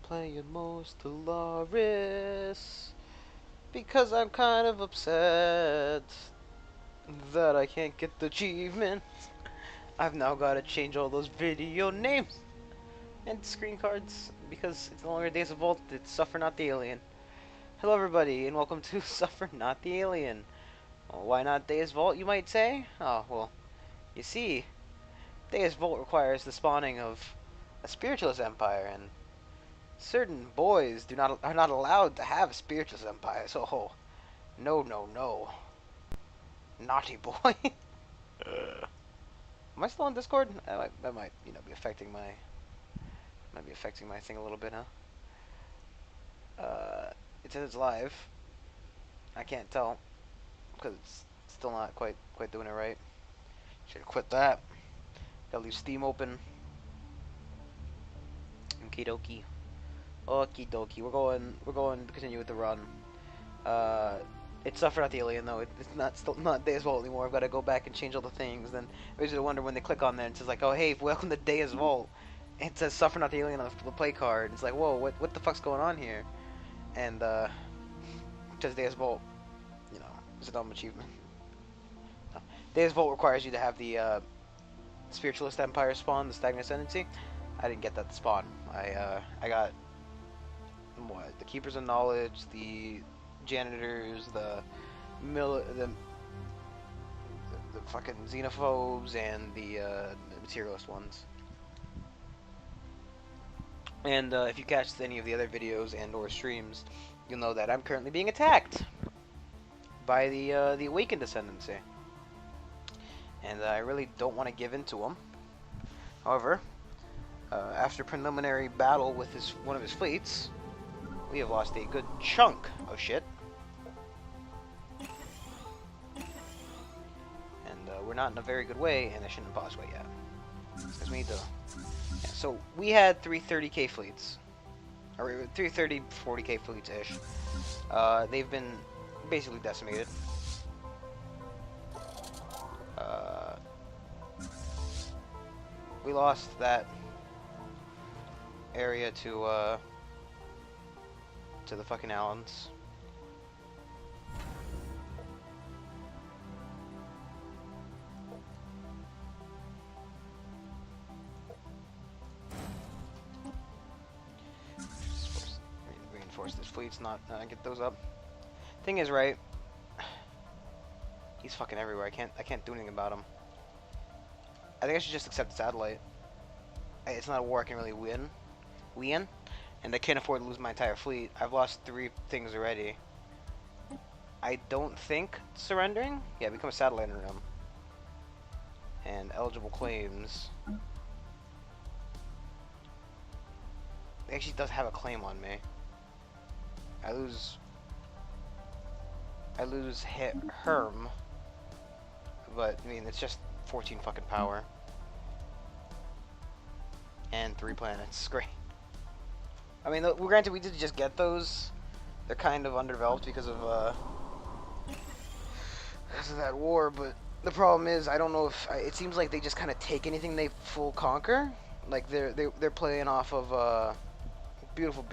playing most Stellaris because I'm kind of upset that I can't get the achievement. I've now got to change all those video names and screen cards because it's no longer Days of Vault, it's Suffer Not the Alien. Hello everybody and welcome to Suffer Not the Alien. Well, why not Days Vault, you might say? Oh, well, you see, Days Vault requires the spawning of a spiritualist empire, and certain boys are not allowed to have a spiritualist empire. So, no, no, no, naughty boy. Am I still on Discord? That might be affecting my thing a little bit, huh? It says it's live. I can't tell because it's still not quite doing it right. Should quit that. Gotta leave Steam open. Okie dokie. Okie dokie. We're going to continue with the run. It's Suffer Not the Alien though. It's still not Days Vault anymore. I've got to go back and change all the things. Then I usually wonder when they click on there. It says like, oh hey, welcome to Days Vault. It says Suffer Not the Alien on the play card. It's like, whoa, what the fuck's going on here? And it says Days Vault. You know, it's a dumb achievement. No. Days Vault requires you to have the Spiritualist Empire spawn, the Stagnant Ascendancy. I didn't get that to spawn. I got what? The Keepers of Knowledge, the Janitors, the fucking Xenophobes, and the Materialist ones. And if you catch any of the other videos and or streams, you'll know that I'm currently being attacked by the Awakened Ascendancy. And I really don't want to give in to him. However, after preliminary battle with one of his fleets, we have lost a good chunk of shit. And we're not in a very good way, and I shouldn't have paused quite yet. Because we need to... Yeah, so, we had 330k fleets. Or 330, 40k fleets-ish. They've been basically decimated. We lost that area to the fucking Allens. Reinforce this fleet's not get those up. Thing is, right? He's fucking everywhere. I can't do anything about him. I think I should just accept the satellite. It's not a war I can really win, and I can't afford to lose my entire fleet. I've lost 3 things already. I don't think surrendering. Yeah, become a satellite in them. And eligible claims. It actually does have a claim on me. I lose Herm, but I mean it's just 14 fucking power. And 3 planets. Great. I mean, granted, we did just get those. They're kind of underdeveloped because of that war, but the problem is, I don't know if... it seems like they just kind of take anything they full conquer. Like, they're playing off of, beautiful,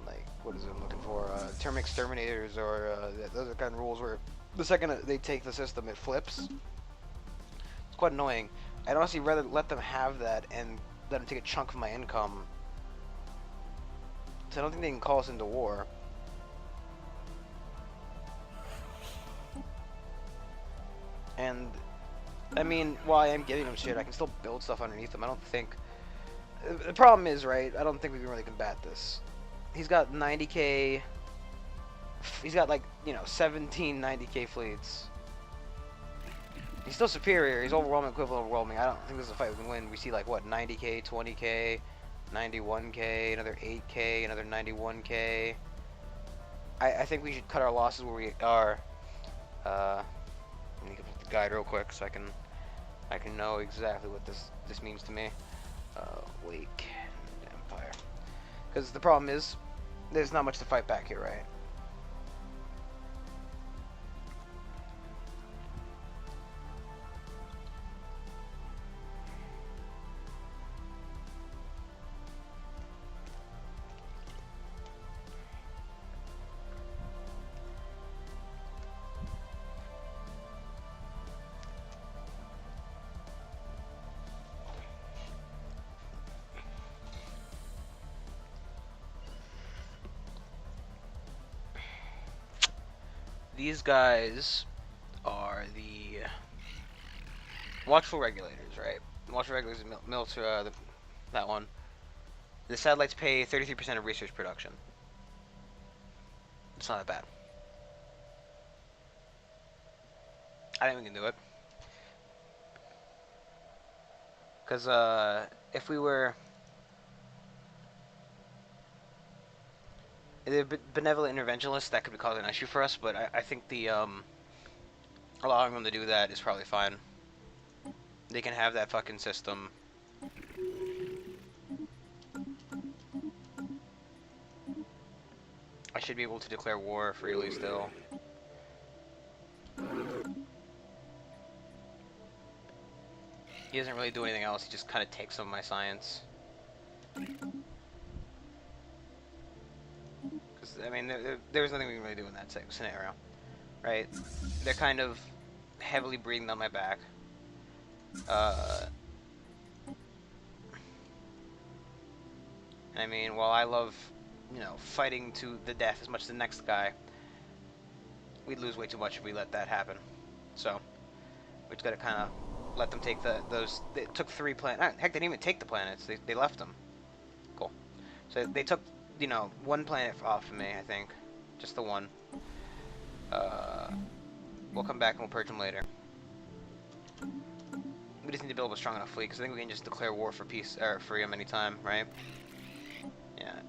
like, what is it I'm looking for? Term exterminators, or, those are kind of rules where the second they take the system, it flips. It's quite annoying. I'd honestly rather let them have that and let them take a chunk of my income. So I don't think they can call us into war. And, I mean, while I am giving them shit, I can still build stuff underneath them. I don't think... The problem is, right, I don't think we can really combat this. He's got 90k... He's got, like, you know, 17 90k fleets. He's still superior. He's overwhelming, equivalent overwhelming. I don't think this is a fight we can win. We see like what, 90k, 20k, 91k, another 8k, another 91k. I think we should cut our losses where we are. Let me get the guide real quick so I can know exactly what this means to me. Wake Empire. Because the problem is, there's not much to fight back here, right? these guys are the watchful regulators, right? The watchful regulators, that one. The satellites pay 33% of research production. It's not that bad. I think we can do it. Because if we were the benevolent interventionists, that could be causing an issue for us. But I think the allowing them to do that is probably fine. They can have that fucking system. I should be able to declare war freely still. He doesn't really do anything else, he just kind of takes some of my science. Because, I mean, there's nothing we can really do in that scenario, right? They're kind of heavily breathing down my back. I mean, while I love, you know, fighting to the death as much as the next guy, we'd lose way too much if we let that happen. So, we just gotta kind of let them take those. They took 3 planets. Heck, they didn't even take the planets. They left them. Cool. So they took, you know, 1 planet off of me, I think. Just the one. We'll come back and we'll purge them later. We just need to build up a strong enough fleet, because I think we can just declare war for peace, or freedom anytime, right? Yeah.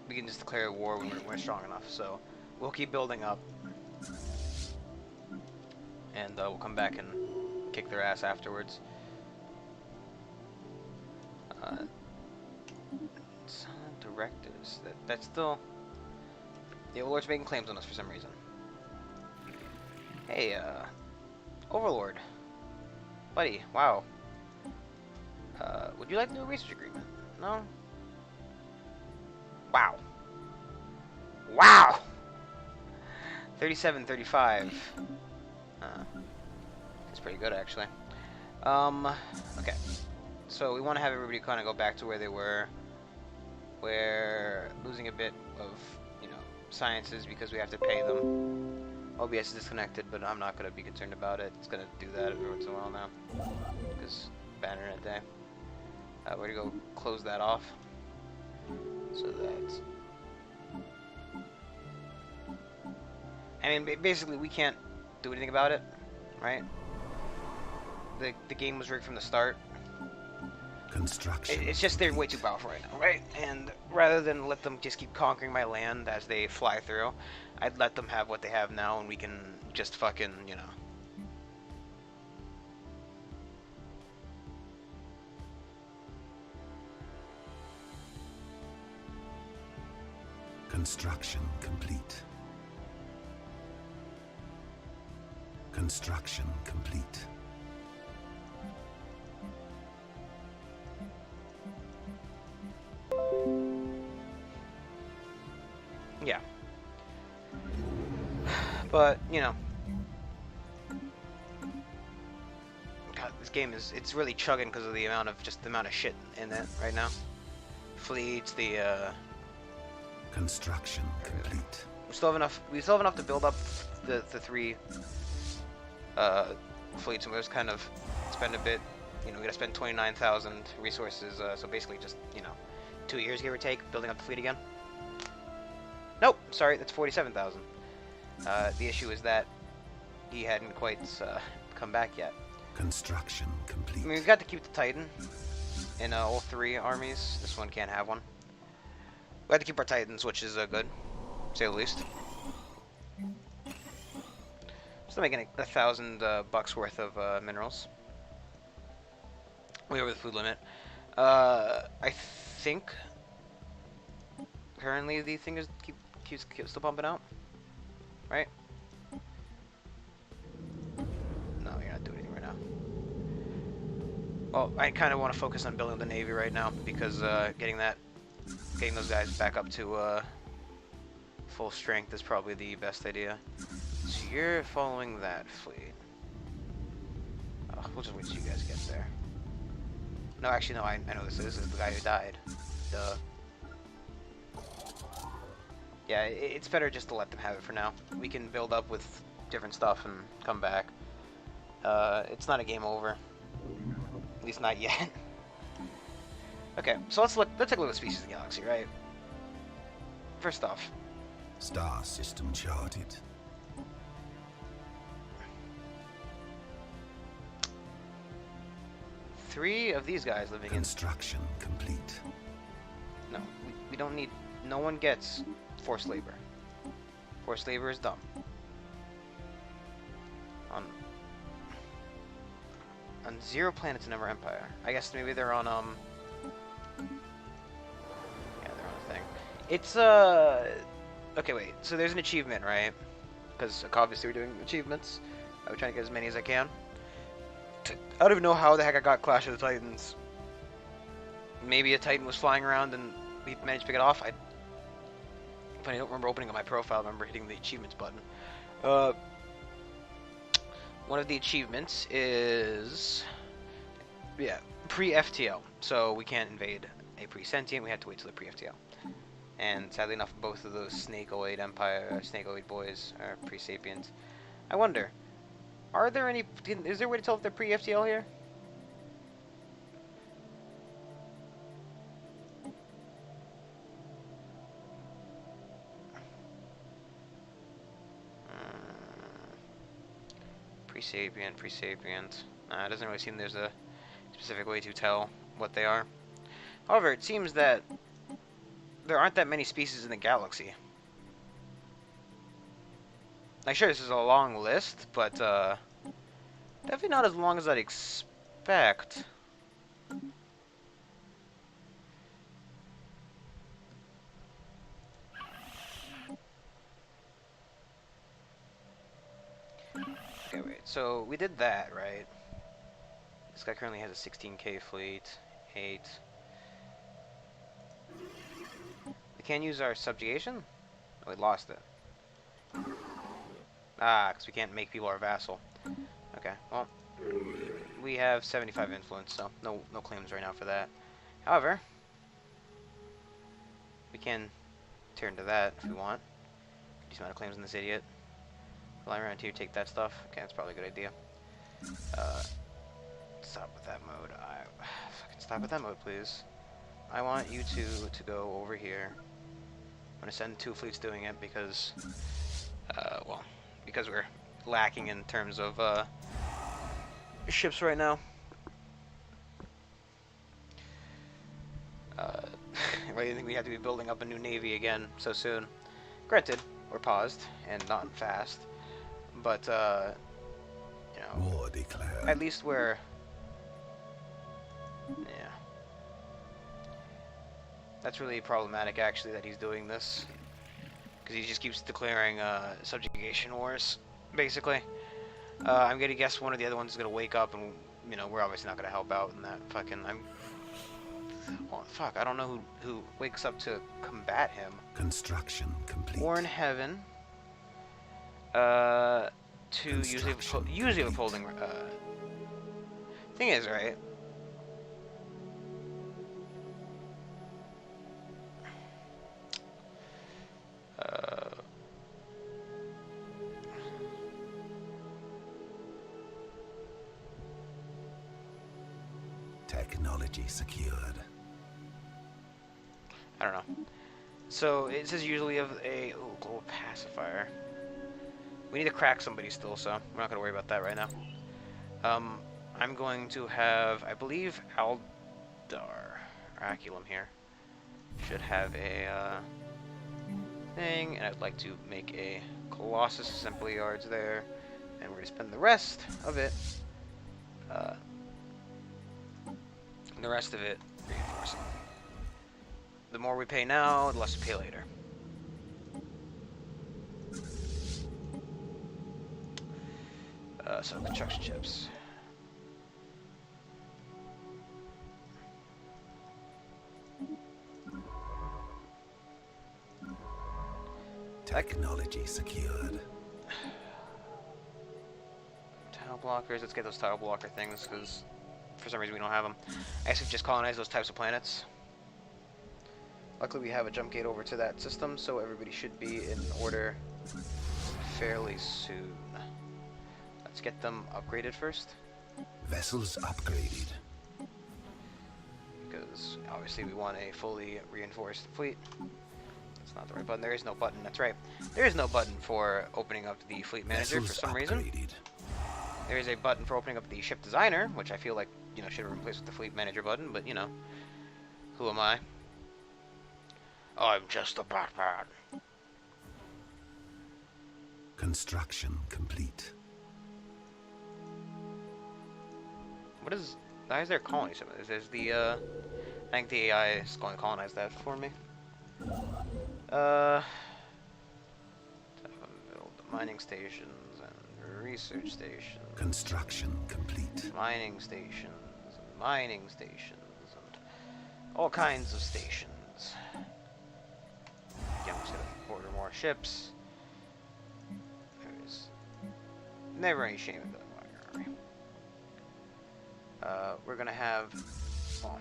We can just declare war when we're strong enough, so we'll keep building up. And we'll come back and kick their ass afterwards. Silent directives. That's still... The Overlord's making claims on us for some reason. Hey, Overlord. Buddy, wow. Would you like to do a research agreement? No? Wow. Wow! 37-35. That's pretty good, actually. Okay. So we want to have everybody kind of go back to where they were. We're losing a bit of, you know, sciences because we have to pay them. OBS is disconnected, but I'm not going to be concerned about it. It's going to do that every once in a while now. Because bad internet day. We're going to go close that off. So that... I mean, basically, we can't do anything about it, right? The game was rigged from the start. Construction. It's just they're way too powerful right now, right? And rather than let them just keep conquering my land as they fly through, I'd let them have what they have now, and we can just fucking, you know... Construction complete. Construction complete. Yeah. But, you know. God, this game is, it's really chugging because of the amount of shit in it right now. Fleets, Construction complete. We still have enough to build up the 3 fleets, and we'll just kind of spend a bit. You know, we gotta spend 29,000 resources, so basically just, you know, 2 years give or take, building up the fleet again. Nope, sorry, that's 47,000. The issue is that he hadn't quite come back yet. Construction complete. I mean, we've got to keep the Titan in all 3 armies. This one can't have one. We have to keep our Titans, which is good, to say the least. Still making 1,000 bucks worth of minerals. Way over the food limit. I think currently the thing is keeps still pumping out, right? No, you're not doing anything right now. Well, I kind of want to focus on building the Navy right now because getting those guys back up to full strength is probably the best idea. So you're following that fleet. We'll just wait till you guys get there. No, actually, no, I know this is the guy who died. Duh. Yeah, it's better just to let them have it for now. We can build up with different stuff and come back. It's not a game over. At least not yet. Okay, so let's take a look at species of the galaxy, right? First off, Star system charted. three of these guys living in. Construction complete. No, we don't need. No one gets forced labor. Forced labor is dumb. On 0 planets in our empire. I guess maybe they're on yeah, they're on a thing. It's okay, wait. So there's an achievement, right? Because obviously we're doing achievements. I'm trying to get as many as I can. I don't even know how the heck I got Clash of the Titans. Maybe a Titan was flying around and we managed to pick it off. I don't remember opening up my profile. I remember hitting the achievements button. One of the achievements is, yeah, pre-FTL. So we can't invade a pre-sentient. We have to wait till the pre-FTL. And sadly enough, both of those Snakeoid Empire, Snakeoid boys are pre-sapiens. I wonder, are there any? Is there a way to tell if they're pre-FTL here? Pre-sapient. It doesn't really seem there's a specific way to tell what they are. However, it seems that there aren't that many species in the galaxy. Like, sure, this is a long list, but definitely not as long as I'd expect. Okay, wait. So we did that, right? This guy currently has a 16k fleet. 8. We can't use our subjugation? Oh, we lost it. Ah, because we can't make people our vassal. Okay, well, we have 75 influence, so no claims right now for that. However, we can turn to that if we want. Decent amount of claims on this idiot. Fly around here, take that stuff. Okay, that's probably a good idea. Stop with that mode. Fucking stop with that mode, please. I want you to go over here. I'm gonna send 2 fleets doing it because, well, because we're lacking in terms of ships right now. I think we have to be building up a new navy again so soon. Granted, we're paused and not fast, but you know, War declared. at least we're, yeah. That's really problematic, actually, that he's doing this, because he just keeps declaring subjugation wars, basically. I'm gonna guess one of the other ones is gonna wake up, and you know, we're obviously not gonna help out in that fucking. Well, fuck, I don't know who wakes up to combat him. Construction complete. War in Heaven. To usually withholding. Thing is, right? Technology secured. I don't know. So it says usually of a global pacifier. We need to crack somebody still, so we're not gonna worry about that right now. I'm going to have, I believe, Aldar Aculum here should have a thing, and I'd like to make a Colossus assembly yards there, and we're gonna spend the rest of it reinforcing. The more we pay now, the less we pay later. So construction chips. Technology secured. Tile blockers. Let's get those tile blocker things, because for some reason we don't have them. I guess we've just colonized those types of planets. Luckily we have a jump gate over to that system, so everybody should be in order fairly soon. Let's get them upgraded first. Vessels upgraded. Because obviously we want a fully reinforced fleet. That's not the right button. There is no button. That's right. There is no button for opening up the fleet manager for some reason. There is a button for opening up the ship designer, which I feel like, you know, should have been replaced with the fleet manager button, but, you know, who am I? I'm just a Batman. Construction complete. What is... Why is there a colony? There's the, I think the AI is going to colonize that for me. Build mining stations and research stations. Construction complete. Mining stations and mining stations and all kinds of stations. Again, we're just gonna order more ships. There's never any shame in building army. We're gonna have, well,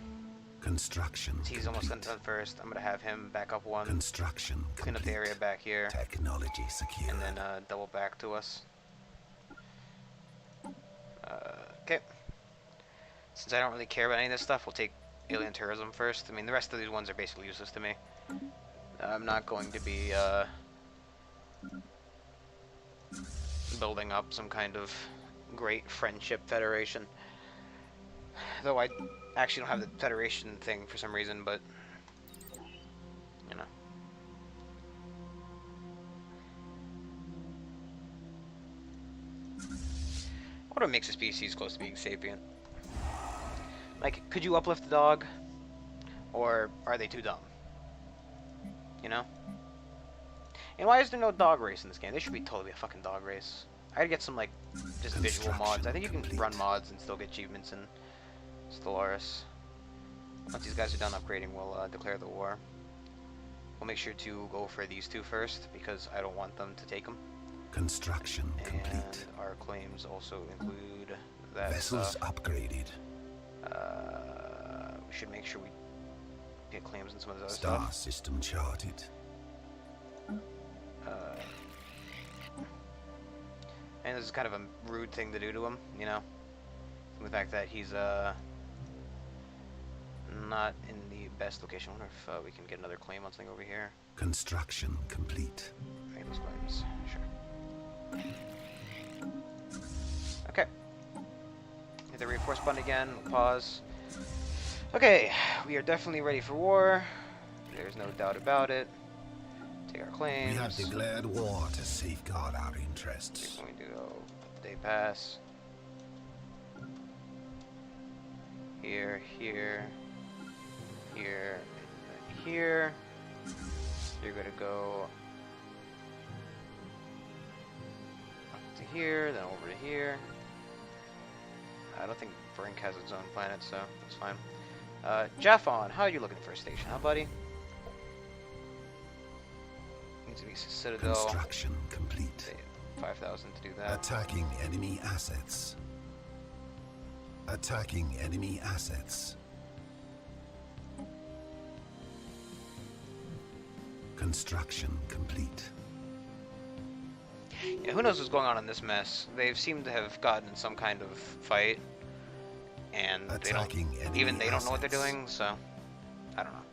construction. He's almost done first. I'm gonna have him back up one. Construction clean up the area back here. Technology secure. And then double back to us. Okay. Since I don't really care about any of this stuff, we'll take alien tourism first. I mean, the rest of these ones are basically useless to me. I'm not going to be building up some kind of great friendship federation. Though I actually don't have the federation thing for some reason, but you know. What makes a species close to being sapient? Like, could you uplift a dog? Or are they too dumb? You know? And why is there no dog race in this game? There should be totally a fucking dog race. I'd get some, like, just visual mods. I think you can run mods and still get achievements in Stellaris. Once these guys are done upgrading, we'll declare the war. We'll make sure to go for these two first, because I don't want them to take them. Construction complete. And our claims also include that Vessels upgraded. We should make sure we get claims on some of those other Star stuff. system charted. And this is kind of a rude thing to do to him, you know? The fact that he's not in the best location. I wonder if we can get another claim on something over here. Construction complete. Make those claims. Sure. Okay. Hit the reinforce button again. We'll pause. Okay, we are definitely ready for war. There's no doubt about it. Take our claims. We have declared war to safeguard our interests. We're going to go day pass. Here, here, here, and here. You're gonna go up to here, then over to here. I don't think Brink has its own planet, so that's fine. Japhon, how are you looking for a station, huh, buddy? Needs to be Citadel. Construction complete. 5,000 to do that. Attacking enemy assets. Attacking enemy assets. Construction complete. Yeah, who knows what's going on in this mess? They seem to have gotten in some kind of fight, and they don't know what they're doing. So I don't know.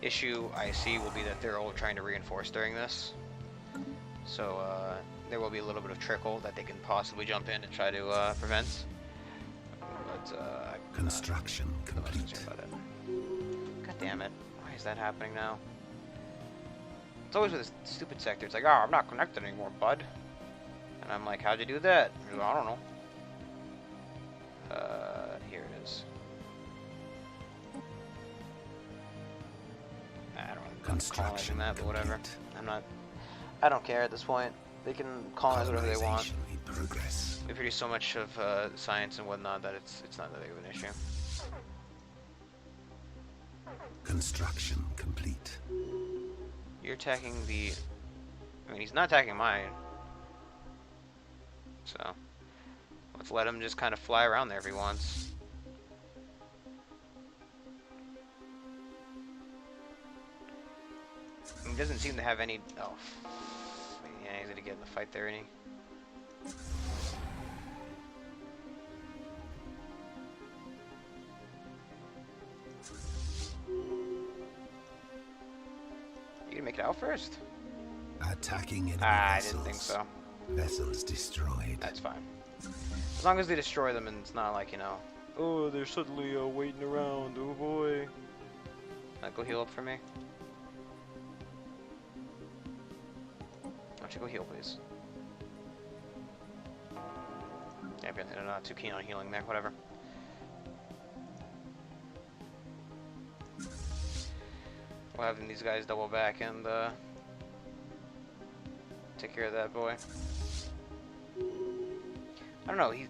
Issue I see will be that they're all trying to reinforce during this, so there will be a little bit of trickle that they can possibly jump in and try to prevent. But construction complete. About it. God damn it! Why is that happening now? It's always with this stupid sector. It's like, oh, I'm not connected anymore, bud. And I'm like, how'd you do that? Like, I don't know. Here it is. I don't know. Construction that, but whatever. complete. I don't care at this point. They can colonize whatever they want. Colonization in progress. We produce so much of science and whatnot that it's not that big of an issue. Construction complete. You're attacking the... I mean, he's not attacking mine. So, let's let him just kind of fly around there if he wants. doesn't seem to have any... Oh. Yeah, he's gonna get in the fight there, isn't he? You gonna make it out first? Attacking enemy I vessels. didn't think so. Vessels destroyed. That's fine. As long as they destroy them and it's not like, you know... Oh, they're suddenly waiting around. Oh boy. Go heal up for me. Why don't you go heal, please? Yeah, apparently they're not too keen on healing there. Whatever. We'll have these guys double back and take care of that boy. I don't know. He's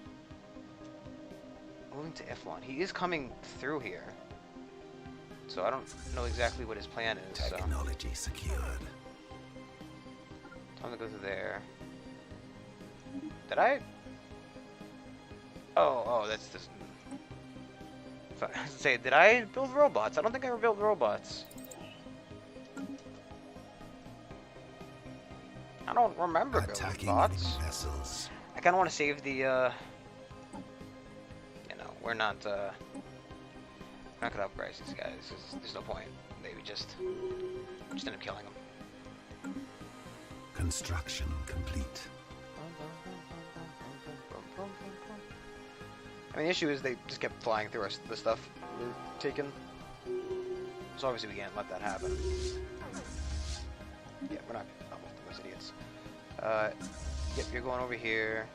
moving to F1. He is coming through here. So I don't know exactly what his plan is. Technology secured. I'm gonna go through there. Did I? Oh, that's this. I was gonna say, did I build robots? I don't think I ever built robots. I don't remember building robots. Vessels. I kind of want to save the. You know, we're not gonna upgrade these guys. There's no point. Maybe just end up killing them. Construction complete. I mean, the issue is they just kept flying through us, the stuff we're taking. So obviously we can't let that happen. Yeah, we're not those idiots. Yep, you're going over here.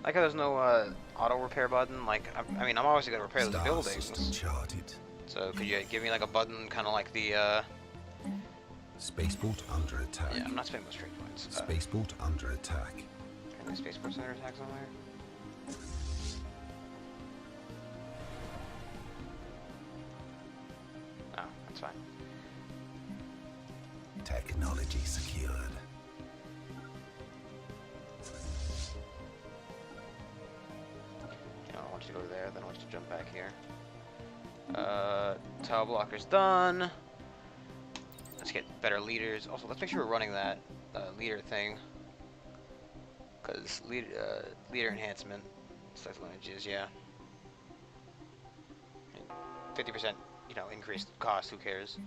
Like how there's no auto repair button. Like I mean, I'm obviously gonna repair those buildings. Charted. So could you give me like a button, kind of like the? Spaceport under attack. Yeah, I'm not spending those trade points. Spaceport under attack. Can the spaceport under attack somewhere? Oh, that's fine. Technology secured. I want you to go there, then I want you to jump back here. Tile blocker's done. Let's get better leaders. Also, let's make sure we're running that leader thing. Because leader enhancement, stuff lineages, yeah. 50%, you know, increased cost, who cares?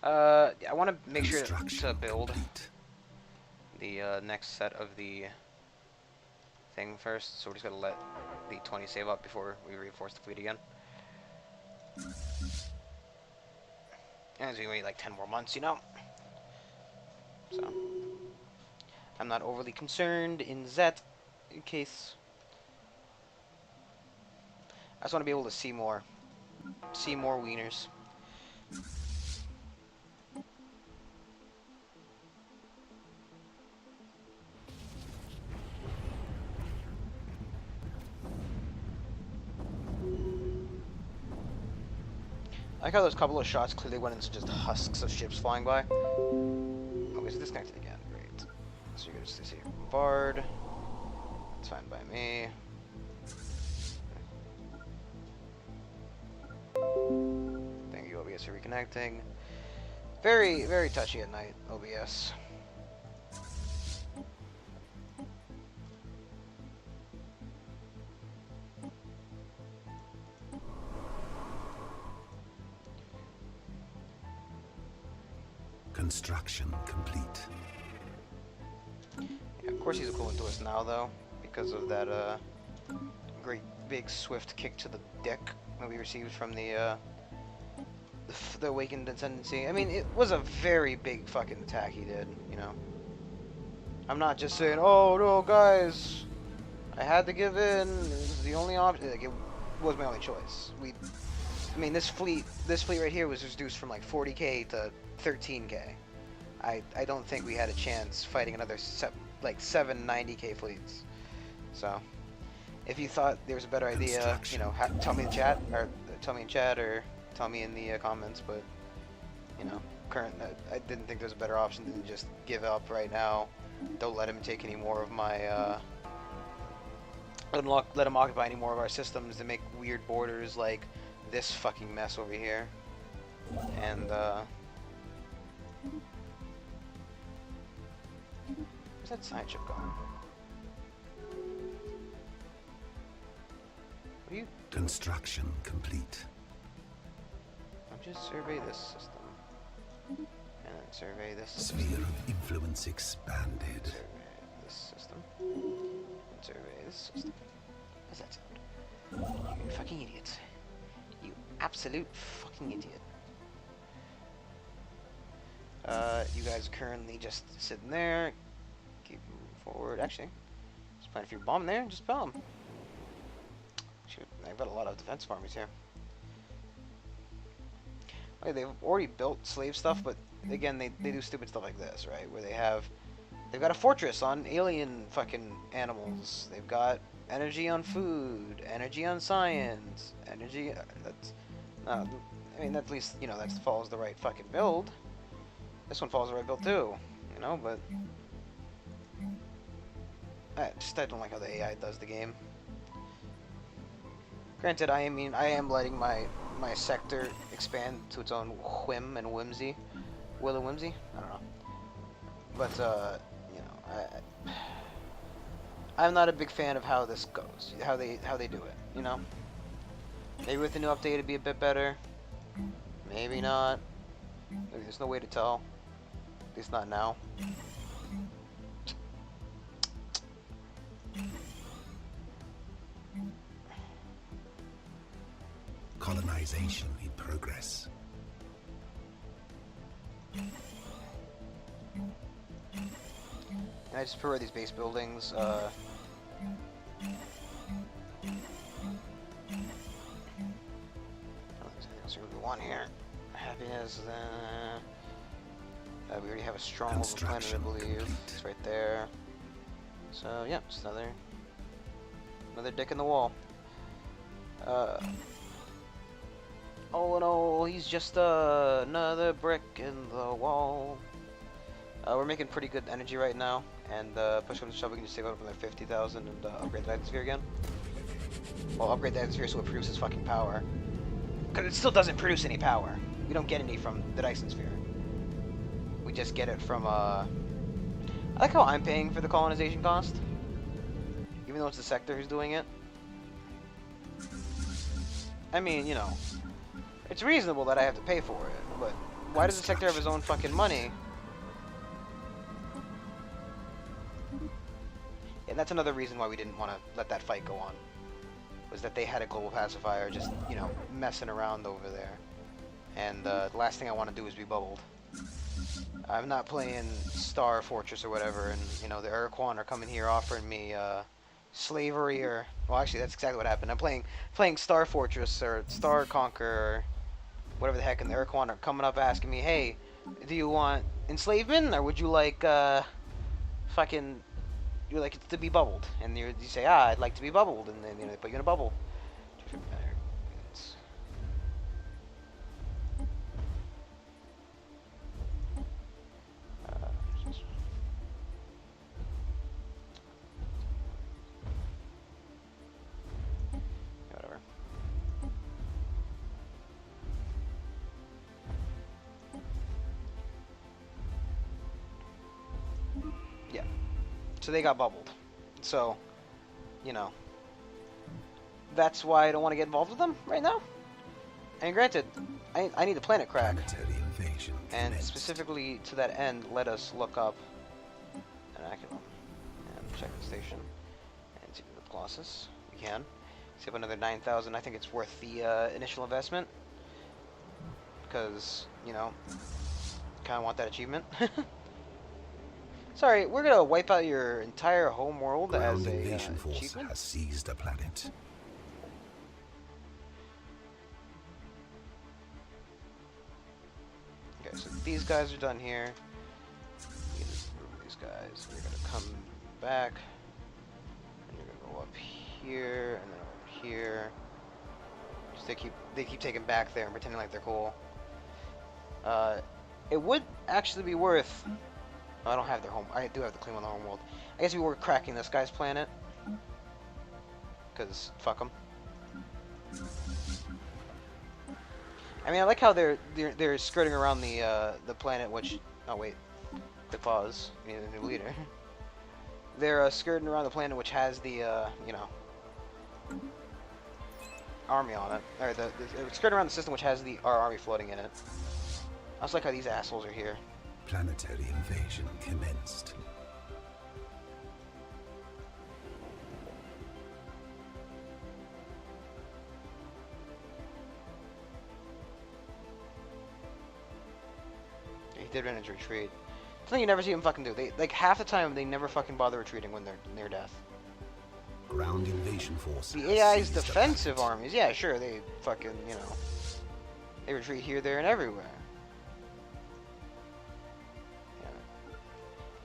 I want to make sure to build the next set of the thing first, so we're just gonna let the 20 save up before we reinforce the fleet again. And it's gonna be like 10 more months, you know? So, I'm not overly concerned in that case. I just want to be able to see more wieners. I like how those couple of shots clearly went into just husks of ships flying by. Okay, so disconnected again. Great. So you're gonna just see bombard. It's fine by me. Thank you, OBS, for reconnecting. Very, very touchy at night, OBS. Construction complete. Yeah, of course he's equivalent to us now, though, because of that great big swift kick to the deck that we received from the Awakened Ascendancy. I mean, it was a very big fucking attack he did, you know. I'm not just saying, oh no, guys, I had to give in. This is the only option. Like, it was my only choice. I mean, this fleet right here was reduced from like 40k to 13k. I don't think we had a chance fighting another seven 90k fleets. So, if you thought there was a better idea, you know, tell me in chat, or tell me in the comments. But you know, I didn't think there's a better option than just give up right now. Don't let him take any more of my. Let him occupy any more of our systems to make weird borders like this fucking mess over here. And where's that side ship going? What are you? Construction complete. I'm just survey this system. And then survey this system. Sphere of influence expanded. Survey this system. And survey this system. How's that sound? You fucking idiot. You absolute fucking idiot. You guys are currently just sitting there. Keep moving forward. Actually, just plan if you're bombing there, just bomb. Shoot, I've got a lot of defense armies here. Okay, they've already built slave stuff, but again, they do stupid stuff like this, right? Where they've got a fortress on alien fucking animals. They've got energy on food, energy on science, energy. That's, I mean, at least you know that follows the right fucking build. This one follows the right build too, you know. But I don't like how the AI does the game. Granted, I am letting my sector expand to its own whim and whimsy, will and whimsy. I don't know, but you know, I'm not a big fan of how this goes, how they do it. You know, maybe with the new update it'd be a bit better. Maybe not. Maybe there's no way to tell. At least not now. Colonization in progress. I just prefer these base buildings. That's what we want here. Happiness. We already have a stronghold on the planet, I believe. It's right there. So yeah, just another dick in the wall. All in all, he's just another brick in the wall. We're making pretty good energy right now, and push comes to shove, we can just save up another 50,000 and upgrade the atmosphere again. Well, upgrade the atmosphere so it produces fucking power. Because it still doesn't produce any power. We don't get any from the Dyson sphere. We just get it from, I like how I'm paying for the colonization cost. Even though it's the sector who's doing it. I mean, you know, it's reasonable that I have to pay for it, but why does the sector have his own fucking money? And that's another reason why we didn't want to let that fight go on. Was that they had a global pacifier just, you know, messing around over there. And the last thing I want to do is be bubbled. I'm not playing Star Fortress or whatever, and, you know, the Urquan are coming here offering me, slavery or... Well, actually, that's exactly what happened. I'm playing Star Fortress or Star Conquer or whatever the heck, and the Urquan are coming up asking me, hey, do you want enslavement, or would you like, fucking... You like it to be bubbled, and you say, I'd like to be bubbled, and then, you know, they put you in a bubble. Whatever. Yeah. So they got bubbled. So, you know, that's why I don't want to get involved with them right now. And granted, I need a planet crack. And specifically to that end, let us look up an Aculum and check the station and see the Colossus. We can save another 9,000. I think it's worth the initial investment because, you know, kind of want that achievement. Sorry, we're gonna wipe out your entire home world as Ground a invasion force achievement? has seized a planet. Okay, so these guys are done here. You just remove these guys. You're gonna come back. And you're gonna go up here and then over here. Just they keep taking back there and pretending like they're cool. It would actually be worth. Oh, I don't have their home. I do have the claim on the home world. I guess we were cracking this guy's planet. Cause fuck them. I mean, I like how they're skirting around the planet, which. Oh wait, the claws. We need a new leader. They're skirting around the planet, which has the you know, army on it. Or they're skirting around the system, which has our army floating in it. I just like how these assholes are here. Planetary invasion commenced. He did run into retreat. Something you never see them fucking do. They like half the time they never fucking bother retreating when they're near death. Ground invasion force. The AI's defensive armies, yeah, sure, they fucking, you know, they retreat here, there, and everywhere. Yeah.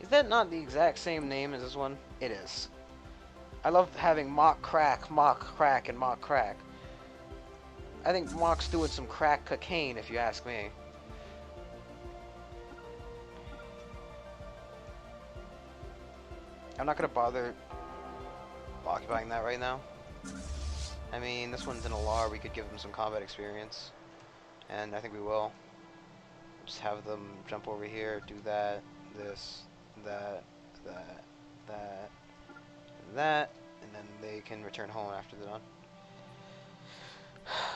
Is that not the exact same name as this one? It is. I love having mock crack, and mock crack. I think Mock's doing some crack cocaine, if you ask me. I'm not gonna bother occupying that right now. I mean, this one's in a LAR, we could give them some combat experience. And I think we will. Just have them jump over here, do that, this, that, that, and then they can return home after they're done.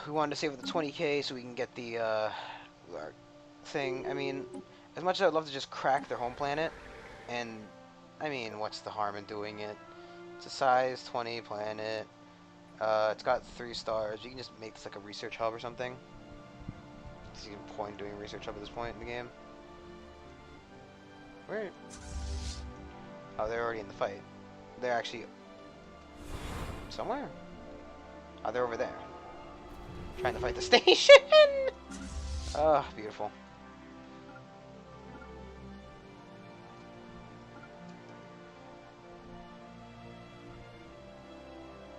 We wanted to save the 20k so we can get the our thing. I mean, as much as I'd love to just crack their home planet, and I mean, what's the harm in doing it? It's a size 20 planet. It's got 3 stars. You can just make this like a research hub or something. There's even point doing a research hub at this point in the game. Where? Oh, they're already in the fight. They're actually somewhere. Oh, they're over there. Trying to fight the station. Oh, beautiful.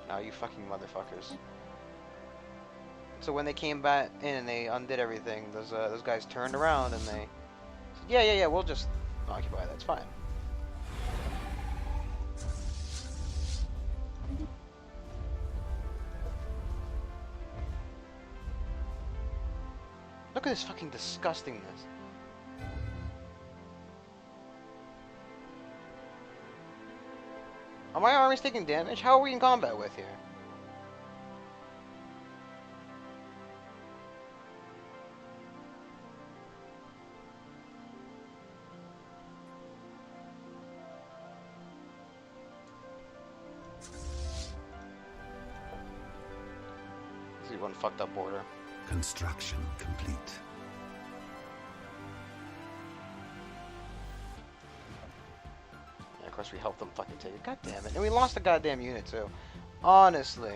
Now you fucking motherfuckers. So when they came back in and they undid everything, those guys turned around and they said, yeah, we'll just occupy that. It's fine. Look at this fucking disgustingness. Are my armies taking damage? How are we in combat with here? This is one fucked up border. Construction complete. Yeah, of course we helped them fucking take it. God damn it. And we lost a goddamn unit too. Honestly.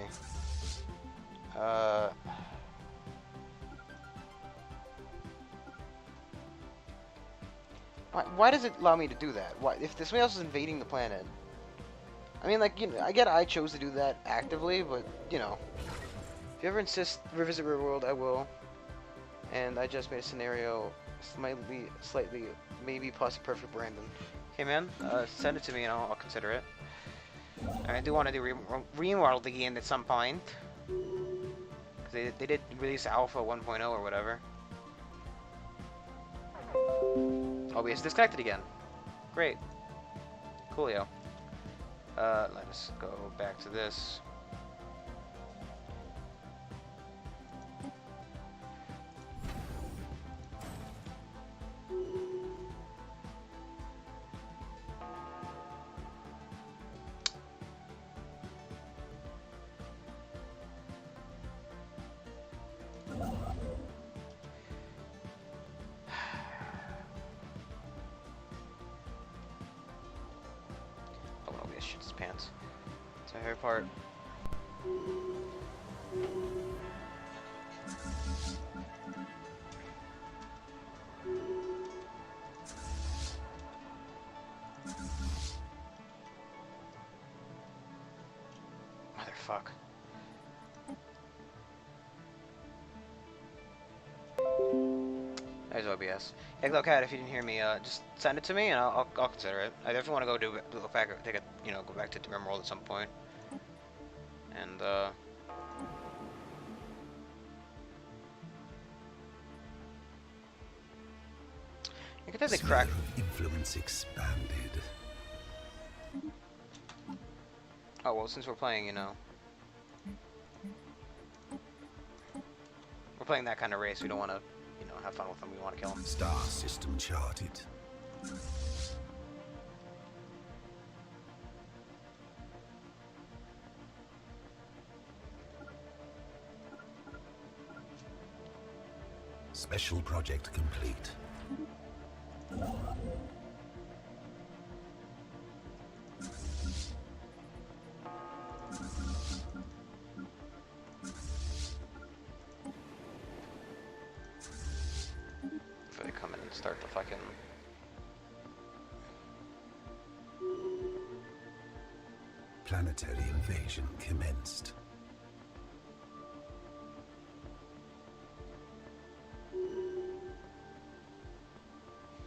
Why does it allow me to do that? Why, if somebody else is invading the planet? I mean, like, you know, I get I chose to do that actively, but, you know. If you ever insist revisit Riverworld, I will. And I just made a scenario slightly, maybe possibly perfect for Brandon. Okay, man, send it to me and I'll consider it. And I do want to do Reworld again at some point. Because they did release Alpha 1.0 or whatever. OBS disconnected again. Great. Coolio. Let us go back to this. shit's pants. It's my favorite part. Motherfuck. There's OBS. Hey, look, Cat, if you didn't hear me, just send it to me and I'll consider it. I definitely want to go back, go back to RimWorld at some point. And, you could definitely crack. Sphere of influence expanded. Oh, well, since we're playing, you know. We're playing that kind of race, we don't want to, you know, have fun with them, we want to kill them. Star system charted. Special project complete. Before they come in and start the fucking... Planetary invasion commenced.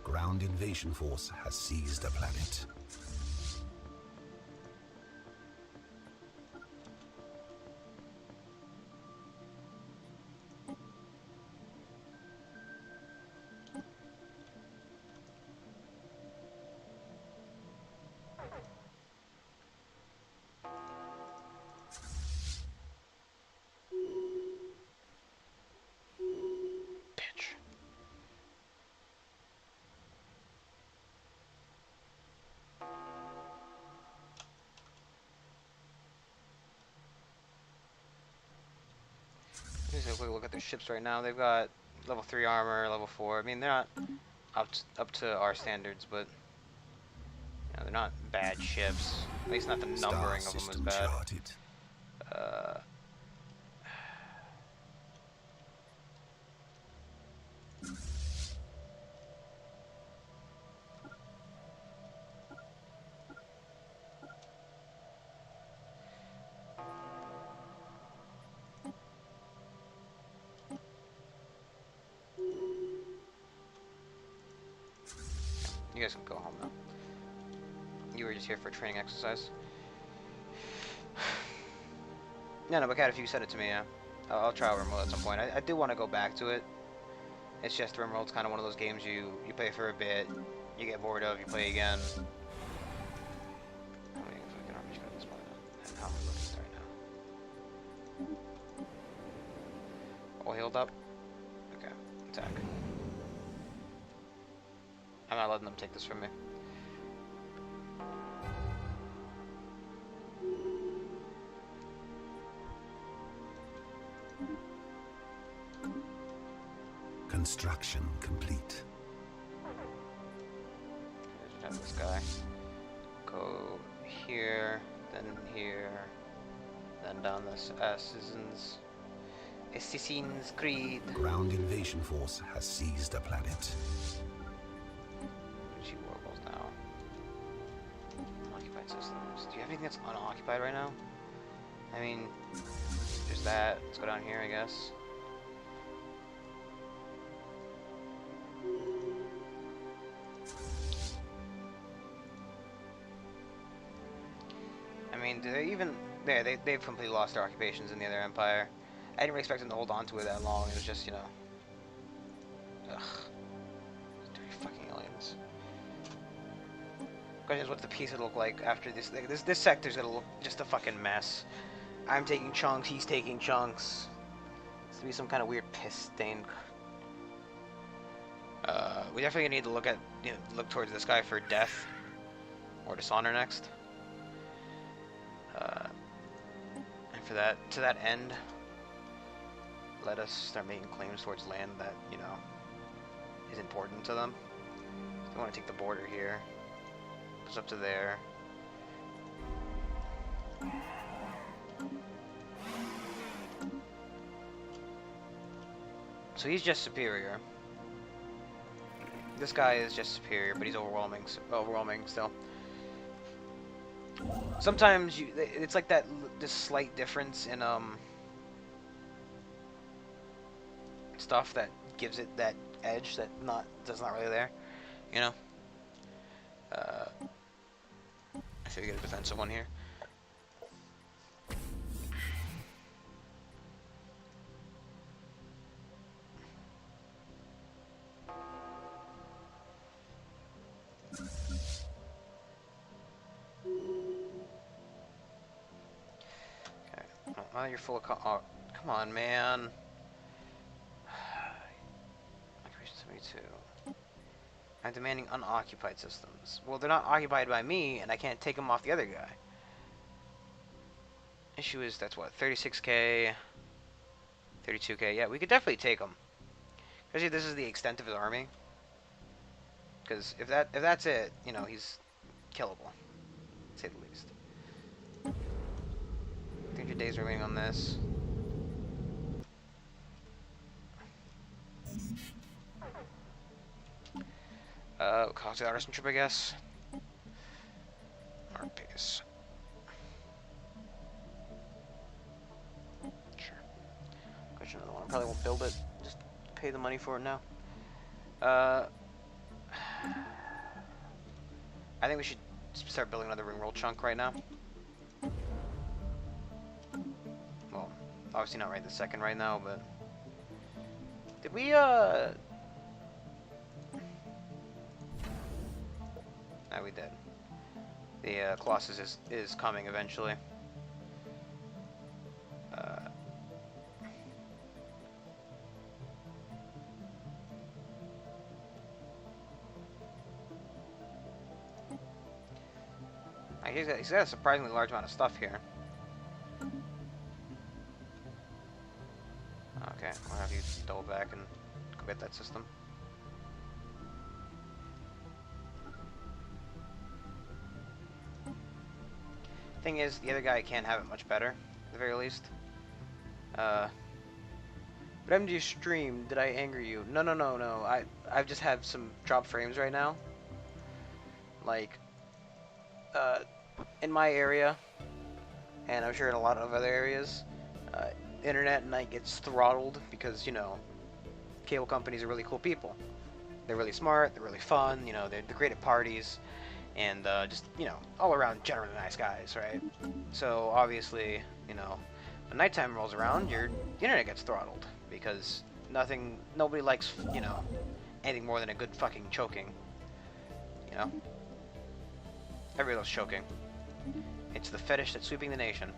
Ground invasion force has seized a planet. Bitch. Just a quick look at their ships right now. They've got level 3 armor, level 4. I mean, they're not up to our standards, but you know, they're not bad ships. At least not the numbering of them is bad. Charted. You guys can go home now. You were just here for training exercise. No, but Cat, if you send it to me, yeah, I'll try RimWorld at some point. I do want to go back to it. It's just RimWorld's kind of one of those games you play for a bit, you get bored of, you play again. How many fucking armies you got at this point? And how am I looking right now? All healed up? Okay, attack. I'm not letting them take this from me. Construction complete. Just have this guy go here, then down this Assassin's Creed. Ground invasion force has seized a planet. Warbles now. Unoccupied systems. Do you have anything that's unoccupied right now? I mean, there's that. Let's go down here, I guess. I mean, do they even... Yeah, they've completely lost their occupations in the other empire. I didn't really expect them to hold on to it that long. It was just, you know... Ugh. Dirty fucking aliens. Question is, what's the piece gonna look like after this? This sector's gonna look just a fucking mess. I'm taking chunks, he's taking chunks. It's gonna be some kind of weird piss stain. We definitely need to look at, you know, look towards the sky for death or dishonor next. And for that, to that end, let us start making claims towards land that, you know, is important to them. They want to take the border here. Goes up to there. So he's just superior. This guy is just superior, but he's overwhelming still. Sometimes it's like that, this slight difference in stuff that gives it that edge that's not really there, you know. I should get a defensive one here. Oh, you're full of oh, come on, man. Occupation 72. I'm demanding unoccupied systems. Well, they're not occupied by me, and I can't take them off the other guy. Issue is, that's what, 36k, 32k. Yeah, we could definitely take him. Especially if this is the extent of his army. Because if that's it, you know, he's killable, to say the least. 300 days remaining on this. Cost the artisan trip, I guess. Art base. Sure. Question another one. I probably won't build it. Just pay the money for it now. I think we should start building another ring roll chunk right now. Well, obviously not right this second right now, but did we no, we did. The Colossus is coming eventually. He's got a surprisingly large amount of stuff here. Okay, I'll have you double back and go get that system. Thing is, the other guy can't have it much better, at the very least. But MG stream, did I anger you? No. I've just had some drop frames right now. Like, in my area, and I'm sure in a lot of other areas, internet at night gets throttled because, you know, cable companies are really cool people. They're really smart, they're really fun, you know, they're great at parties, and just, you know, all around generally nice guys, right? So obviously, you know, when nighttime rolls around, the internet gets throttled because nobody likes, you know, anything more than a good fucking choking, you know? Everybody loves choking. It's the fetish that's sweeping the nation.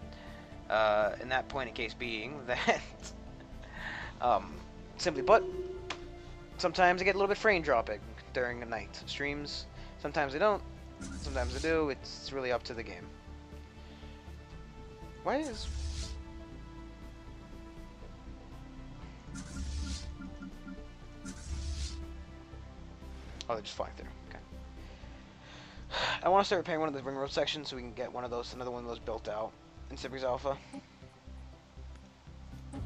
And that point in case being that, simply put, sometimes I get a little bit frame dropping during the night streams. Sometimes I don't. Sometimes I do. It's really up to the game. Why is... Oh, they're just flying through. Okay. I want to start repairing one of the ring road sections so we can get another one of those built out in Cibri's Alpha. I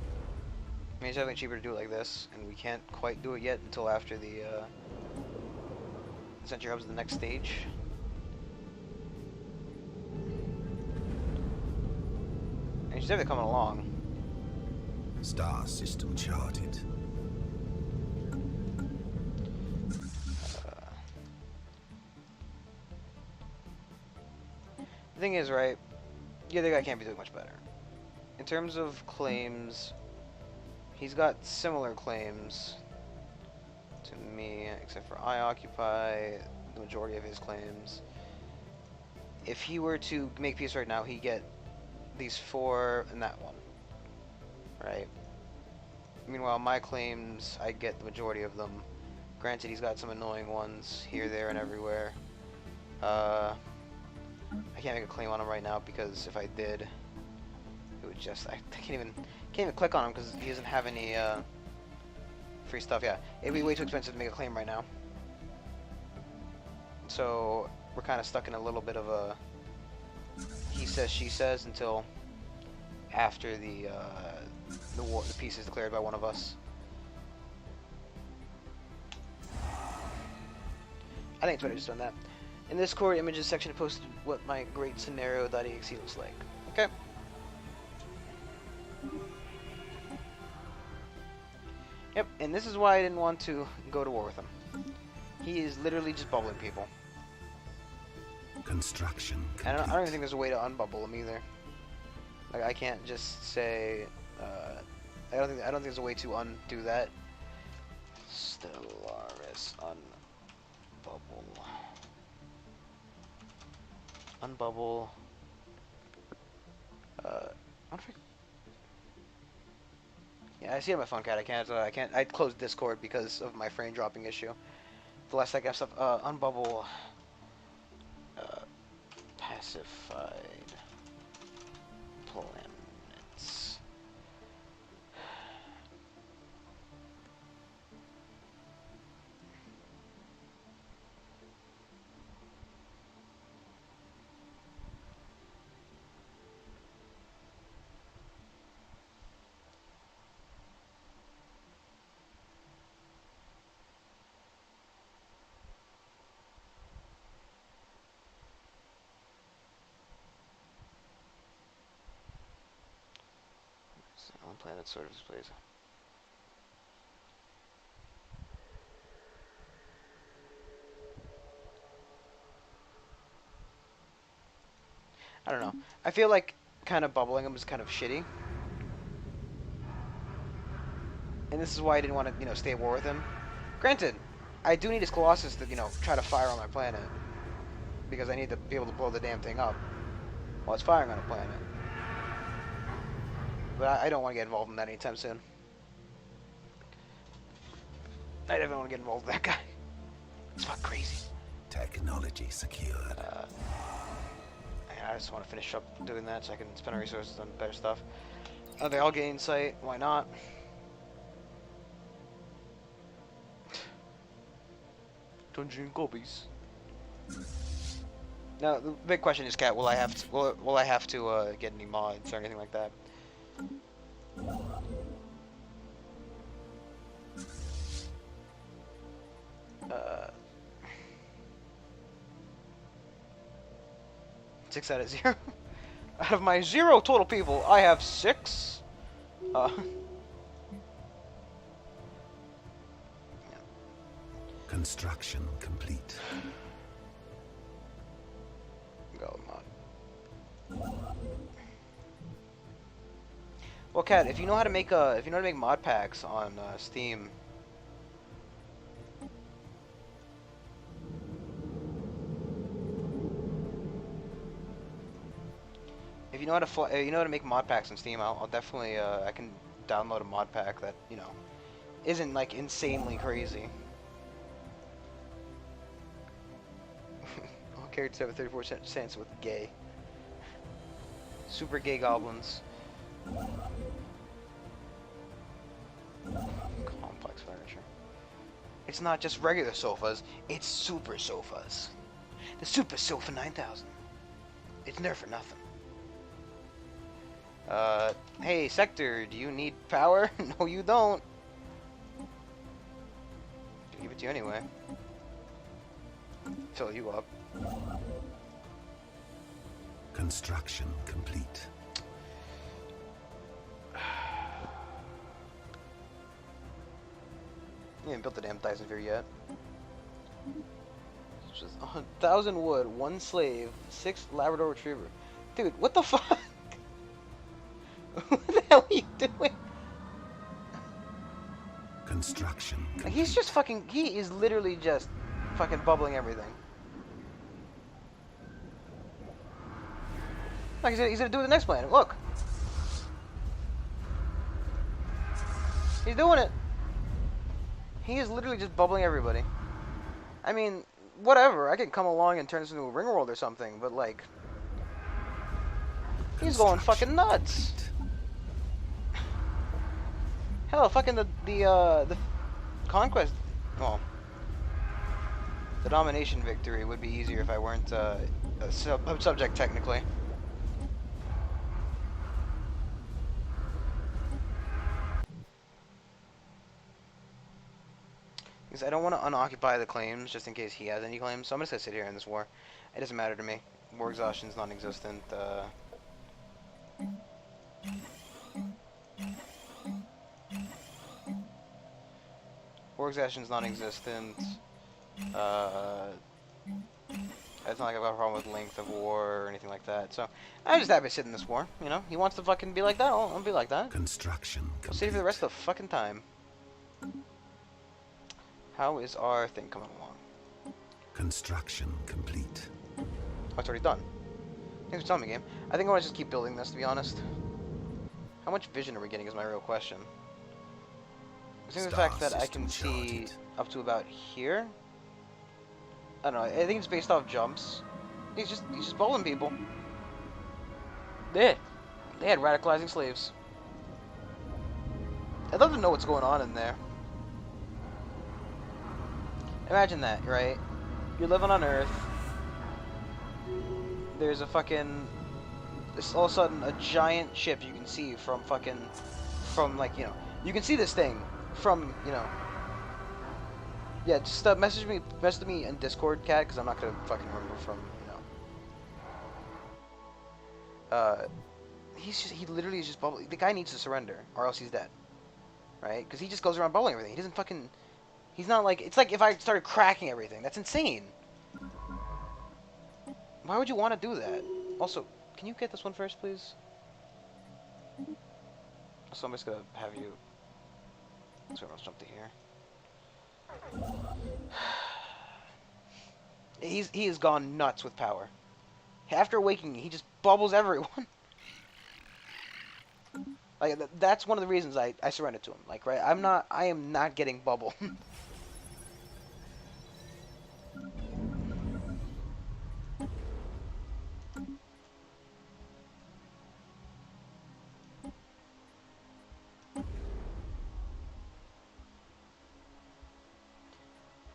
mean, it's definitely cheaper to do it like this, and we can't quite do it yet until after the Sentry Hub's the next stage. And she's definitely coming along. Star system charted. The thing is, right, the other guy can't be doing much better. In terms of claims, he's got similar claims to me, except for I occupy the majority of his claims. If he were to make peace right now, he'd get these 4 and that one, right? Meanwhile, my claims, I get the majority of them. Granted, he's got some annoying ones here, there, and everywhere. I can't make a claim on him right now because if I did, it would just, I can't even click on him because he doesn't have any free stuff. Yeah, it'd be way too expensive to make a claim right now. So we're kind of stuck in a little bit of a he says, she says until after the war, the peace is declared by one of us. I think Twitter just done that. In this core images section, I posted what my great scenario.exe looks like. Okay. Yep, and this is why I didn't want to go to war with him. He is literally just bubbling people. Construction complete. And I don't even think there's a way to unbubble him either. Like I can't just say. I don't think there's a way to undo that. Stellaris unbubble. Unbubble. Yeah, I see it on my phone, cat. I can't. I closed Discord because of my frame dropping issue. The last second stuff. Unbubble. Pacified planets. On planet sort of displays. I don't know. I feel like kind of bubbling him is kind of shitty. And this is why I didn't want to, stay at war with him. Granted, I do need his Colossus to, try to fire on my planet. Because I need to be able to blow the damn thing up while it's firing on a planet. But I don't want to get involved in that anytime soon. I definitely want to get involved with that guy. It's fucking crazy. Technology secured. I just want to finish up doing that so I can spend our resources on better stuff. They all gain insight. Why not? Dungeon copies. Now the big question is, Cat, will I have to get any mods or anything like that? 6 out of 0. Out of my 0 total people, I have 6. Construction complete. Go mod. Well, Cat, if you know how to make mod packs on Steam. If you know how to make mod packs on Steam, I'll definitely I can download a mod pack that isn't like insanely crazy. All characters have a 34% chance with gay. Super gay goblins. Complex furniture. It's not just regular sofas, it's super sofas. The Super Sofa 9000. It's there for nothing. Hey, Sector, do you need power? No, you don't. I'll give it to you anyway. Fill you up. Construction complete. You haven't built the damn Dyson sphere yet. It's just 1,000 wood, 1 slave, 6 Labrador Retriever. Dude, what the fuck? What the hell are you doing? Construction complete. Like, he's just fucking. He is literally just fucking bubbling everything. Like he's gonna do it the next planet. Look. He's doing it. He is literally just bubbling everybody. I mean, whatever. I can come along and turn this into a ring world or something, but like, he's going fucking nuts. Hell, fucking the conquest. Well, the domination victory would be easier if I weren't a subject technically. Because I don't want to unoccupy the claims just in case he has any claims. So I'm just gonna sit here in this war. It doesn't matter to me. War exhaustion's non-existent. War exhaustion's non-existent. It's not like I've got a problem with length of war or anything like that. So I'm just happy to sit in this war. You know, he wants to fucking be like that. I'll be like that. Construction I'll sit here for the rest of the fucking time. How is our thing coming along? Construction complete. Oh, it's already done. Thanks for telling me, game. I think I want to just keep building this, to be honest. How much vision are we getting is my real question. I think the fact that I can see up to about here. I don't know. I think it's based off jumps. He's just bowling people. They had radicalizing slaves. I'd love to know what's going on in there. Imagine that, right? You're living on Earth. There's a fucking... This all of a sudden a giant ship you can see from like, you know, you can see this thing from, you know. Yeah, just message me in Discord, cat, because I'm not gonna fucking remember from, you know. He literally is just bubbling. The guy needs to surrender, or else he's dead, right? Because he just goes around bubbling everything. He doesn't fucking. He's not like. It's like if I started cracking everything. That's insane. Why would you want to do that? Also, can you get this one first, please? So I'm just gonna have you. So let's jump to here. He has gone nuts with power. After awakening, he just bubbles everyone. Like that's one of the reasons I surrendered to him. Like, right, I am not getting bubble.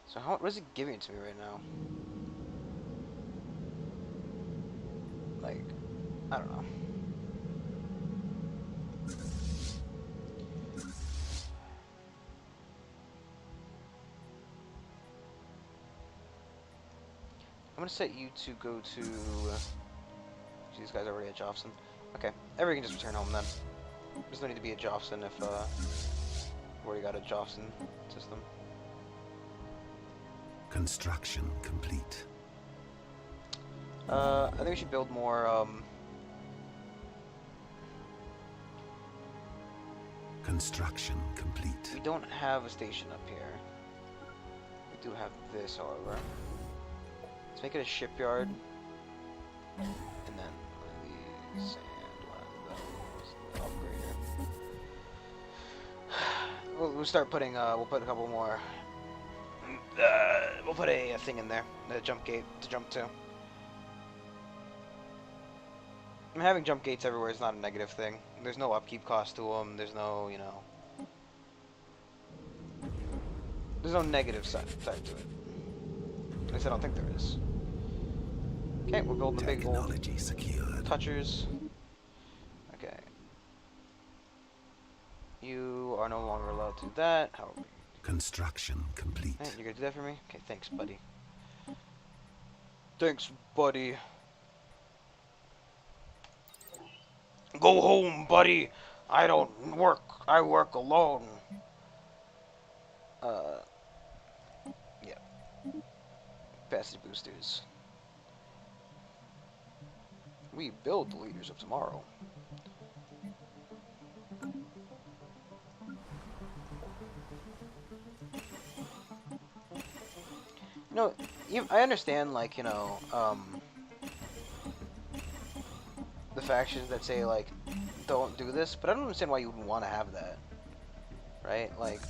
So what is it giving it to me right now? Like, I don't know. I'm gonna set you to go to. These guys are already at Jofson. Okay, everyone can just return home then. There's no need to be a Jofson if we've already got a Jofson system. Construction complete. I think we should build more. Construction complete. We don't have a station up here. We do have this, however. Let's make it a shipyard. And then the sand, one of those, the upgrader. We'll start putting, we'll put a couple more. We'll put a thing in there, a jump gate to jump to. Having jump gates everywhere is not a negative thing. There's no upkeep cost to them. There's no, you know, there's no negative side to it. At least I don't think there is. Okay, we're building the big old touchers. Okay. You are no longer allowed to do that. How are we? Construction complete. Hey, you're gonna do that for me? Okay, thanks, buddy. Thanks, buddy. Go home, buddy. I don't work. I work alone. Yeah. Capacity boosters. We build the leaders of tomorrow. No, I understand, like, you know, the factions that say, like, don't do this, but I don't understand why you would want to have that, right? Like,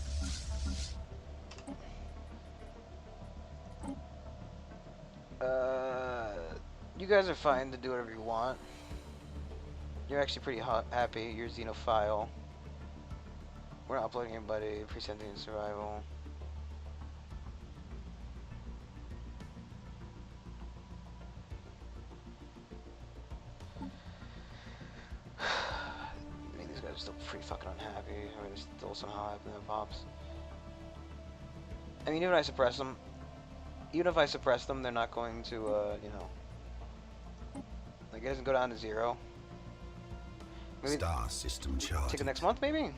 you guys are fine to do whatever you want. You're actually pretty happy. You're Xenophile. We're not uploading anybody. Presenting survival. I mean, these guys are still pretty fucking unhappy. I mean, they're still somehow happy that pops. I mean, even if I suppress them, they're not going to, you know, like, it doesn't go down to 0. Maybe Star system charted. take it next month, maybe?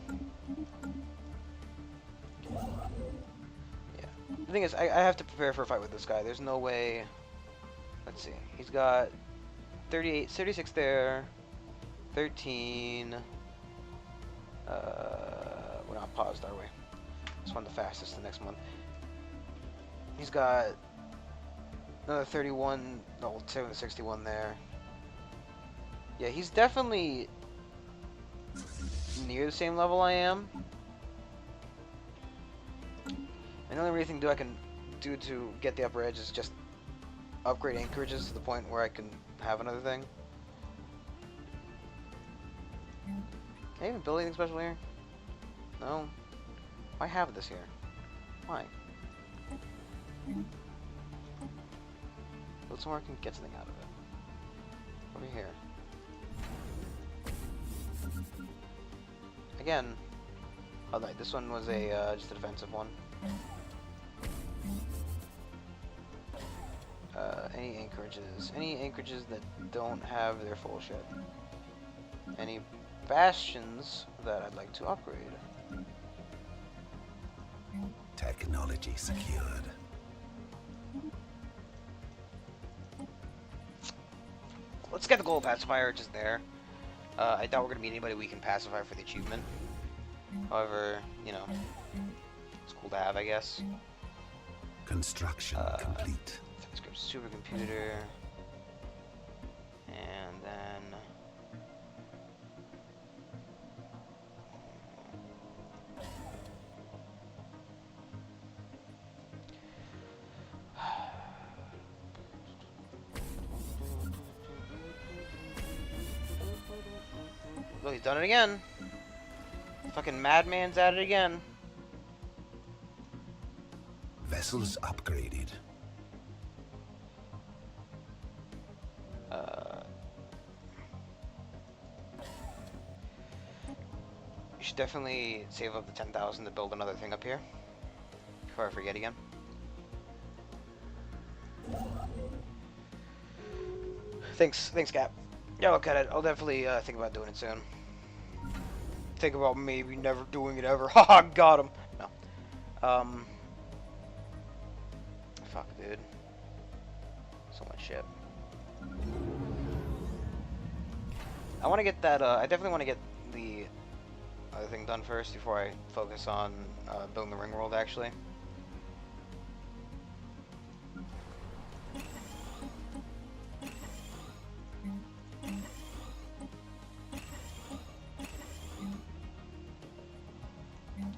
Yeah. The thing is, I have to prepare for a fight with this guy. There's no way... Let's see. He's got 38, 36 there, 13... we're not paused, are we? This one the fastest the next month. He's got another 31, no, 61 there. Yeah, he's definitely near the same level I am. And the only really thing I can do to get the upper edge is just upgrade anchorages to the point where I can have another thing. Can I even build anything special here? No. Why have this here? Why? Build somewhere I can get something out of it. Over here. Again. Oh, no, this one was a just a defensive one. Any anchorages? Any anchorages that don't have their full ship? Any bastions that I'd like to upgrade? Technology secured. Let's get the gold pacifier just there. I doubt we're gonna meet anybody we can pacify for the achievement. However, you know, it's cool to have, I guess. Construction complete. Supercomputer, and then look, he's done it again. Fucking madman's at it again. Vessels upgraded. You should definitely save up the 10,000 to build another thing up here before I forget again. Thanks, Cap. Yeah, look at it. I'll definitely think about doing it soon. Think about maybe never doing it ever. Haha, got him. No. Fuck, dude. So much shit. I want to get that, I definitely want to get the other thing done first before I focus on building the ring world, actually.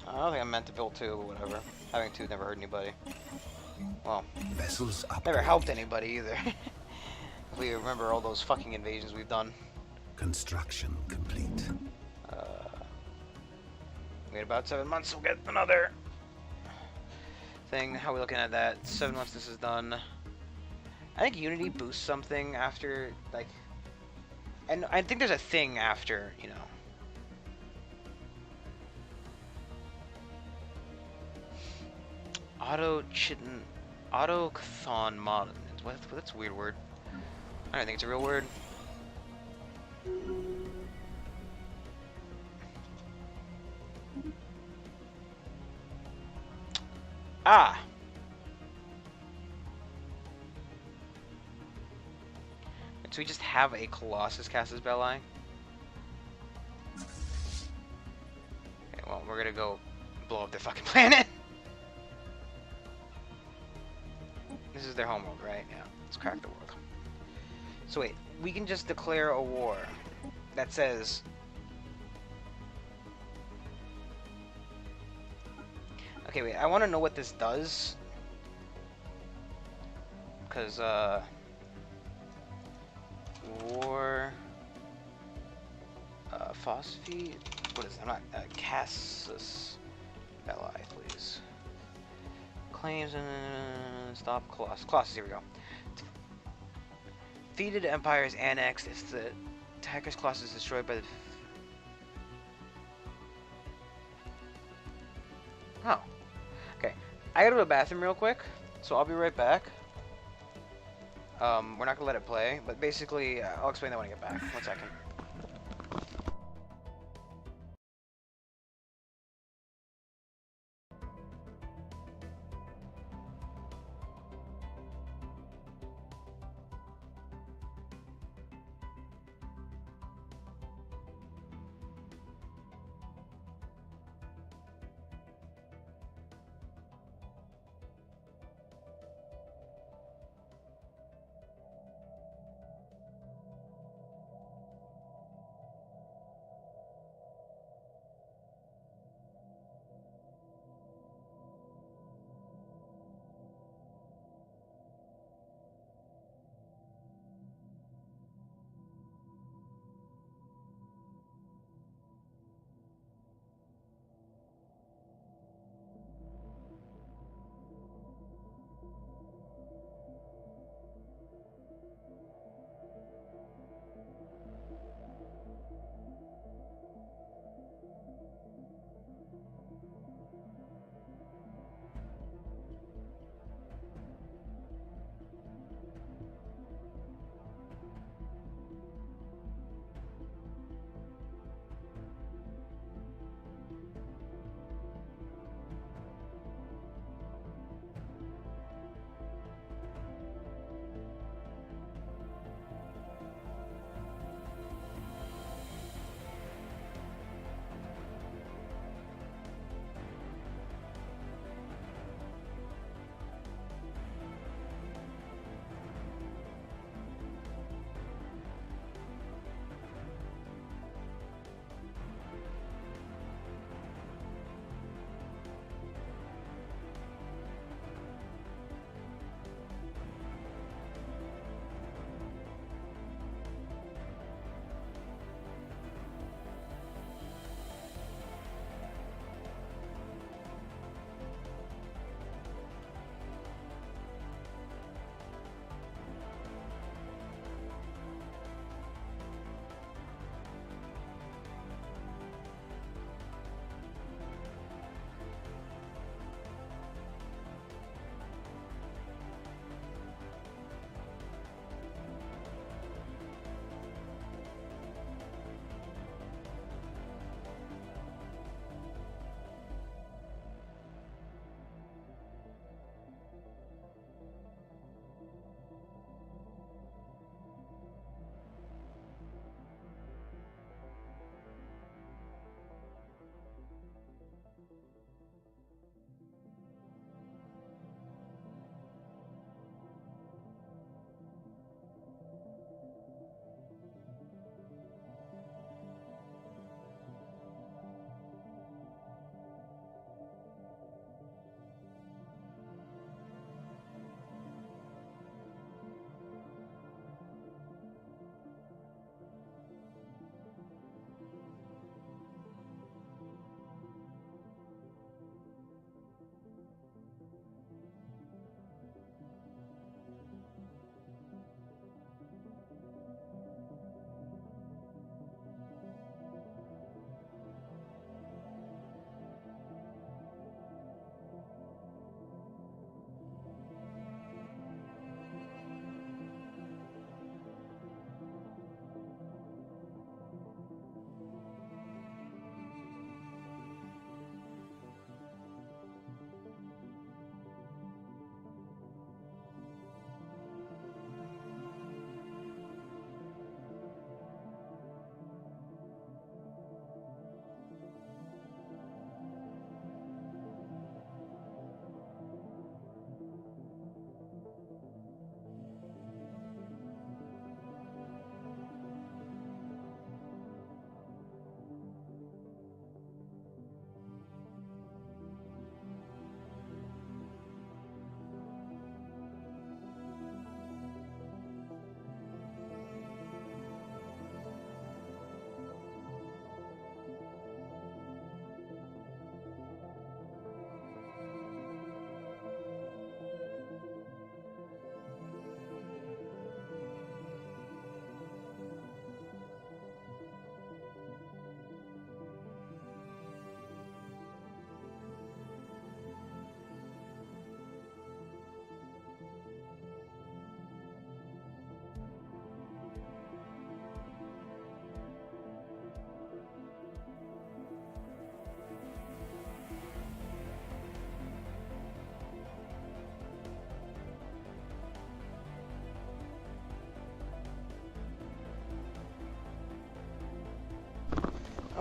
I don't think I'm meant to build 2, but whatever. Having 2 never hurt anybody. Well, Vessels never helped anybody either. If we remember all those fucking invasions we've done. Construction complete. Wait about 7 months, we'll get another thing. How are we looking at that? 7 months this is done. I think Unity boosts something after, like... And I think there's a thing after, you know... Autochthon mod. What's a weird word? I don't think it's a real word. Ah! So we just have a Colossus cast as Belli? Okay, well, we're gonna go blow up their fucking planet. This is their homeworld, right? Yeah. Let's crack the world. So wait, we can just declare a war that says... Okay, wait, I want to know what this does. Because, war... phosphate? What is it? I'm not... Casus Belli, please. Claims and... Stop Colossus. Colossus, here we go. Defeated empires annexed. It's the attacker's Colossus destroyed by the... Oh. Okay. I gotta go to the bathroom real quick, so I'll be right back. We're not gonna let it play, but basically, I'll explain that when I get back. 1 second.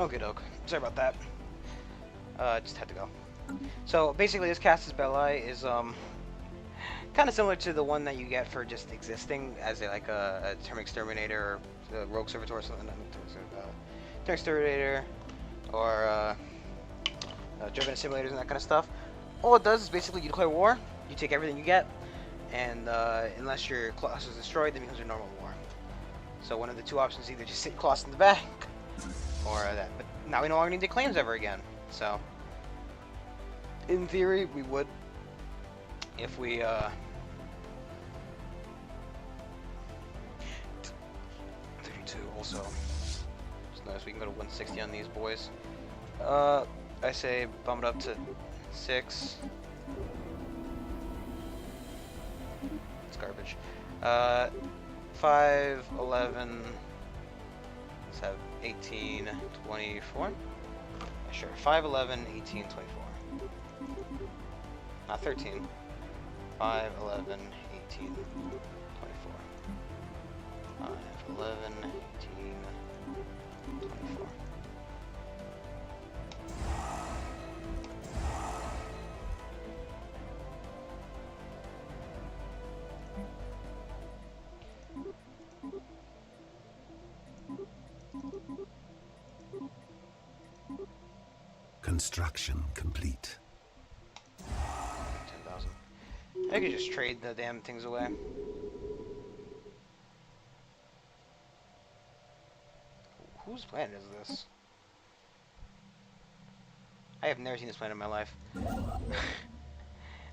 Okay, doke. Sorry about that. Just had to go. So basically, this Castus Belli is kind of similar to the one that you get for just existing as a term exterminator or a rogue servitor or something. Term exterminator or driven simulators and that kind of stuff. All it does is basically you declare war, you take everything you get, and unless your class is destroyed, then it becomes your normal war. So one of the two options is either just sit Colossus in the back, or that. But now we no longer need the claims ever again. So, in theory, we would, if we 32 also. Just notice we can go to 160 on these boys. I say bump it up to 6. It's garbage. 5, 11. Let's have 18, 24. Yeah, sure. 5, 11, 18, 24. Not 13. 5, 11, 18, 24. 5, 11, 18, 24. Construction complete. 10,000. I could just trade the damn things away. Whose planet is this? I have never seen this planet in my life.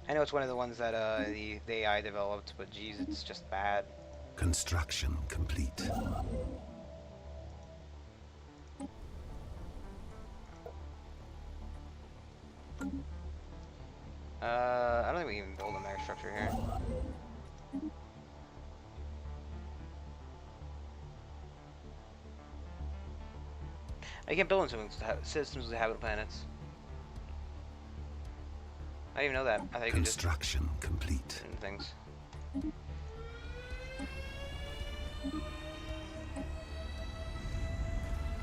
I know it's one of the ones that the AI developed, but geez, it's just bad. Construction complete. I don't think we can even build a mega structure here. I can't build into systems with habitable planets. I didn't even know that. I thought you could just Construction complete. do things.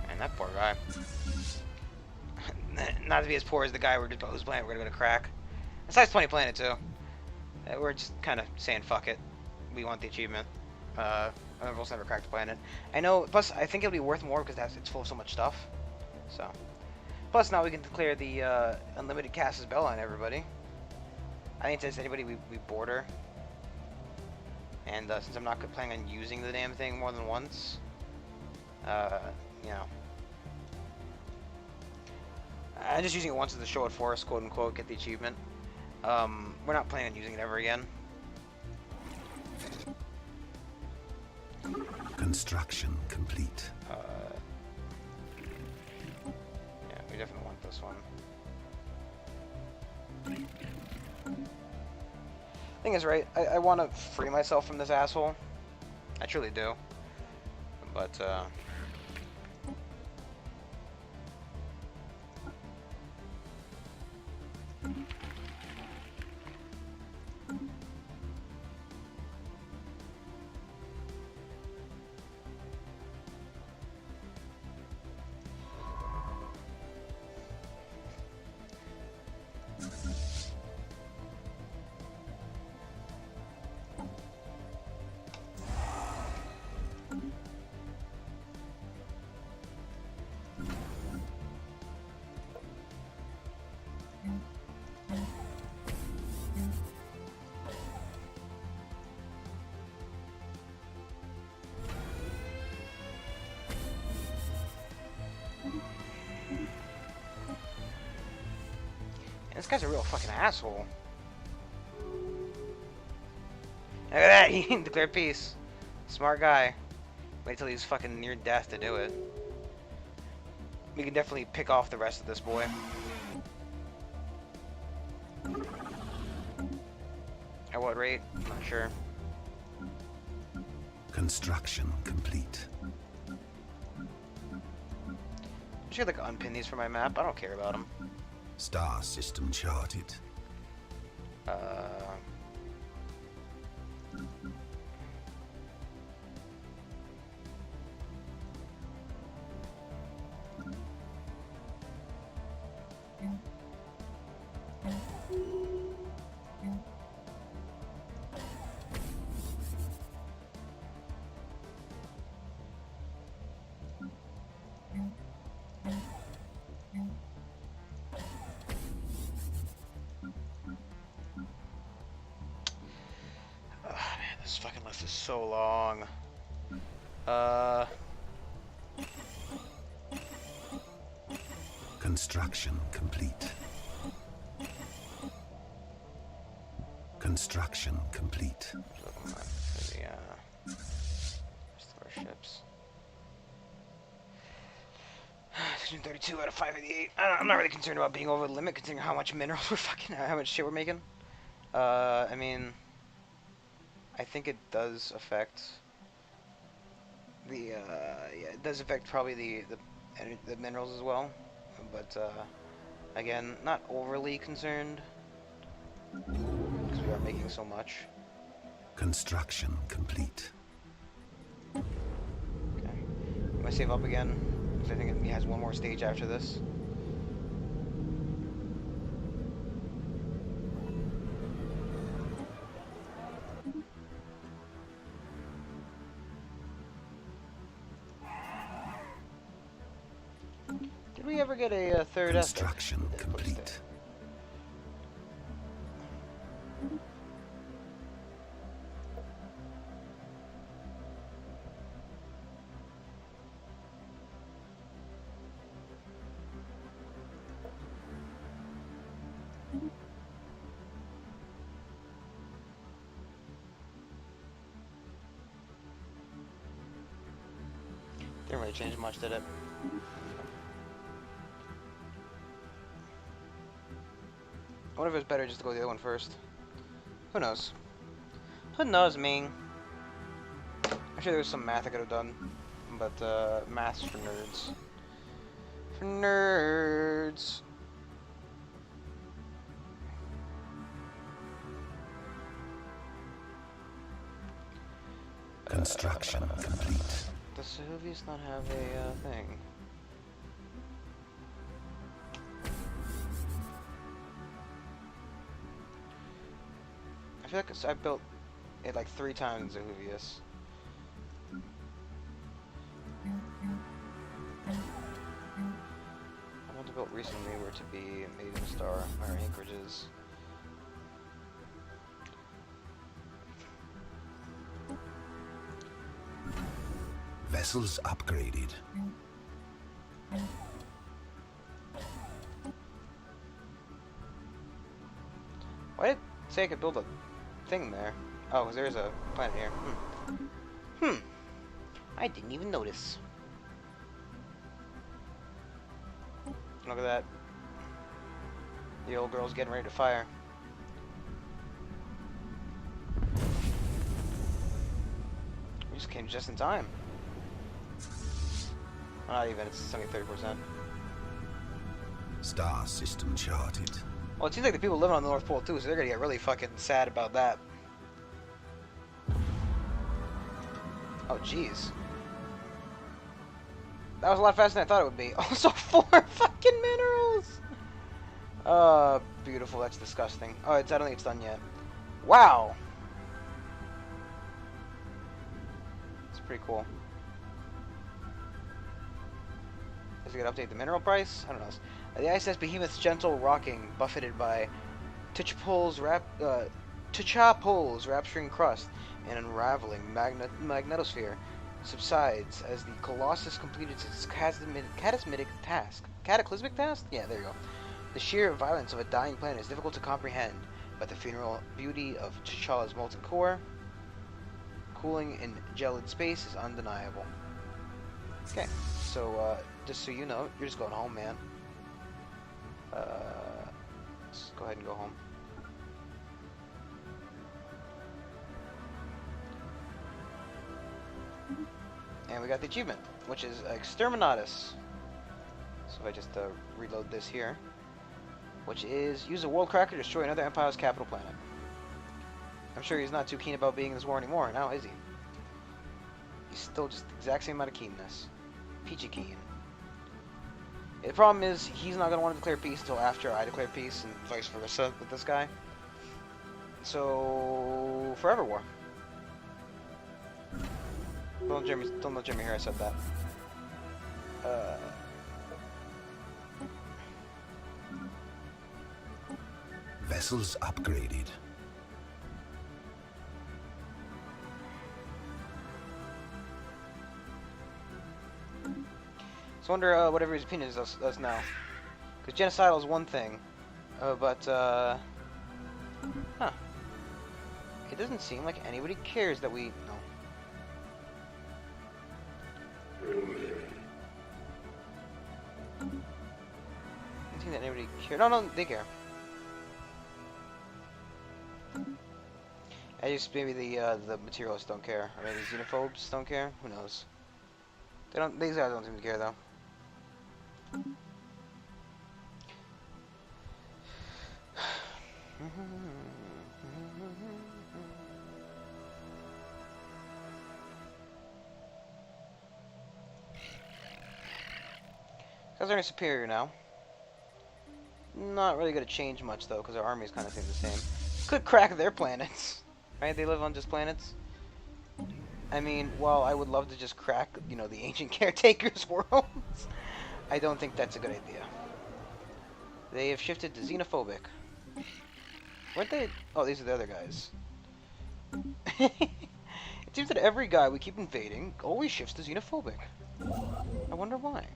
Man, that poor guy. Not to be as poor as the guy whose planet we're gonna crack. A size 20 planet too. We're just kind of saying fuck it. We want the achievement. I've also never cracked a planet. I know. Plus, I think it'll be worth more because it's full of so much stuff. So, plus now we can declare the unlimited Castus Belli on everybody. I think since anybody we border, and since I'm not planning on using the damn thing more than once, you know. I'm just using it once as a show it for us, quote unquote, get the achievement. We're not planning on using it ever again. Construction complete. Yeah, we definitely want this one. Thing is, right, I want to free myself from this asshole. I truly do. But, this guy's a real fucking asshole. Look at that, he declared peace. Smart guy. Wait till he's fucking near death to do it. We can definitely pick off the rest of this boy. At what rate? I'm not sure. Construction complete. I should like unpin these from my map. I don't care about them. Star system charted. Man, this fucking list is so long. Construction complete. Construction complete. Starships. 632 out of 588. I'm not really concerned about being over the limit, considering how much minerals we're how much shit we're making. I mean, I think it does affect the, yeah, it does affect probably the minerals as well, but, again, not overly concerned, because we are making so much. Construction complete. Okay. I'm gonna save up again, because I think it has one more stage after this. Did we ever get a third Construction ethic? complete. Didn't really change much, did it? I wonder if it's better just to go the other one first. Who knows? Who knows, me? I'm sure there was some math I could have done, but math's for nerds. For nerds. Construction complete. Does Soviets not have a thing? I feel like I built it like 3 times in Zahuvius. I want to build recently were to be Maiden Star or anchorages. Vessels upgraded. Why did it say I could build a thing there? Oh, 'cause there's a planet here. I didn't even notice. Look at that. The old girl's getting ready to fire. We just came just in time. Not even, it's only 30%. Star system charted. Well, it seems like the people living on the North Pole too, so they're gonna get really fucking sad about that. Oh, jeez. That was a lot faster than I thought it would be. Also, 4 fucking minerals! Beautiful. That's disgusting. Oh, I don't think it's done yet. Wow! It's pretty cool. Is it gonna update the mineral price? I don't know. The ISS Behemoth's gentle rocking, buffeted by T'Chapul's rapturing crust and unraveling magnetosphere, subsides as the Colossus completed its cataclysmic task? Yeah, there you go. The sheer violence of a dying planet is difficult to comprehend, but the funeral beauty of T'Challa's molten core, cooling in gelid space, is undeniable. Okay, so just so you know, you're just going home, man. Let's go ahead and go home. And we got the achievement, which is Exterminatus. So if I just reload this here, which is use a world cracker to destroy another empire's capital planet. I'm sure he's not too keen about being in this war anymore, now is he? He's still just the exact same amount of keenness. Peachy keen. The problem is, he's not going to want to declare peace until after I declare peace, and vice versa with this guy. So, forever war. Don't let Jimmy hear I said that. Vessels upgraded. So I wonder whatever his opinion is us now. Because genocidal is one thing, huh. It doesn't seem like anybody cares that we... No. Doesn't seem that anybody cares. No, they care. I just maybe the materialists don't care, or maybe xenophobes don't care. Who knows? They don't. These guys don't seem to care though. Guys are superior now. Not really going to change much though, because our armies kind of stay the same. Could crack their planets, right? They live on just planets. I mean, while I would love to just crack, you know, the ancient caretakers' worlds, I don't think that's a good idea. They have shifted to xenophobic. Weren't they? Oh, these are the other guys. It seems that every guy we keep invading always shifts to xenophobic. I wonder why.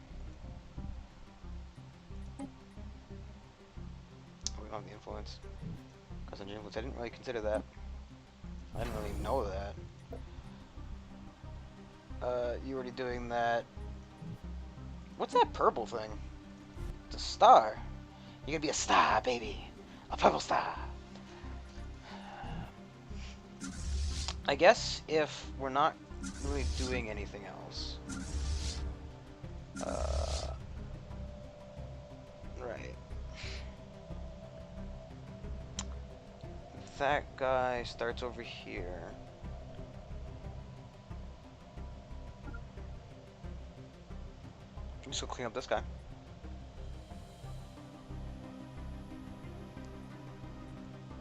Oh, we don't have the influence. Cousin influence. I didn't really consider that. I didn't really know that. You already doing that. What's that purple thing? It's a star. You're gonna be a star, baby. A purple star. I guess if we're not really doing anything else. Right. That guy starts over here. I'm just gonna clean up this guy.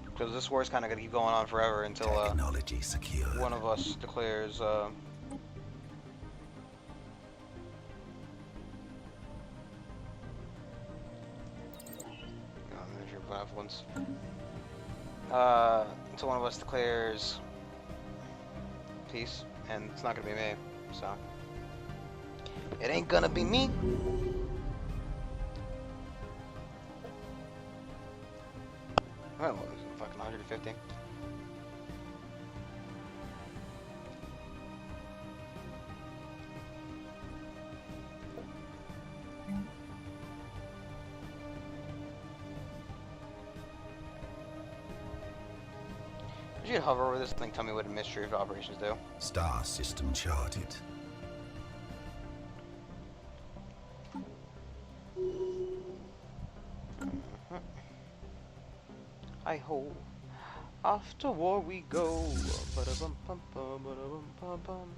Because this war is kind of gonna keep going on forever until Technology secured. one of us declares there's your benevolence. Until one of us declares peace, and it's not gonna be me, so it ain't gonna be me. Well, what was it, fucking 150? You should hover over this thing, tell me what a mystery of operations do. Star system charted. I hope after war we go. Ba-da-bum-pum-pum, ba-da-bum-pum-pum.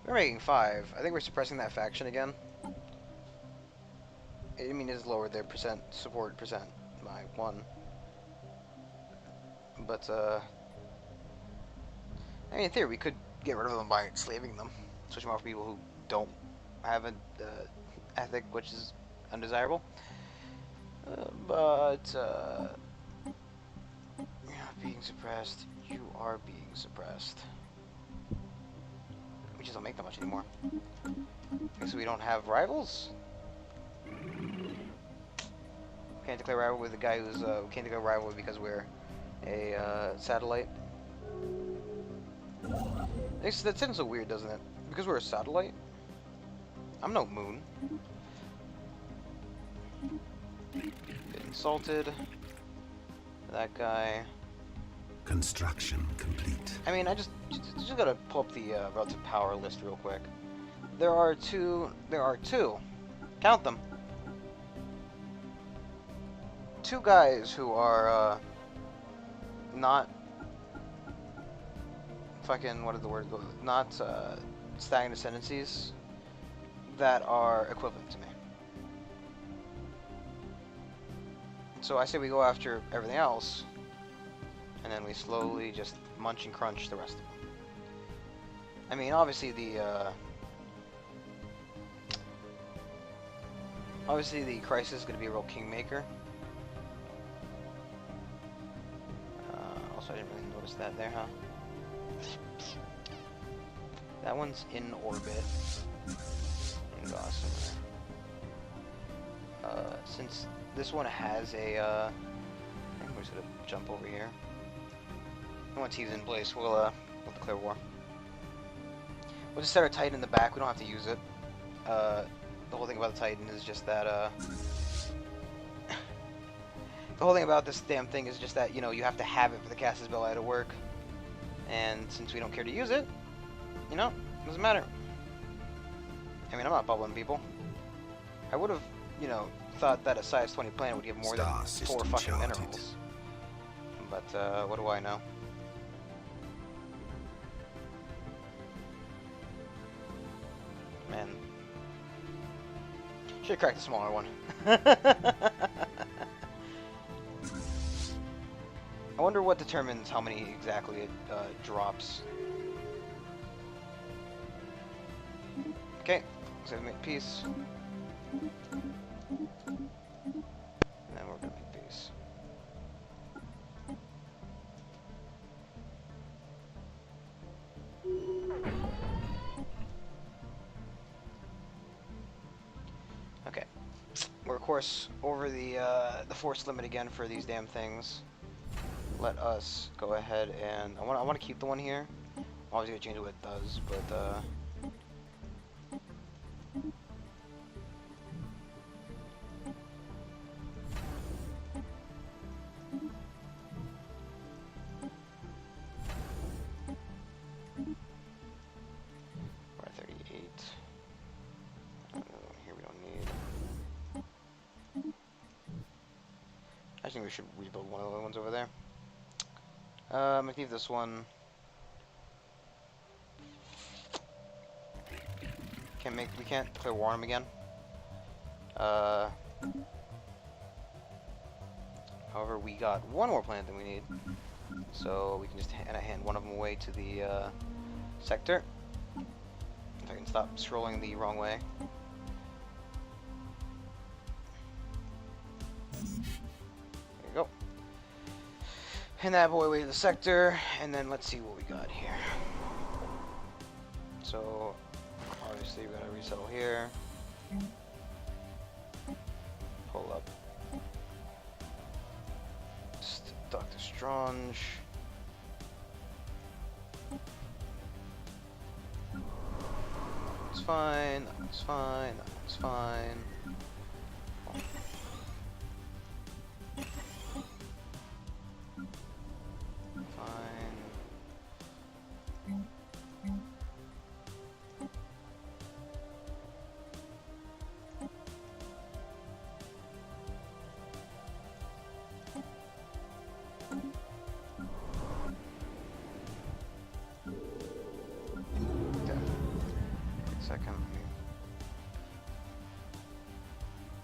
We're making 5. I think we're suppressing that faction again. I mean, it's lowered their support percent by 1. But, I mean, in theory, we could get rid of them by enslaving them. Switch them off for people who don't have an ethic, which is undesirable. But, you're not being suppressed. You are being suppressed. We just don't make that much anymore. Guess we don't have rivals? Can't declare rival with the guy who's, can't declare rival because we're a, satellite. That sounds so weird, doesn't it? Because we're a satellite? I'm no moon. Get insulted. That guy. Construction complete. I mean, I just gotta pull up the relative power list real quick. There are two. Count them. 2 guys who are not fucking, what is the word? Not staggering ascendancies that are equivalent to me. So I say we go after everything else, and then we slowly just munch and crunch the rest of them. I mean, obviously the crisis is going to be a real kingmaker. Also, I didn't really notice that there, huh? That one's in orbit. And awesome. Since this one has a, I think we're just gonna jump over here. And once he's in place, we'll declare war. We'll just set our Titan in the back. We don't have to use it. The whole thing about the Titan is just that, the whole thing about this damn thing is just that, you know, you have to have it for the Casus Belli to work. And since we don't care to use it, you know, it doesn't matter. I mean, I'm not bubbling people. I would have, you know, thought that a size 20 planet would give more than 4 fucking minerals. But, what do I know? Man. Should've cracked a smaller one. I wonder what determines how many exactly it drops. Okay, so we make peace. And then we're gonna make peace. Okay, we're of course over the force limit again for these damn things. Let us go ahead and I want to keep the one here. Obviously, gonna change what it does, but we're at 38. Here we don't need. I think we should rebuild one of the other ones over there. I'm gonna leave this one. We can't declare war on him again. However, we got one more planet than we need, so we can just hand one of them away to the sector. If I can stop scrolling the wrong way. There you go. Hand that boy away to the sector, and then let's see what we got here. So, obviously we're gonna resettle here. Pull up. Dr. Strange. It's fine, it's fine, it's fine. Second,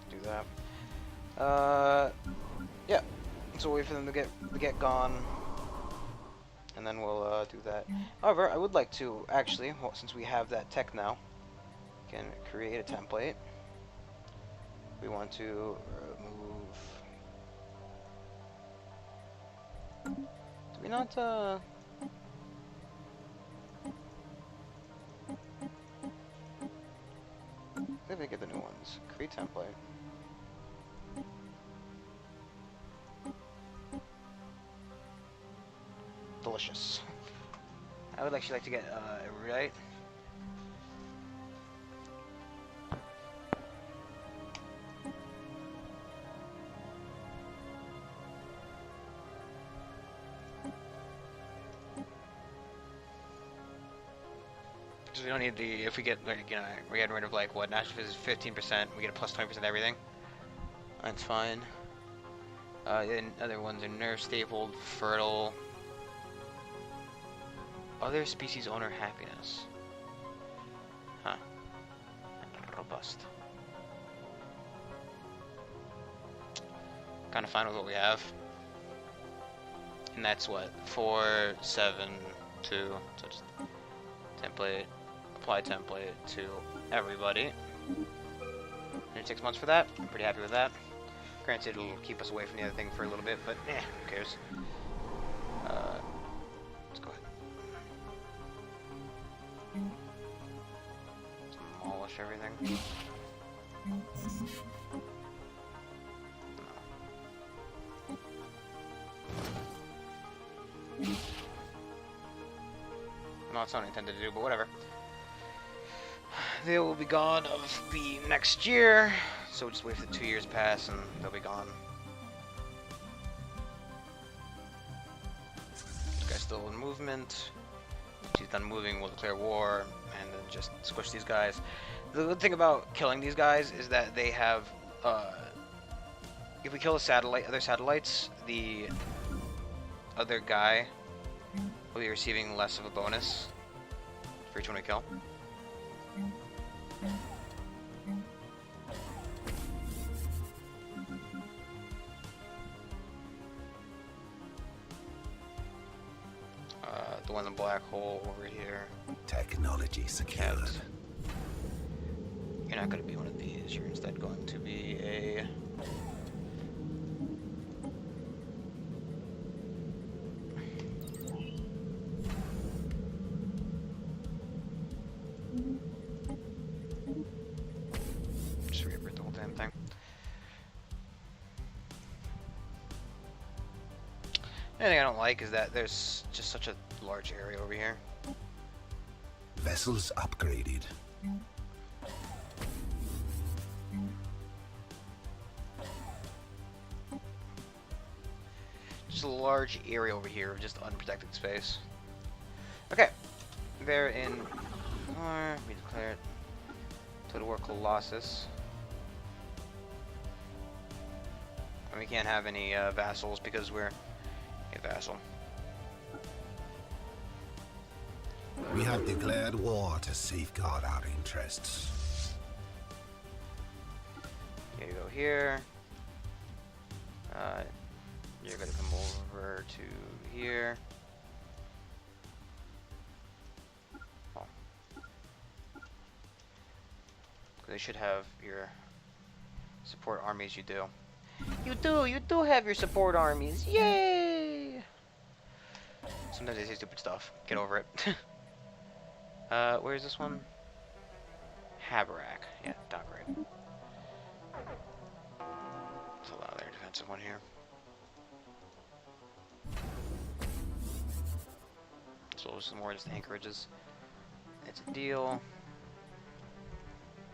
do that. Yeah. So wait for them to get gone, and then we'll do that. However, I would like to actually, well, since we have that tech now, can create a template. We want to remove. Do we not? Let me get the new ones. Create template. Delicious. I would actually like to get a rewrite. Because we don't need the, if we get, like, you know, we get rid of, like, what, natural physics is 15%, we get a plus 20% everything. That's fine. Then other ones are nerve stapled, fertile. Other species owner happiness. bust. Kind of fine with what we have. And that's what? 4, 7, 2. So just template, apply template to everybody. 6 months for that. I'm pretty happy with that. Granted, it'll keep us away from the other thing for a little bit, but who cares? Let's go ahead. Demolish everything. No, it's not intended to do, but whatever. They will be gone of the next year, so we'll just wait for the 2 years pass and they'll be gone. This guy's still in movement. Once he's done moving, we'll declare war and then just squish these guys. The good thing about killing these guys is that they have, if we kill other satellites, the other guy will be receiving less of a bonus for each one we kill. The one in the black hole over here. Technology secured. You're not going to be one of these. You're instead going to be a... Just rewrite the whole damn thing. The only thing I don't like is that there's just such a large area over here. Vessels upgraded. Just a large area over here of just unprotected space. Okay, they're in war. We declare it Total War Colossus. And we can't have any vassals because we're a vassal. We have declared war to safeguard our interests. You go here. You're gonna come over to here. Oh. They should have your support armies. You do. You do have your support armies. Yay! Sometimes they say stupid stuff. Get over it. Where's this one? Habarak. Yeah, not great. Let's allow their defensive one here. So some more just anchorages. It's a deal.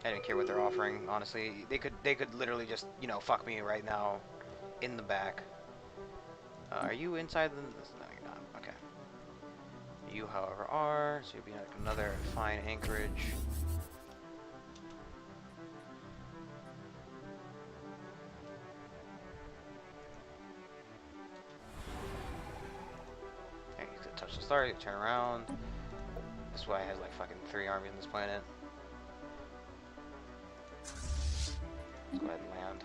I didn't care what they're offering, honestly. They could literally just, you know, fuck me right now in the back. Are you inside the... No, you're not. Okay. You, however, are. So you'll be at another fine anchorage. Okay, he's gonna touch the star, you turn around. This is why it has like fucking 3 armies on this planet. Let's go ahead and land.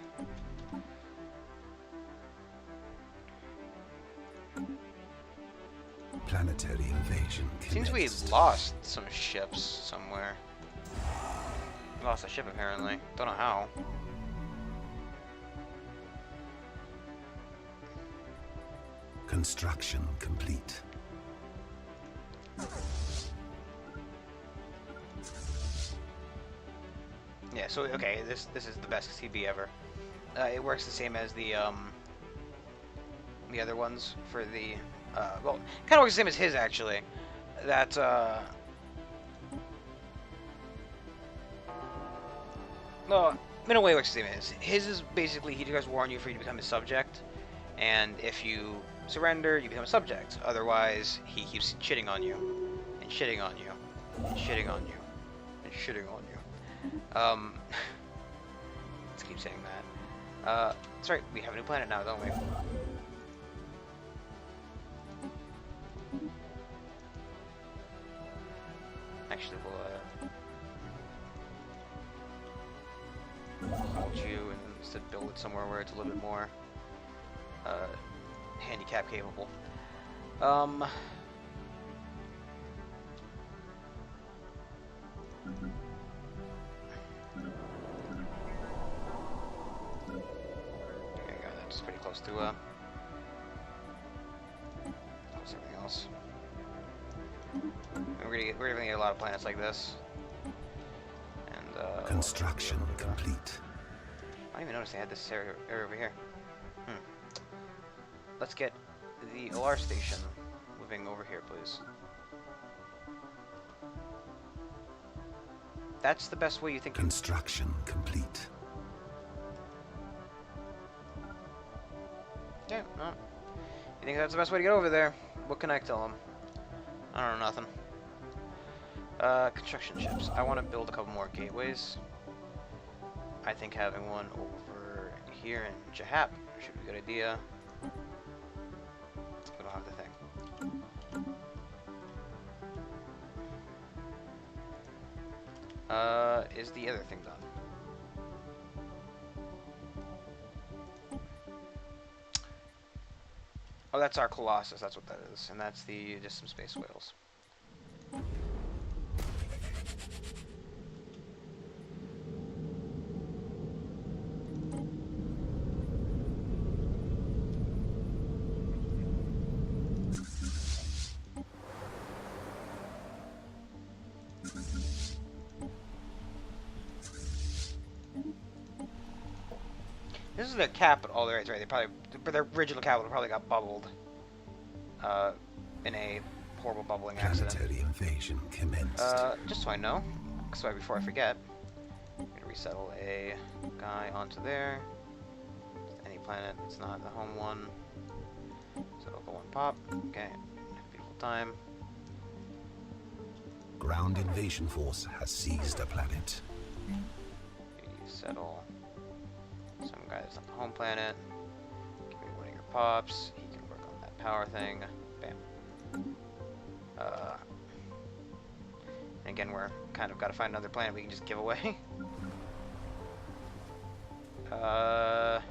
Planetary invasion. Seems we lost some ships somewhere. Lost a ship apparently. Don't know how. Construction complete. Yeah, so okay, this is the best CB ever. It works the same as the other ones for the well, kind of works the same as his actually. That no, in a way, it works the same as his. Is basically he declares war on you for you to become his subject, and if you surrender, you become a subject. Otherwise, he keeps shitting on you, and shitting on you, and shitting on you, and shitting on you. Let's keep saying that. That's right, we have a new planet now, don't we? Actually, we'll, halt you and instead build it somewhere where it's a little bit more handicap capable. There you go, that's pretty close to close everything else. We're gonna get a lot of planets like this. And Construction complete. I didn't even notice they had this area over here. Let's get the LR station moving over here, please. That's the best way you think. Construction complete. Yeah, no. You think that's the best way to get over there? What can I tell them? I don't know nothing. Construction ships. I want to build a couple more gateways. I think having one over here in Jahap should be a good idea. We don't have the thing. Is the other thing done? Oh, that's our Colossus, that's what that is. And that's just some space whales. This is their capital. Oh, right. They probably, their original capital probably got bubbled in a horrible bubbling accident. Planetary invasion commenced. Just so I know, so before I forget, I'm gonna resettle a guy onto there. Any planet that's not the home one. So it'll go one pop. Okay, beautiful time. Ground invasion force has seized a planet. Settle some guy that's on the home planet. Give me one of your pops. He can work on that power thing. Bam. And again, we're kind of got to find another planet we can just give away. We can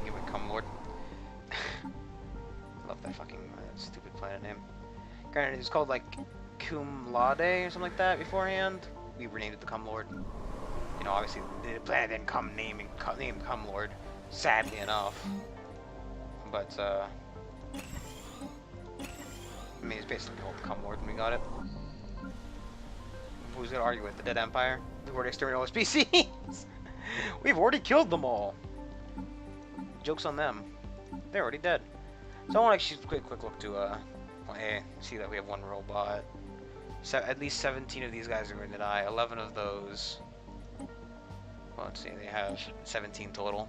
give it Come Lord. Love that fucking stupid planet name. Granted, it's called like Cum Laude or something like that beforehand. We renamed it the Cum Lord. You know, obviously the planet didn't come named Cum Lord, sadly enough. But I mean, it's basically called the Cum Lord when we got it. Who's gonna argue with the Dead Empire? We've already exterminated all the species. We've already killed them all. Joke's on them. They're already dead. So I want to actually quick look to see that we have one robot. So at least 17 of these guys are going to die. 11 of those. Well, let's see. They have 17 total.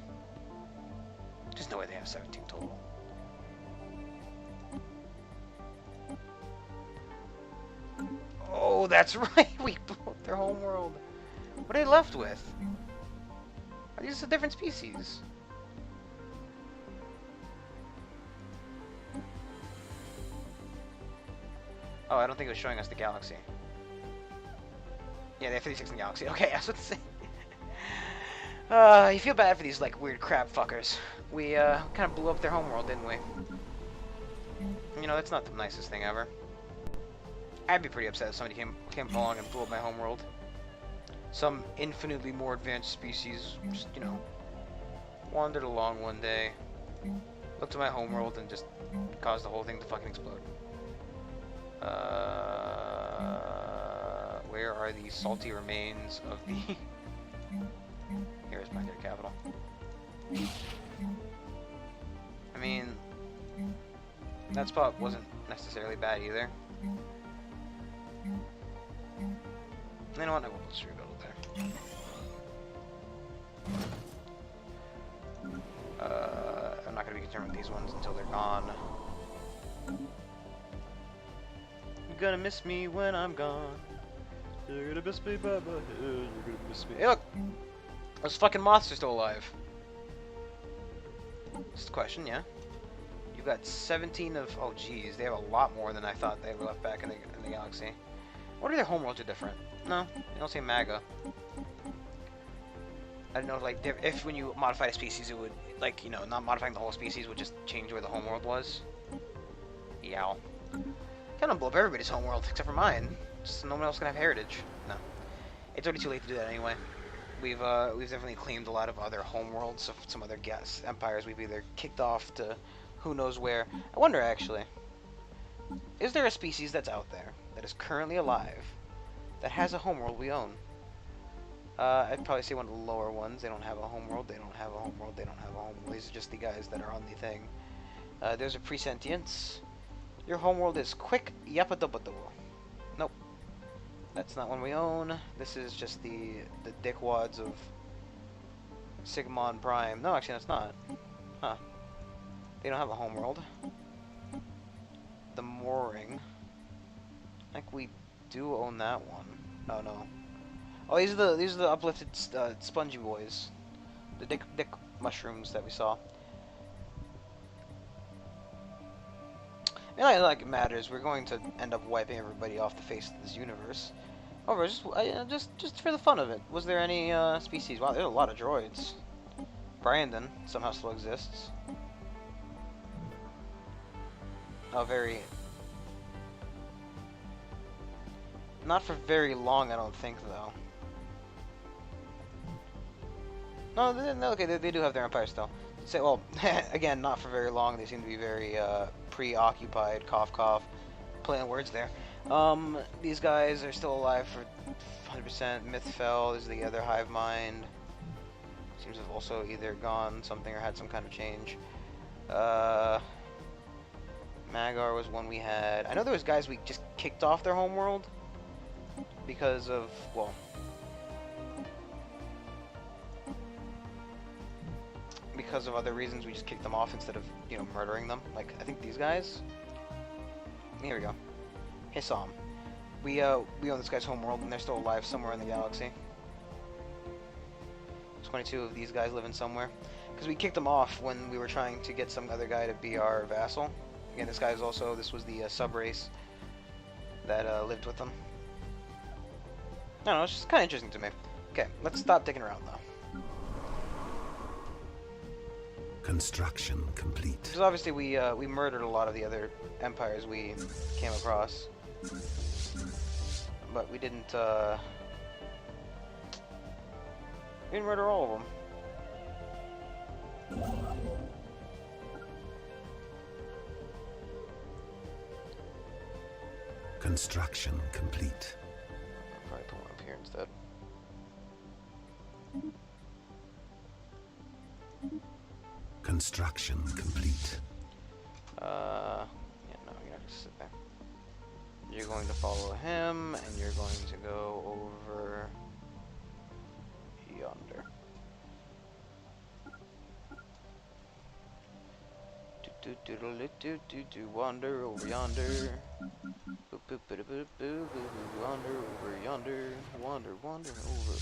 There's no way they have 17 total. Oh, that's right. We blew up their home world. What are they left with? Are these a different species? Oh, I don't think it was showing us the galaxy. Yeah, they have 56 in the galaxy. Okay, I was about to say. You feel bad for these, like, weird crab fuckers. We, kind of blew up their homeworld, didn't we? You know, that's not the nicest thing ever. I'd be pretty upset if somebody came along and blew up my homeworld. Some infinitely more advanced species just, you know, wandered along one day, looked at my homeworld, and just caused the whole thing to fucking explode. Where are the salty remains of the... Here's my third capital. I mean, that spot wasn't necessarily bad either. You know what? I will just rebuild there. I'm not going to be concerned with these ones until they're gone. You're gonna miss me when I'm gone. You're gonna miss me, Baba. You're gonna miss me. Hey, look! Those fucking moths are still alive. Just a question, yeah. You've got 17 of... Oh, geez. They have a lot more than I thought they were left back in the galaxy. What are their homeworlds are different? No, they don't say MAGA. I don't know, like, if when you modify a species, it would, like, you know, not modifying the whole species would just change where the homeworld was. Yow. Kind of blow up everybody's homeworld, except for mine. Just so no one else can have heritage. No. It's already too late to do that anyway. We've definitely claimed a lot of other homeworlds of some other gas empires we've either kicked off to who knows where. I wonder, actually, is there a species that's out there that is currently alive that has a homeworld we own? I'd probably say one of the lower ones. They don't have a homeworld. They don't have a homeworld. They don't have a homeworld. These are just the guys that are on the thing. There's a presentience. Your homeworld is quick yappadubadoo. Nope. That's not one we own. This is just the dickwads of Sigmon Prime. No, actually, that's not. Huh. They don't have a homeworld. The Mooring. I think we do own that one. Oh, no. Oh, these are the uplifted spongy boys. The dick mushrooms that we saw. And not like it matters. We're going to end up wiping everybody off the face of this universe. However, just for the fun of it, was there any species? Wow, there's a lot of droids. Brandon somehow still exists. Oh, very. Not for very long, I don't think, though. No, okay, they do have their empire still. So, well, again, not for very long. They seem to be very preoccupied. Cough, cough. Playing words there. These guys are still alive for 100%. Myth fell is the other hive mind. Seems to have also either gone something or had some kind of change. Magar was one we had. I know there was guys we just kicked off their homeworld because of, well, because of other reasons. We just kicked them off instead of, you know, murdering them. Like, I think these guys. Here we go. Hissam. We own this guy's homeworld, and they're still alive somewhere in the galaxy. 22 of these guys living somewhere. Because we kicked them off when we were trying to get some other guy to be our vassal. Again, this guy is also, this was the sub-race that lived with them. I don't know, it's just kind of interesting to me. Okay, let's stop digging around, though. Construction complete. Because obviously we murdered a lot of the other empires we came across. But we didn't murder all of them. Construction complete. I'll probably put one up here instead. Construction complete. Yeah, no, you're not gonna sit there. You're going to follow him, and you're going to go over yonder. Wander over yonder. Wander over yonder. Wander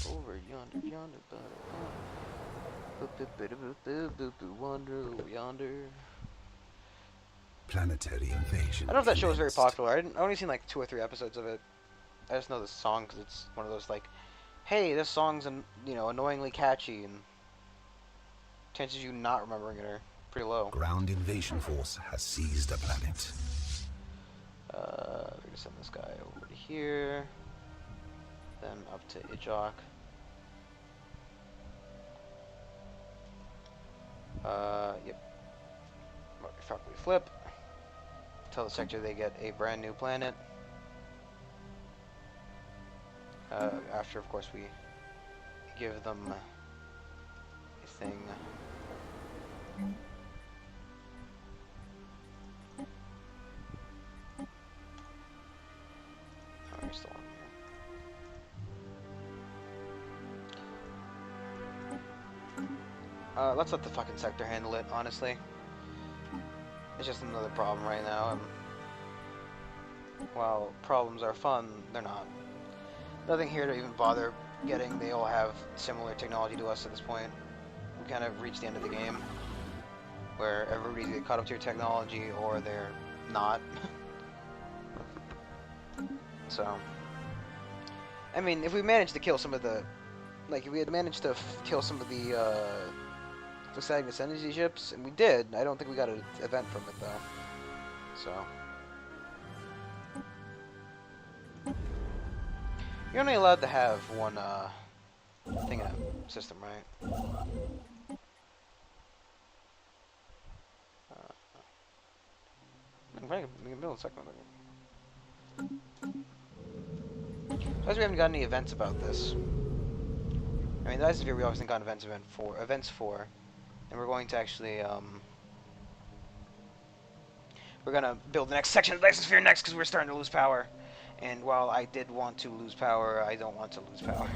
over yonder. Wander over yonder. Planetary invasion. I don't know if that show is very commenced. popular. I've only seen like 2 or 3 episodes of it. I just know the song because it's one of those like, hey, this song's annoyingly catchy, and chances of you not remembering it are pretty low. Ground invasion force has seized a planet. We're gonna send this guy over to here, then up to Ijok. Yep. Properly flip. Tell the sector they get a brand new planet. After, of course, we give them a thing. Oh, we're still on here. Let's let the fucking sector handle it, honestly. It's just another problem right now, and while problems are fun, they're not. Nothing here to even bother getting. They all have similar technology to us at this point. We kind of reached the end of the game, where everybody's either caught up to your technology or they're not. So, I mean, if we managed to kill some of the, like, if we had managed to kill some of the Cygnus energy ships, and we did, I don't think we got an event from it though. So you're only allowed to have one thing in a system, right? We can build a second one. Because we haven't got any events about this. I mean, the Ice Sphere we obviously got events for, and we're going to actually we're gonna build the next section of the Ice Sphere next because we're starting to lose power. And while I did want to lose power, I don't want to lose power.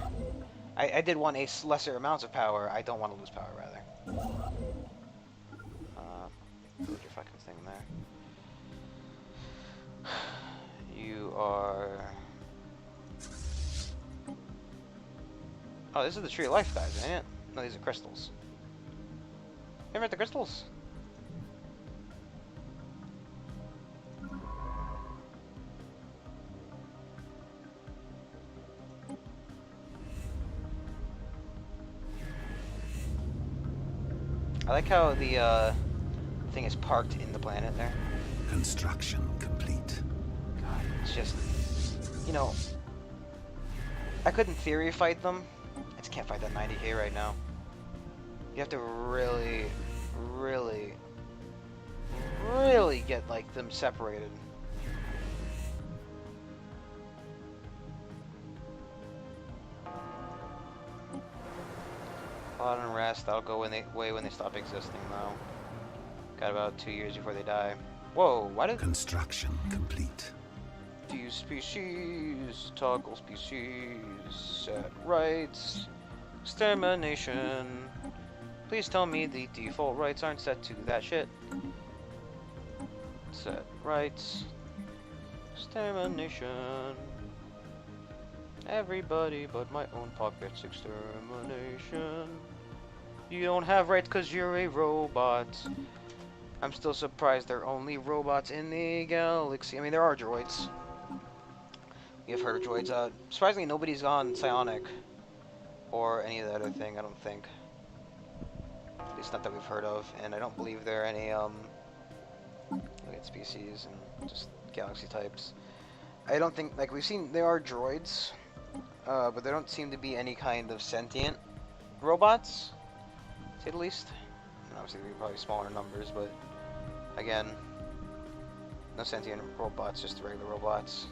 I did want a lesser amounts of power. I don't want to lose power, rather. Put your fucking thing there. You are... Oh, this is the Tree of Life guys, ain't it? No, these are crystals. Remember the crystals? I like how the thing is parked in the planet there. Construction complete. God, it's just, you know, I could in theory fight them. I just can't fight that 90k right now. You have to really, really, really get like them separated. Plot and rest. That'll go away when they stop existing, though. Got about 2 years before they die. Whoa! Why did Construction complete. Fuse species, toggle species, set rights, extermination. Please tell me the default rights aren't set to that shit. Set rights, extermination. Everybody but my own pockets, extermination. You don't have rights because you're a robot. I'm still surprised there are only robots in the galaxy. I mean, there are droids. You've heard of droids. Surprisingly, nobody's on psionic or any of the other thing, I don't think. At least not that we've heard of. And I don't believe there are any, look at species and just galaxy types. I don't think, like, we've seen, there are droids, but there don't seem to be any kind of sentient robots, to say the least. And obviously, they're probably smaller numbers, but again, no sentient robots, just regular robots.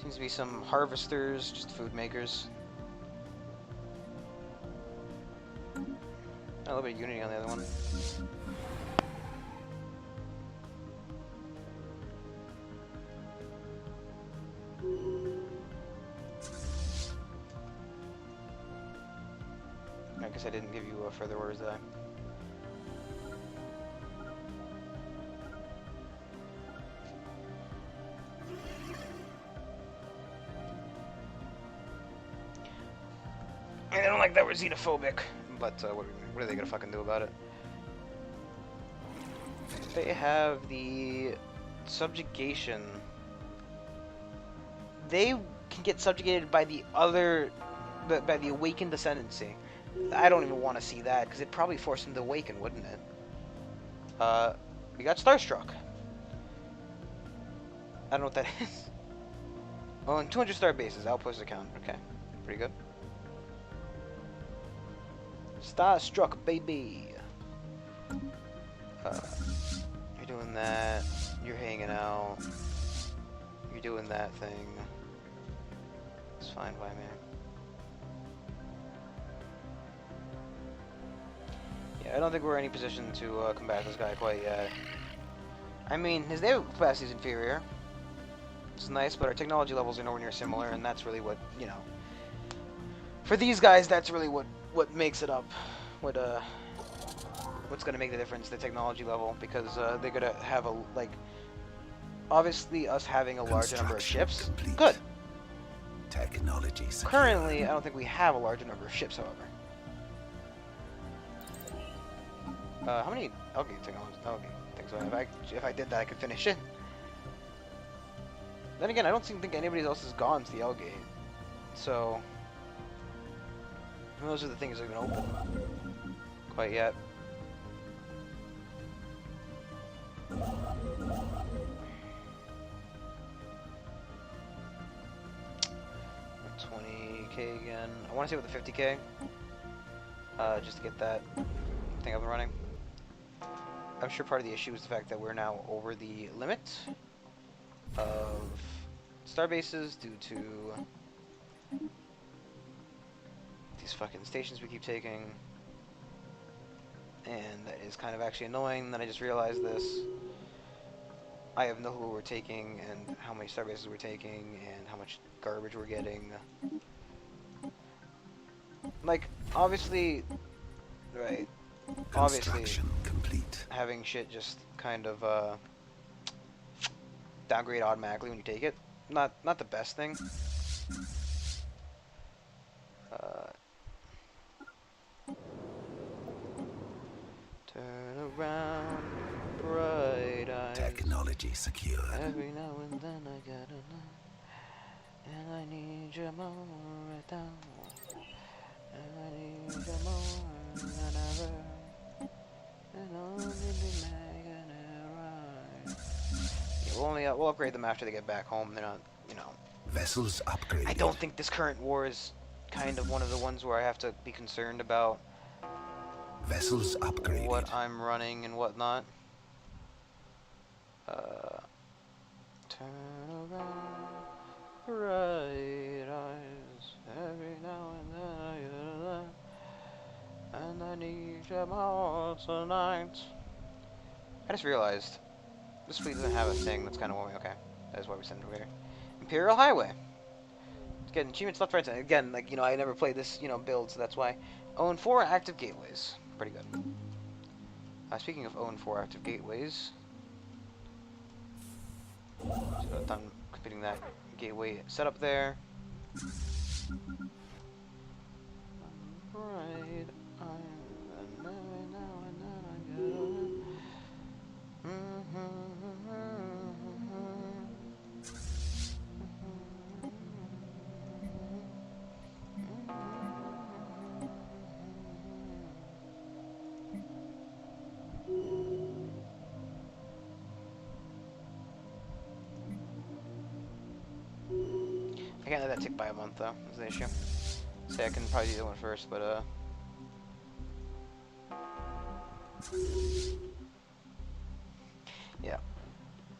Seems to be some harvesters, just food makers. A little bit of Unity on the other one. I guess I didn't give you further orders, did I? I don't like that we're xenophobic, but what are they gonna fucking do about it? They have the subjugation. They can get subjugated by the other, by the awakened ascendancy. I don't even want to see that, because it'd probably force them to awaken, wouldn't it? We got Starstruck. I don't know what that is. Oh, and 200 star bases, outpost account. Okay, pretty good. Starstruck, baby. You're doing that. You're hanging out. You're doing that thing. It's fine by me. Yeah, I don't think we're in any position to combat this guy quite yet. I mean, his naval capacity is inferior. It's nice, but our technology levels are nowhere near similar, and that's really what, you know, for these guys, that's really what makes it up. What's gonna make the difference, the technology level, because they're gonna have a, like, obviously us having a larger number of ships. Complete. Good. Technology secure. Currently, I don't think we have a larger number of ships, however. How many algae technologies? Algae things. So if I did that, I could finish it. Then again, I don't think anybody else has gone to the L gate. So, those are the things that are even open quite yet. $20K again. I want to see what the 50K, just to get that thing up and running. I'm sure part of the issue is the fact that we're now over the limit of star bases due to these fucking stations we keep taking, and that is kind of actually annoying that I just realized this. I have no clue what we're taking and how many star bases we're taking and how much garbage we're getting. Like, obviously, right, obviously Construction complete. having shit just kind of downgrade automatically when you take it, not the best thing. Turn around, bright eyes. Technology secured. Every now and then I get a night, and I need you more right now, and I need you more than ever, and only be making it right. Yeah, we'll upgrade them after they get back home. They're not, you know. Vessels upgraded. I don't think this current war is kind of one of the ones where I have to be concerned about Vessels upgraded. what I'm running and whatnot. Turn around, bright eyes. Every now and then I get a light, and I need you more tonight. I just realized this fleet doesn't have a thing that's kind of okay. That is why we send it over here. Imperial Highway. It's getting achievements left, right, center. Again, like, you know, I never played this, you know, build, so that's why. Own 4 active gateways. Pretty good. Speaking of own 4 active gateways, so done completing that gateway setup there. Right, every now and then I get I can't let that tick by a month though, is the issue. Say I can probably do that one first, but yeah.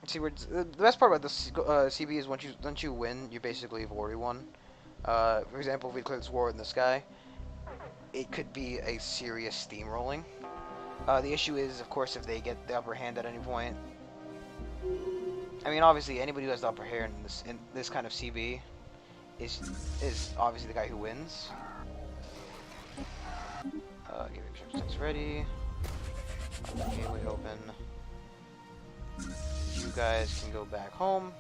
See, the best part about this CB is once you win, you basically have already won. For example, if we declare this war in the sky, it could be a serious steamrolling. The issue is, of course, if they get the upper hand at any point. I mean, obviously, anybody who has the upper hand in this kind of CB is obviously the guy who wins. Gateway ship's ready. Gateway open. You guys can go back home.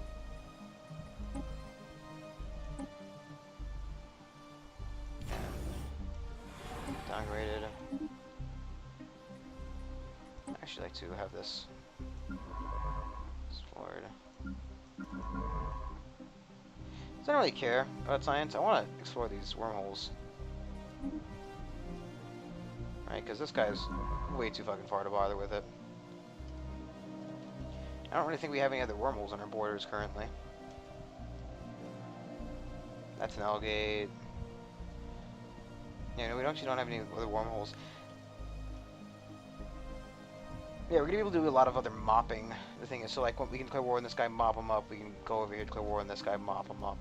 Downgraded. I actually like to have this explored. I don't really care about science. I want to explore these wormholes. Right, because this guy's way too fucking far to bother with it. I don't really think we have any other wormholes on our borders currently. That's an L-gate. Yeah, no, we actually don't have any other wormholes. Yeah, we're gonna be able to do a lot of other mopping. The thing is, so like, when we can declare war on this guy, mop him up. We can go over here, declare war on this guy, mop him up.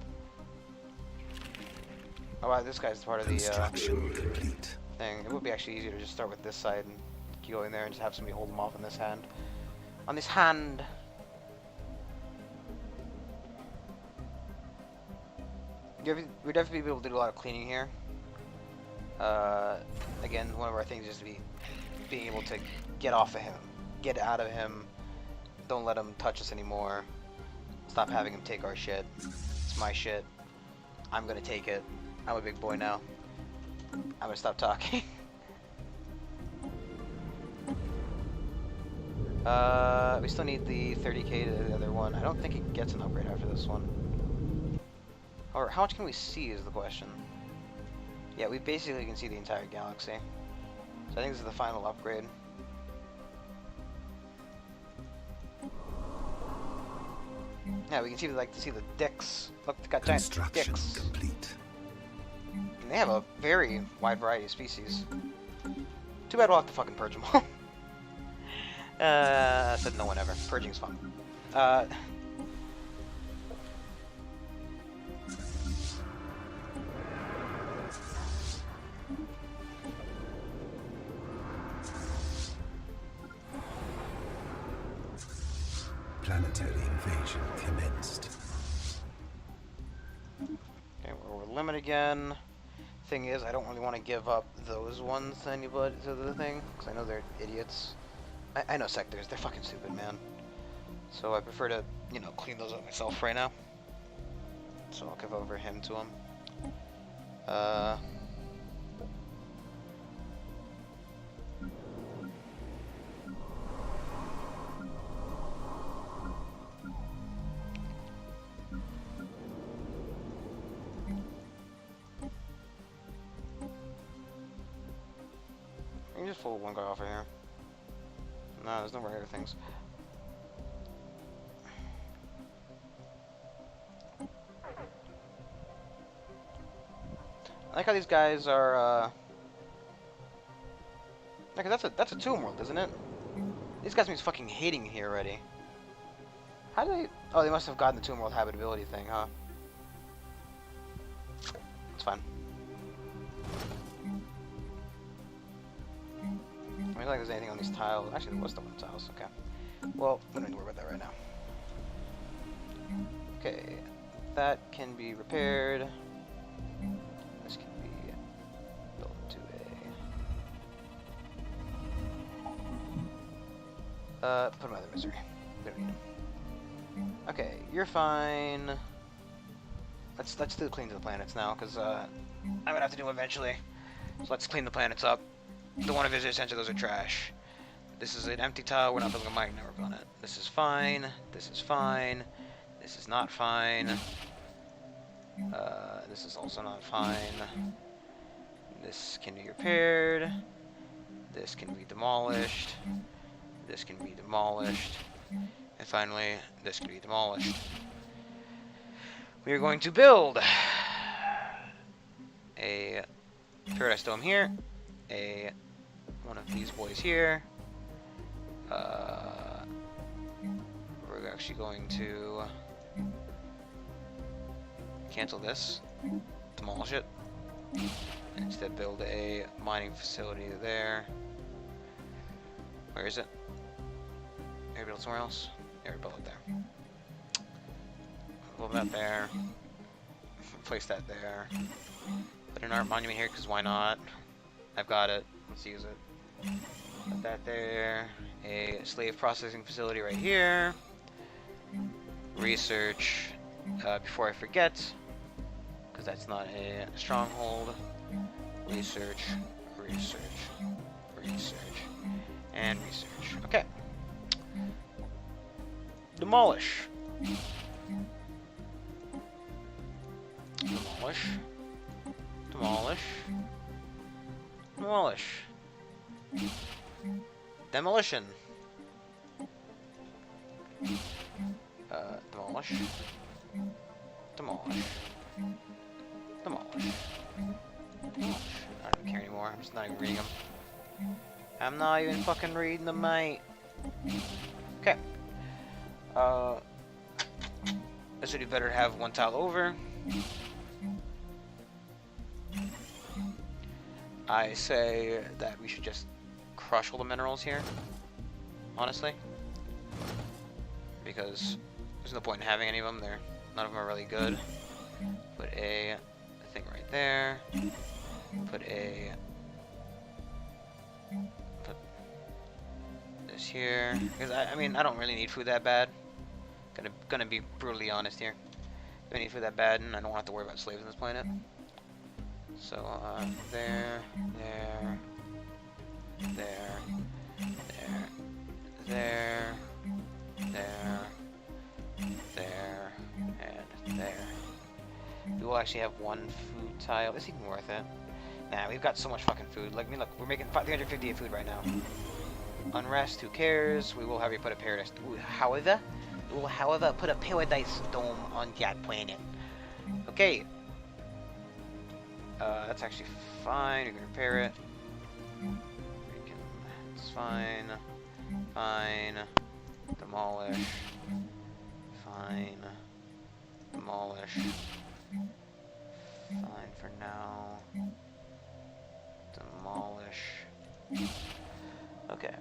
Oh wow, this guy's part of the Construction complete. thing. It would be actually easier to just start with this side and go in there and just have somebody hold him off on this hand. On this hand. We'd definitely be able to do a lot of cleaning here. Again, one of our things is to be being able to get off of him, get out of him. Don't let him touch us anymore. Stop having him take our shit. It's my shit. I'm gonna take it. I'm a big boy now. I'm gonna stop talking. We still need the 30K to the other one. I don't think it gets an upgrade after this one. Or how much can we see is the question. Yeah, we basically can see the entire galaxy. So I think this is the final upgrade. Yeah, we can see the dicks. Look, they got giant Construction dicks. complete. And they have a very wide variety of species. Too bad we'll have to fucking purge them all. Said no one ever. Purging's fun. Planetary invasion commenced. Okay, we're over limit again. Thing is, I don't really want to give up those ones to anybody to the thing, because I know they're idiots. I know sectors, they're fucking stupid, man. So I prefer to, you know, clean those up myself right now. So I'll give over him to him. You can just pull one guy off of here. No, there's no regular things. I like how these guys are, yeah, 'cause that's a tomb world, isn't it? These guys must be fucking hating here already. How do they... Oh, they must have gotten the tomb world habitability thing, huh? It's fine. I don't think there's anything on these tiles. Actually, there was stuff on the tiles. Okay. Well, we don't need to worry about that right now. Okay. That can be repaired. This can be built into a... put him out of their misery. We don't need him. Okay, you're fine. Let's do the clean to the planets now, because I'm gonna have to do them eventually. So let's clean the planets up. Don't want to visit essentially, those are trash. This is an empty tile, we're not building a mining network on it. This is fine, this is fine, this is not fine. This is also not fine. This can be repaired. This can be demolished. This can be demolished. And finally, this can be demolished. We are going to build a Paradise Dome here. One of these boys here. We're actually going to cancel this, demolish it, and instead build a mining facility there. Where is it? Maybe build somewhere else? Yeah, we build it there. Build that there. Place that there. Put an art monument here, because why not? I've got it. Let's use it. Put that there. A slave processing facility right here. Research. Before I forget, because that's not a stronghold. Research, research, research, and research. Okay. Demolish. Demolish. Demolish. Demolish. Demolition. Demolish. Demolish. Demolish. Demolish. I don't care anymore. I'm just not even reading them. I'm not even fucking reading them, mate. Okay. This would be better to have one tile over. I say that we should just crush all the minerals here. Honestly. Because there's no point in having any of them. None of them are really good. Put a thing right there. Put this here. Because I mean, I don't really need food that bad. Gonna be brutally honest here. I don't need food that bad, and I don't have to worry about slaves on this planet. So there, there, there, there, there, there, there, and there. We will actually have one food tile. Is it even worth it? Nah, we've got so much fucking food. Like, I mean, look, we're making 358 food right now. Unrest, who cares? We will have you put a paradise. However, we will, however, put a paradise dome on that planet. Okay. That's actually fine. You can repair it. It's fine. Fine. Demolish. Fine. Demolish. Fine for now. Demolish. Okay.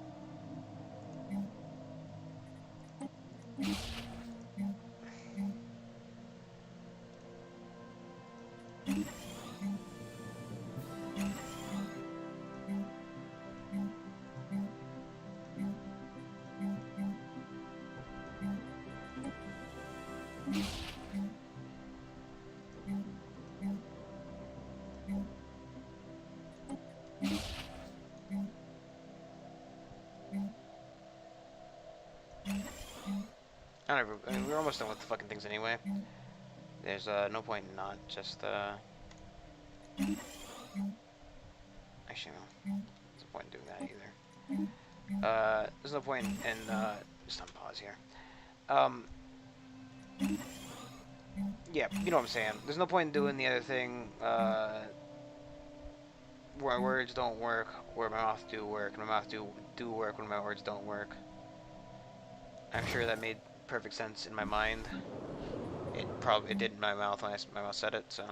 I mean, we're almost done with the fucking things anyway. There's no point in not just actually no. There's no point in doing that either. There's no point in just on pause here. Yeah, you know what I'm saying. There's no point in doing the other thing where words don't work, where my mouth do work, and my mouth do work when my words don't work. I'm sure that made perfect sense in my mind. It did in my mouth when my mouth said it, so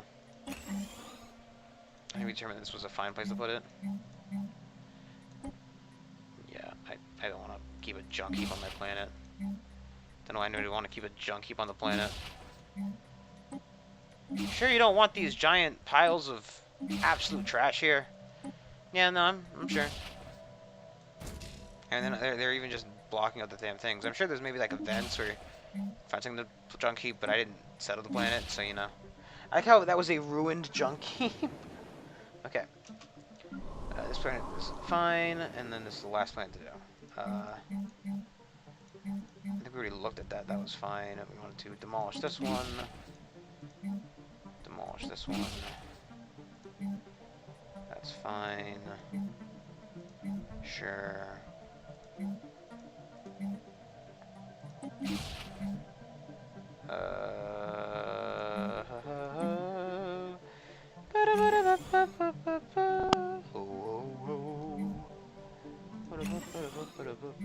I determined this was a fine place to put it. Yeah, I don't want to keep a junk heap on my planet. Don't know why anybody want to keep a junk heap on the planet. Sure you don't want these giant piles of absolute trash here? Yeah, no, I'm sure. And then they're even just blocking out the damn things. I'm sure there's maybe like events where find something to junk heap, but I didn't settle the planet, so you know. I like how that was a ruined junk heap. Okay. This planet is fine, and then this is the last planet to do. I think we already looked at that. That was fine. We wanted to demolish this one. Demolish this one. That's fine. Sure.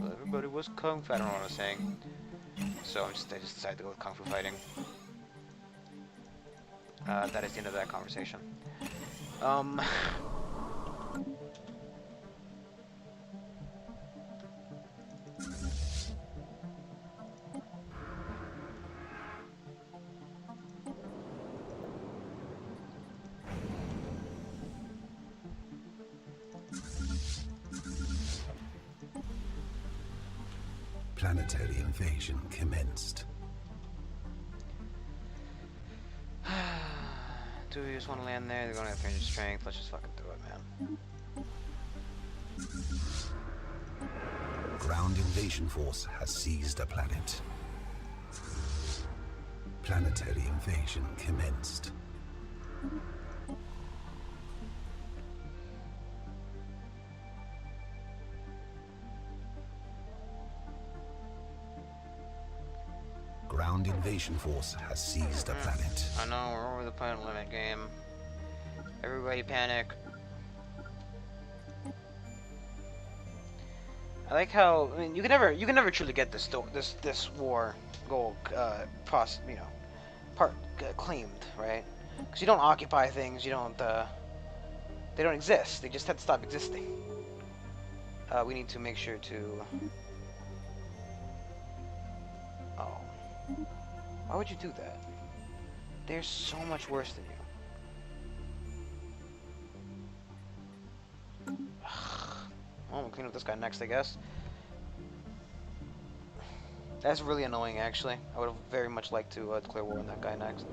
Everybody was kung fu. I don't know what I was saying. So I just decided to go with kung fu fighting. That is the end of that conversation. Planetary invasion commenced. Do we just want to land there? They're going to have 300 strength. Let's just fucking do it, man. Ground invasion force has seized a planet. Planetary invasion commenced. Ground invasion force has seized a planet. I know, we're over the planet limit game. Everybody panic. I like how, I mean, you can never truly get this war goal, claimed, right? Because you don't occupy things, you don't, they don't exist. They just have to stop existing. We need to make sure to. Oh, why would you do that? They're so much worse than you. Well, we'll clean up this guy next, I guess. That's really annoying, actually. I would have very much liked to declare war on that guy next.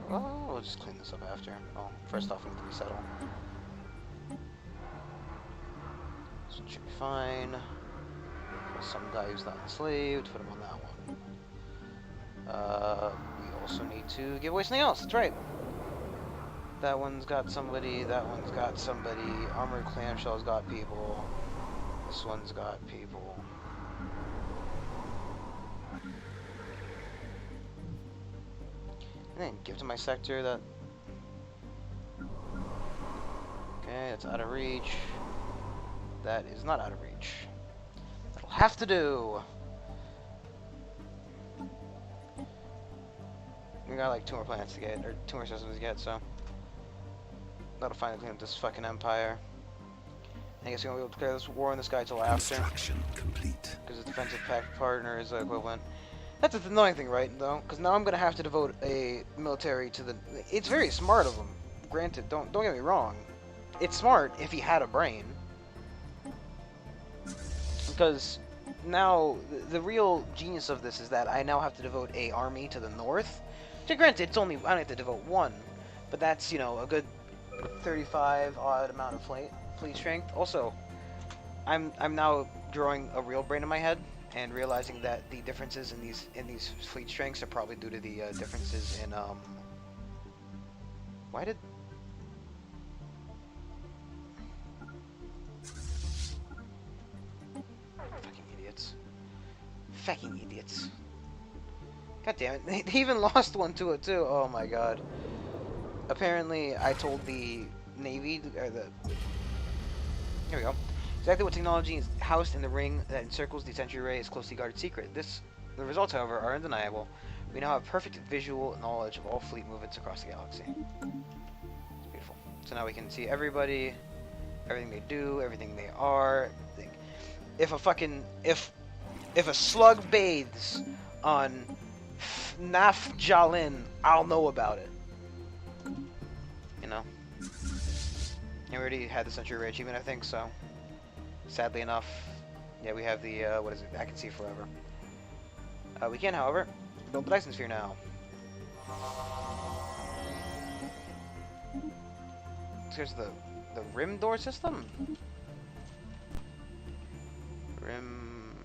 We'll just clean this up after. Oh, first off, we need to resettle. This should be fine. some guy who's not enslaved. Put him on that one. We also need to give away something else. That's right. That one's got somebody. That one's got somebody. Armored clamshell's got people. This one's got people. And then give to my sector that. Okay, that's out of reach. That is not out of reach. That'll have to do. We got like 2 more planets to get, or 2 more systems to get, so that'll finally clean up this fucking empire. I guess we won't be able to declare this war on this guy till after. Construction complete. Because his defensive pact partner is equivalent. That's the annoying thing, right, though? Because now I'm going to have to devote a military to the... It's very smart of him. Granted, don't get me wrong. It's smart if he had a brain. Because now, the real genius of this is that I now have to devote a army to the north. So granted, it's only... I don't have to devote 1. But that's, you know, a good 35-odd amount of fleet strength. Also, I'm now drawing a real brain in my head and realizing that the differences in these fleet strengths are probably due to the differences in why did fucking idiots. God damn it. They even lost one to it too. Oh my god. Apparently I told the Navy or the here we go. Exactly what technology is housed in the ring that encircles the Sentry Ray is closely guarded secret. The results, however, are undeniable. We now have perfect visual knowledge of all fleet movements across the galaxy. It's beautiful. So now we can see everybody, everything they do, everything they are. If a slug bathes on Naf Jalin, I'll know about it. You know. We already had the Century Ray achievement, I think, so sadly enough, yeah, we have the, what is it? I can see forever. We can, however, build the Dyson Sphere now. Here's the rim door system? Rim...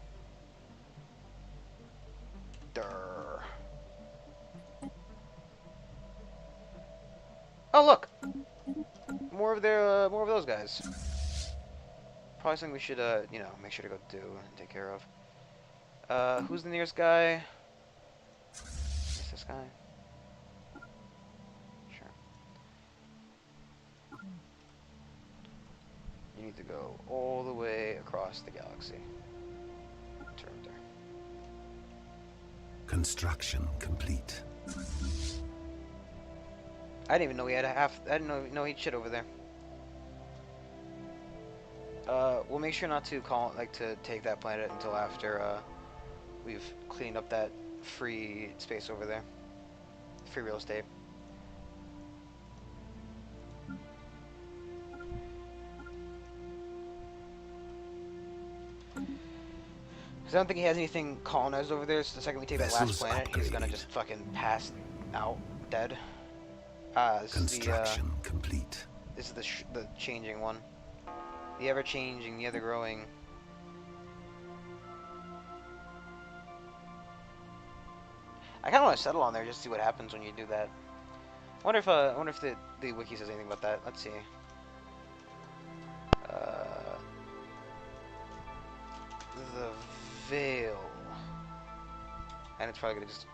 door. Oh, look! More of those guys. Probably something we should, you know, make sure to go do and take care of. Who's the nearest guy? Is this guy? Sure. You need to go all the way across the galaxy. Turn there. Construction complete. I didn't even know he had a half. I didn't know he'd shit over there. We'll make sure not to to take that planet until after we've cleaned up that free space over there, free real estate. Because I don't think he has anything colonized over there. So the second we take that last planet, he's gonna just fucking pass out dead. Construction complete. This is the changing one. The ever-changing, the ever-growing. I kind of want to settle on there just to see what happens when you do that. I wonder if the wiki says anything about that. Let's see. The Veil. And it's probably gonna just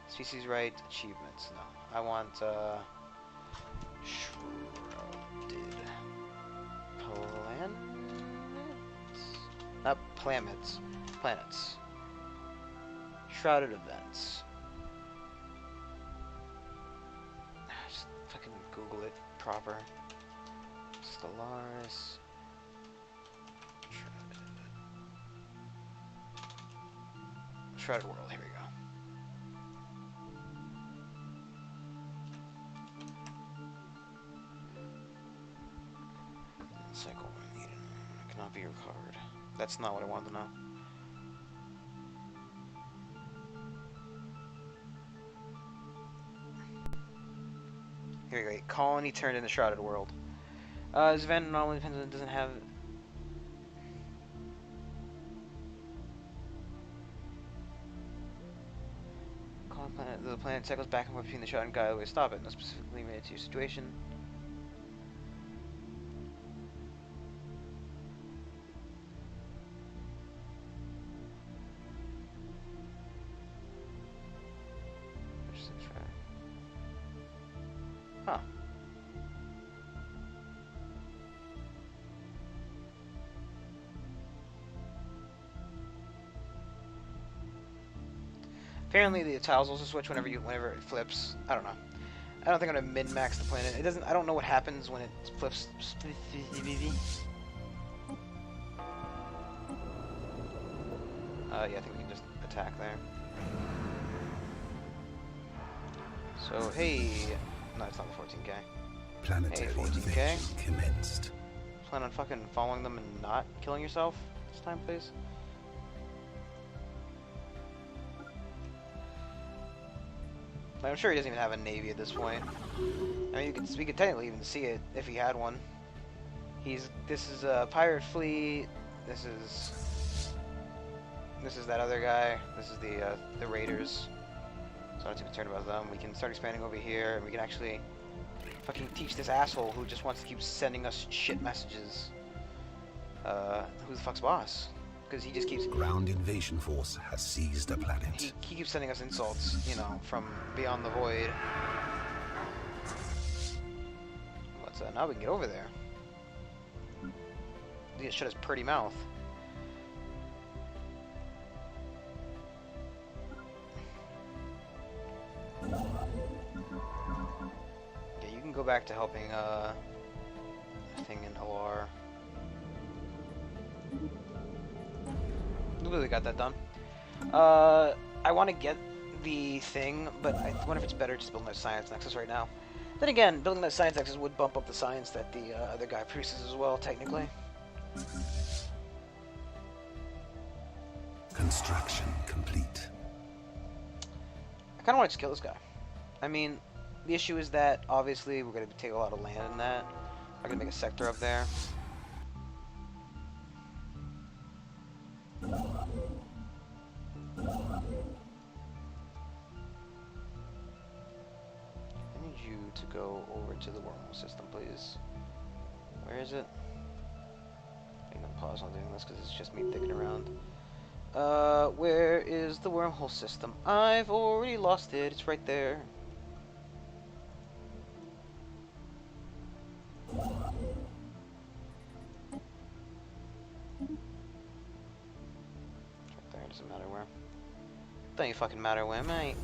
species right achievements. No, I want shrouded planets, not planets. Planets. Shrouded events. Just fucking Google it proper. Stellaris. Shrouded World, here we go. Cycle needed. Cannot be recovered. That's not what I wanted to know. Here we go. Colony turned into Shrouded World. This event normally depends on, doesn't have... The planet cycles back and forth between the shot and guide the way to stop it. Not specifically related to your situation. Huh. Apparently the tiles also switch whenever it flips. I don't know. I don't think I'm gonna min-max the planet. It doesn't. I don't know what happens when it flips. Yeah, I think we can just attack there. So hey, no, it's not the 14K. Planetary Hey, 14K. invasion commenced. Plan on fucking following them and not killing yourself this time, please. Like, I'm sure he doesn't even have a navy at this point. I mean, we could technically even see it if he had one. This is a pirate fleet. This is that other guy. This is the raiders. So I'm not too concerned about them. We can start expanding over here, and we can actually fucking teach this asshole who just wants to keep sending us shit messages. Who the fuck's boss? Because he just keeps... Ground invasion force has seized a planet. He keeps sending us insults, you know, from beyond the void. What's that? Now we can get over there. He just shut his pretty mouth. Yeah, you can go back to helping, a thing in LR. Literally got that done. I want to get the thing, but I wonder if it's better just building that science nexus right now. Then again, building that science nexus would bump up the science that the other guy produces as well, technically. Construction complete. I kind of want to just kill this guy. I mean, the issue is that, obviously, we're going to take a lot of land in that. I'm going to make a sector up there. I need you to go over to the wormhole system, please. Where is it? I'm going to pause on doing this because it's just me digging around. Where is the wormhole system? I've already lost it. It's right there. There, doesn't matter where. Don't you fucking matter where, mate.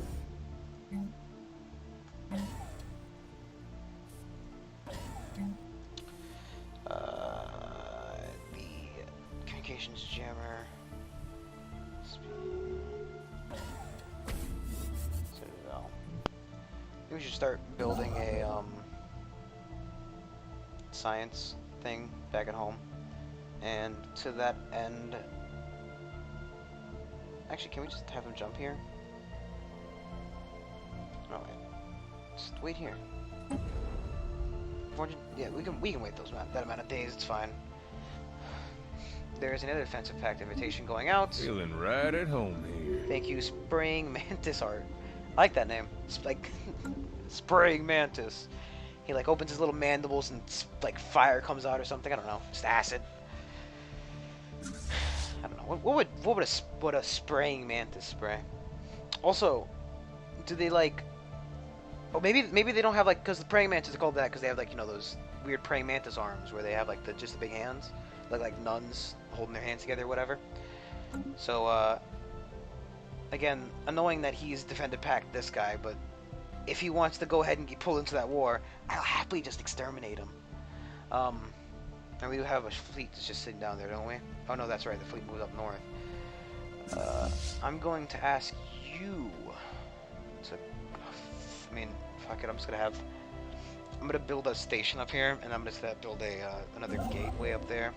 The communications jammer. Citadel. Maybe we should start building a science thing back at home. And to that end, actually, can we just have him jump here? Oh wait, just wait here. 400, yeah, we can wait that amount of days. It's fine. There is another defensive pact invitation going out. Feeling right at home here. Thank you, Spraying Mantis Art. I like that name. It's like Spraying Mantis. He like opens his little mandibles and like fire comes out or something. I don't know. Just acid. I don't know. What would a spraying mantis spray? Also, do they like? Oh, maybe they don't have like, because the praying mantis are called that because they have like, you know, those weird praying mantis arms where they have like just the big hands, like nuns holding their hands together or whatever. So again, annoying that he's defended pact this guy, but if he wants to go ahead and get pulled into that war, I'll happily just exterminate him. And we do have a fleet that's just sitting down there, don't we? Oh no, that's right, the fleet moved up north. I'm going to ask you to... I mean, fuck it, I'm gonna build a station up here, and I'm just gonna build another gateway up there.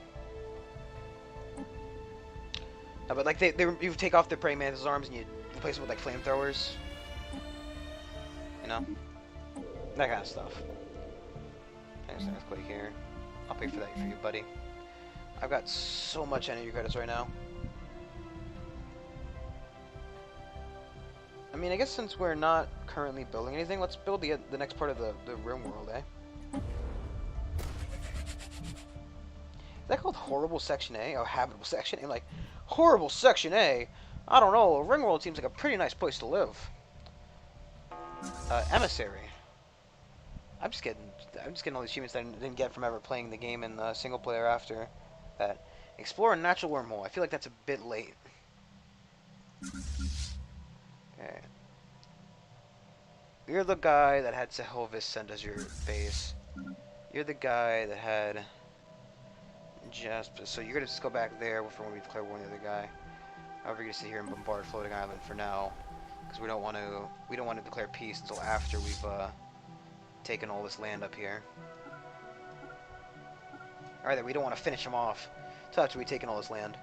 No, but like, you take off the praying mantis arms and you replace them with like flamethrowers. You know? That kind of stuff. There's an earthquake here. I'll pay for that for you, buddy. I've got so much energy credits right now. mean, I guess since we're not currently building anything, let's build the next part of the rim world, eh? Is that called Horrible Section A? Oh, Habitable Section A? Like, Horrible Section A? I don't know. Ring World seems like a pretty nice place to live. Emissary. I'm just getting all the achievements that I didn't get from ever playing the game in single player after that. Explore a natural wormhole. I feel like that's a bit late. Okay. You're the guy that had Sehovis send us your base. You're the guy that had so you're gonna just go back there for when we declare war on the other guy. However, you're gonna sit here and bombard Floating Island for now, because we don't want to declare peace until after we've taken all this land up here. Alright, we don't want to finish him off until after we've taken all this land.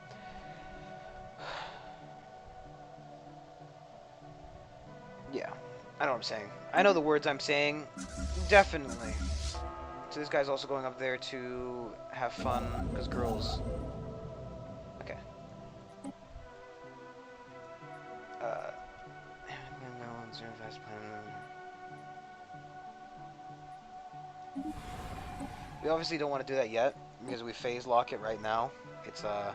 Yeah, I know what I'm saying. I know the words I'm saying. Definitely. So this guy's also going up there to have fun, because girls... Okay. We obviously don't want to do that yet, because we phase lock it right now. It's gonna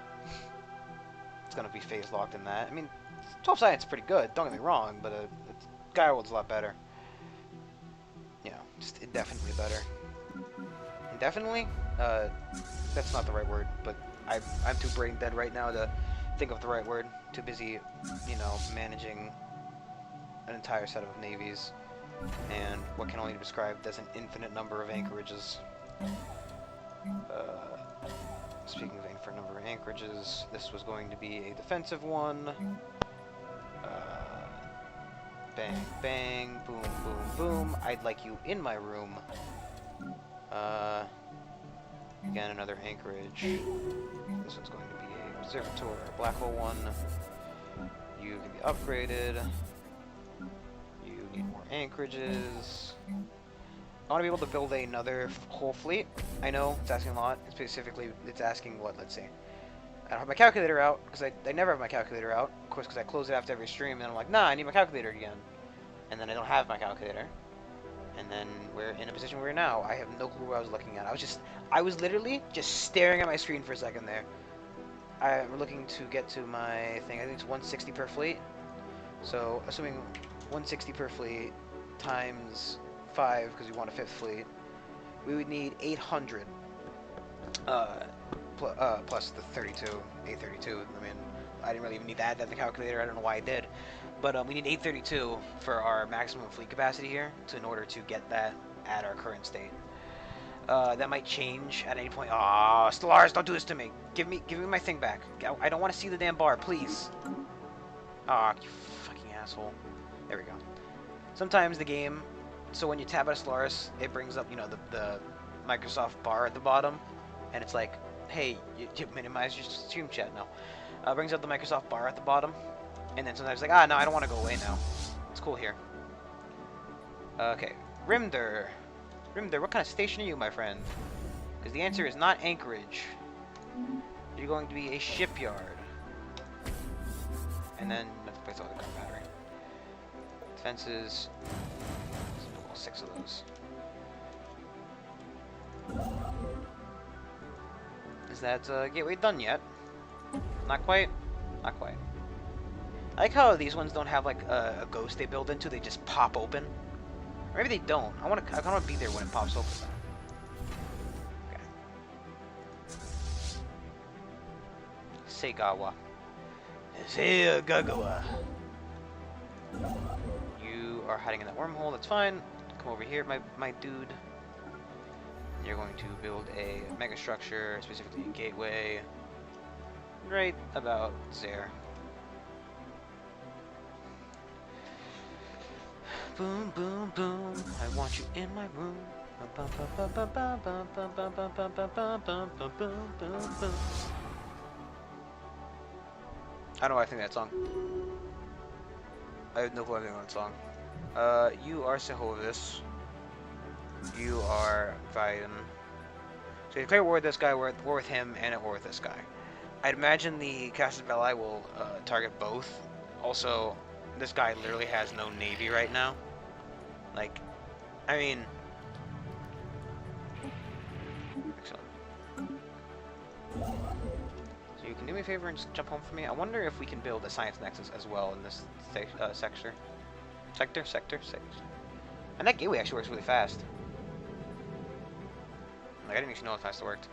be phase locked in that. I mean, 12 Science is pretty good, don't get me wrong, but Gaia World's a lot better. You know, just indefinitely better. Indefinitely? That's not the right word, but I'm too brain dead right now to think of the right word. Too busy, you know, managing an entire set of navies and what can only be described as an infinite number of anchorages. Speaking of infinite number of anchorages, this was going to be a defensive one. Bang, bang, boom, boom, boom. I'd like you in my room. Again, another anchorage. This one's going to be a observatory, a black hole one. You can be upgraded. You need more anchorages. I want to be able to build another whole fleet. I know it's asking a lot. Specifically, it's asking what? Let's see. I don't have my calculator out because I never have my calculator out. Of course, because I close it after every stream, and then I'm like, nah, I need my calculator again, and then I don't have my calculator. And then we're in a position where we're now. I have no clue what I was looking at. I was literally just staring at my screen for a second there. I'm looking to get to my thing. I think it's 160 per fleet. So, assuming 160 per fleet times 5, because we want a 5th fleet, we would need 800 plus the 32, 832. I mean, I didn't really even need to add that to the calculator. I don't know why I did. But we need 832 for our maximum fleet capacity here in order to get that at our current state. That might change at any point. Ah, Stellaris, don't do this to me. Give me my thing back. I don't want to see the damn bar, please. Ah, you fucking asshole. There we go. Sometimes the game, so when you tab out Stellaris, it brings up, you know, the Microsoft bar at the bottom, and it's like, hey, you minimize your stream chat now. Brings up the Microsoft bar at the bottom. And then sometimes it's like, no, I don't want to go away now. It's cool here. Okay. Rimder. Rimder, what kind of station are you, my friend? Because the answer is not Anchorage. You're going to be a shipyard. And then let's place all the gun battery. Defenses. Let's put all 6 of those. Is that gateway done yet? Not quite? Not quite. I like how these ones don't have like a ghost they build into, they just pop open. Or maybe they don't. I want to be there when it pops open. Okay. Seigawa. Seigagawa. You are hiding in that wormhole, that's fine. Come over here, my dude. You're going to build a mega structure, specifically a gateway. Right about there. Boom, boom, boom. I want you in my room. I don't know why I think that song. I have no clue I think that song. You are Sehovis. You are Viden. So you declare war with this guy, war with him, and at war with this guy. I'd imagine the Casus Belli will target both. Also, This guy literally has no navy right now. Like, I mean... Excellent. So you can do me a favor and just jump home for me? I wonder if we can build a science nexus as well in this sector. Sector. And that gateway actually works really fast. Like, I didn't actually know how fast it worked.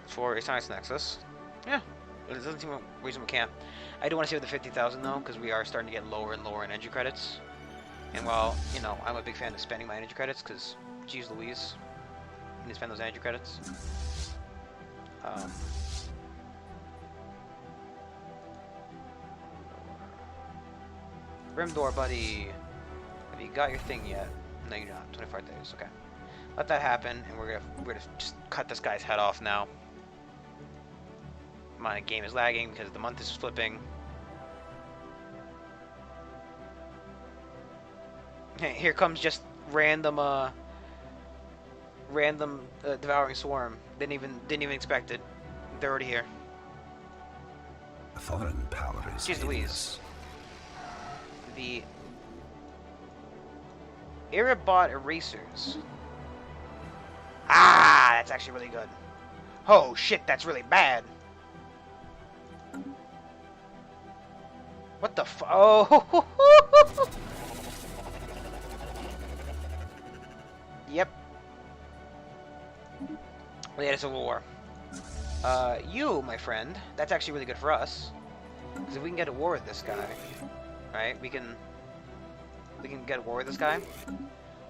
For a science nexus. Yeah. It doesn't seem a reason we can't. I do want to save the 50,000 though, because we are starting to get lower and lower in energy credits. And while, you know, I'm a big fan of spending my energy credits, because, geez Louise, I need to spend those energy credits. Rim door, buddy. Have you got your thing yet? No, you're not. 25 days. Okay. Let that happen, and we're gonna just cut this guy's head off now. My game is lagging because the month is flipping. Here comes just random devouring swarm. Didn't even expect it. They're already here. A foreign power is Jeez hitting Louise. us. The Erebot erasers. Ah, that's actually really good. Oh shit, that's really bad. What the f- Oh! Yep. We had a civil war. You, my friend, that's actually really good for us. Because if we can get a war with this guy, right, we can get a war with this guy.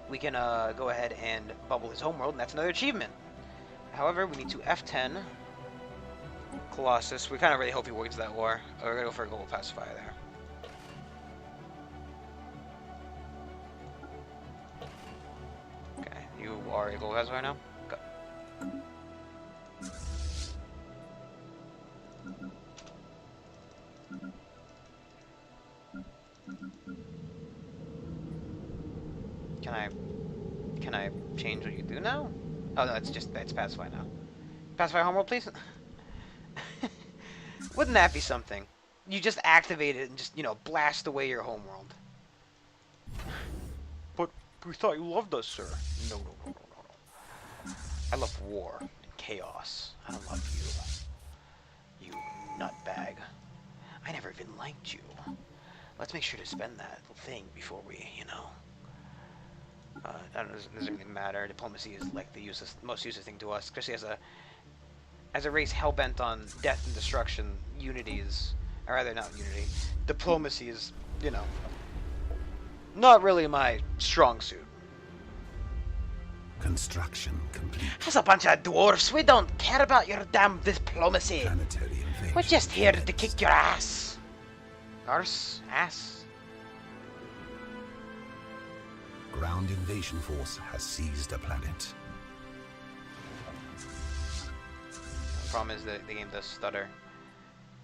We can go ahead and bubble his homeworld, and that's another achievement. However, we need to F10 Colossus. We kind of really hope he wins that war. We're gonna go for a global pacifier there. Okay, you are a global pacifier now. Go. Can I change what you do now? Oh no, it's pacify now. Pacify homeworld, please. Wouldn't that be something? You just activate it and just, you know, blast away your homeworld. But we thought you loved us, sir. No. I love war and chaos. I don't love you. You nutbag. I never even liked you. Let's make sure to spend that thing before we, you know. I don't know, it doesn't really matter. Diplomacy is like the most useless thing to us, especially as a race hell-bent on death and destruction. Unity is, or rather not unity, diplomacy is, you know, not really my strong suit. Construction complete. As a bunch of dwarfs, we don't care about your damn diplomacy. Planetary invasion. We're just here to kick your ass. Arse? Ass? Ground invasion force has seized a planet. The problem is that the game does stutter.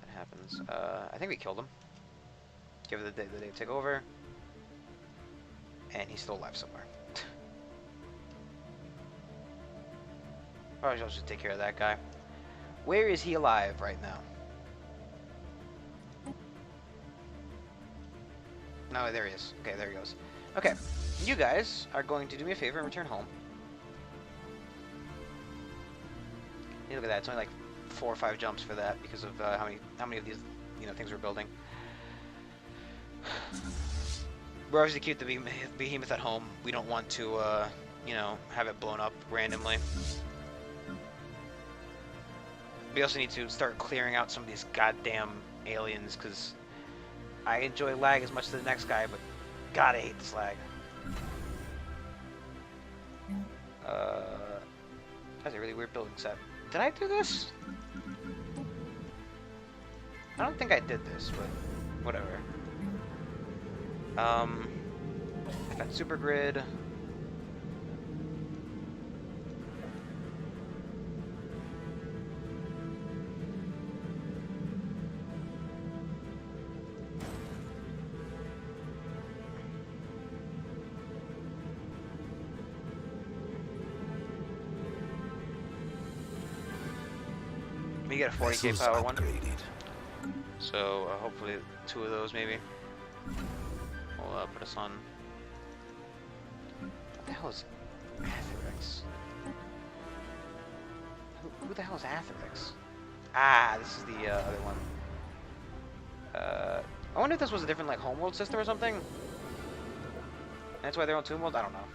That happens. I think we killed him. Give it the day to take over. And he's still alive somewhere. Probably should take care of that guy. Where is he alive right now? No, there he is. Okay, there he goes. Okay, you guys are going to do me a favor and return home. Hey, look at that. It's only like 4 or 5 jumps for that because of how many of these, you know, things we're building. We're obviously keep the behemoth at home. We don't want to, you know, have it blown up randomly. We also need to start clearing out some of these goddamn aliens, because I enjoy lag as much as the next guy, but God, I hate this lag. That's a really weird building set. Did I do this? I don't think I did this, but whatever. I've got super grid. We get a 40k Vessels power one. upgraded. So hopefully 2 of those maybe will put us on. What the hell is Atheryx? Who the hell is Atheryx? Ah, this is the other one. I wonder if this was a different like homeworld system or something. That's why they're on Tomb World? I don't know.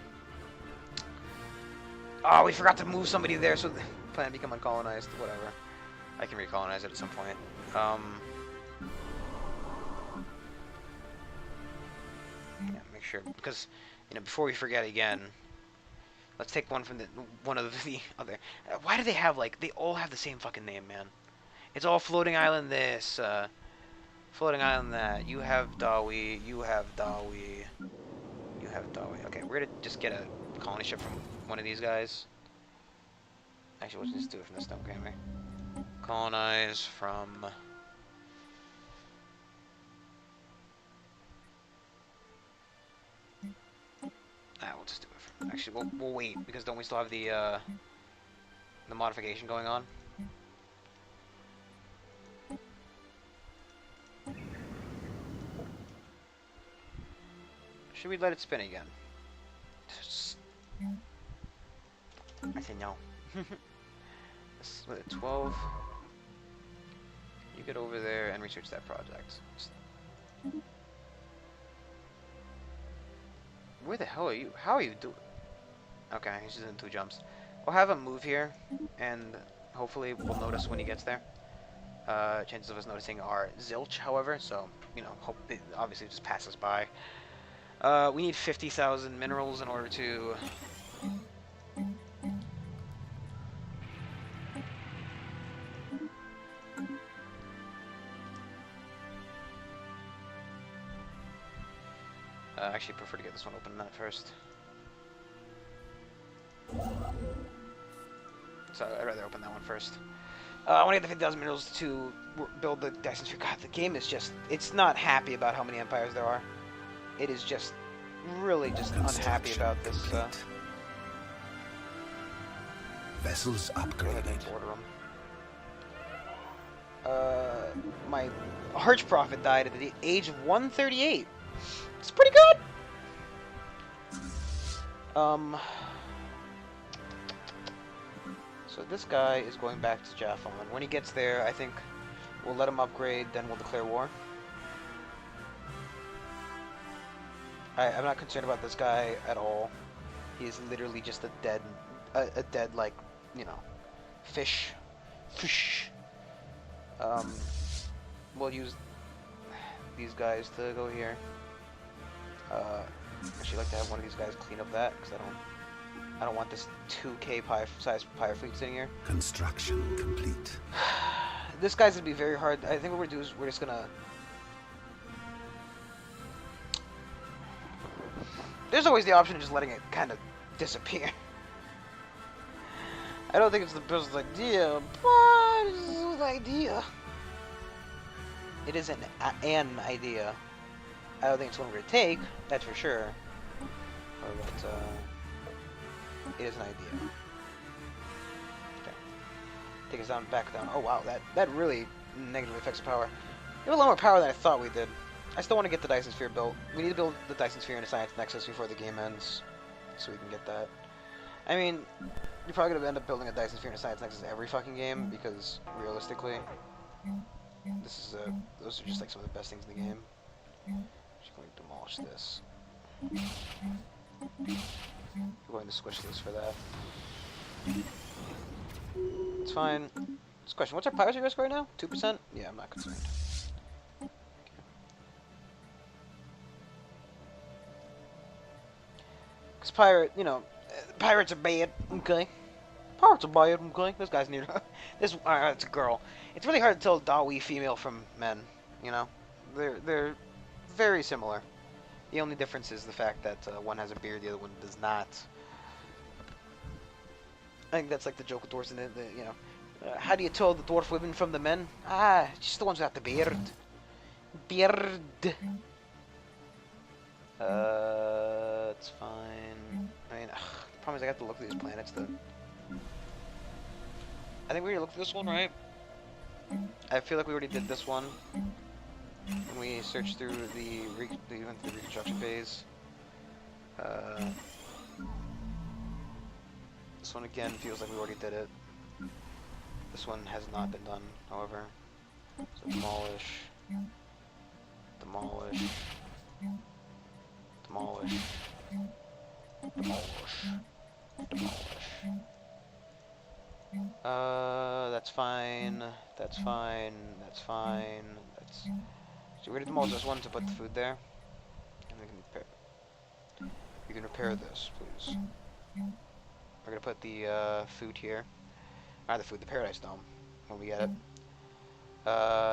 Oh, we forgot to move somebody there, so the planet become uncolonized. Whatever. I can recolonize it at some point. Yeah, make sure, because, you know, before we forget again, let's take one from one of the other. Why do they have, like, they all have the same fucking name, man? It's all floating island this, floating island that. You have Dawi, you have Dawi. You have Dawi. Okay, we're gonna just get a colony ship from one of these guys. Actually, let's just do it from this stone, can't we? Colonize from... we'll just do it from... Actually, we'll wait, because don't we still have the modification going on? Should we let it spin again? I say no. This is 12. You get over there and research that project. Where the hell are you? How are you doing? Okay, he's just in 2 jumps. We'll have him move here, and hopefully we'll notice when he gets there. Chances of us noticing are zilch, however, so, you know, hope it obviously just passes by. We need 50,000 minerals in order to... I actually prefer to get this one open than that first. So I'd rather open that one first. I want to get the 50,000 minerals to build the Dyson Sphere. God, the game is just... It's not happy about how many empires there are. It is just really just unhappy about this. Vessels upgraded. Order them. My Archprophet died at the age of 138. It's pretty good. So this guy is going back to Jaffa. When he gets there, I think we'll let him upgrade. Then we'll declare war. I'm not concerned about this guy at all. He is literally just a dead, like, you know, fish. We'll use these guys to go here. Actually, like to have one of these guys clean up that because I don't want this 2K size pirate fleet sitting here. Construction complete. This guy's gonna be very hard. I think what we're gonna do is we're just gonna. There's always the option of just letting it kind of disappear. I don't think it's the best idea, but it's an idea. It is an idea. I don't think it's one we're gonna take, that's for sure. But it is an idea. Okay. Take us back down. Oh wow, that really negatively affects the power. We have a lot more power than I thought we did. I still want to get the Dyson Sphere built. We need to build the Dyson Sphere in a Science Nexus before the game ends, so we can get that. I mean, you're probably gonna end up building a Dyson Sphere in a Science Nexus every fucking game because realistically, this is those are just like some of the best things in the game. Just going to demolish this. We're going to squish this for that. It's fine. This question: what's our piracy risk right now? 2%? Yeah, I'm not concerned. Because pirate, you know, pirates are bad, okay? Pirates are bad, okay? This guy's near. It's a girl. It's really hard to tell Dawi female from men, you know? They're very similar. The only difference is the fact that one has a beard, the other one does not. I think that's like the joke with dwarves, and you know, how do you tell the dwarf women from the men? Ah, just the ones without the beard. Beard. It's fine. I mean, the problem is I got to look at these planets. I think we already looked at this one, right? I feel like we already did this one. When we searched through we went through the reconstruction phase. This one again feels like we already did it. This one has not been done, however. So demolish. Demolish. Demolish. Demolish. Demolish. That's fine. That's fine. That's fine. That's. So we're gonna demolish this one to put the food there, and we can repair. You can repair this, please. We're gonna put the food here. Not the food, the Paradise Dome, when we get it.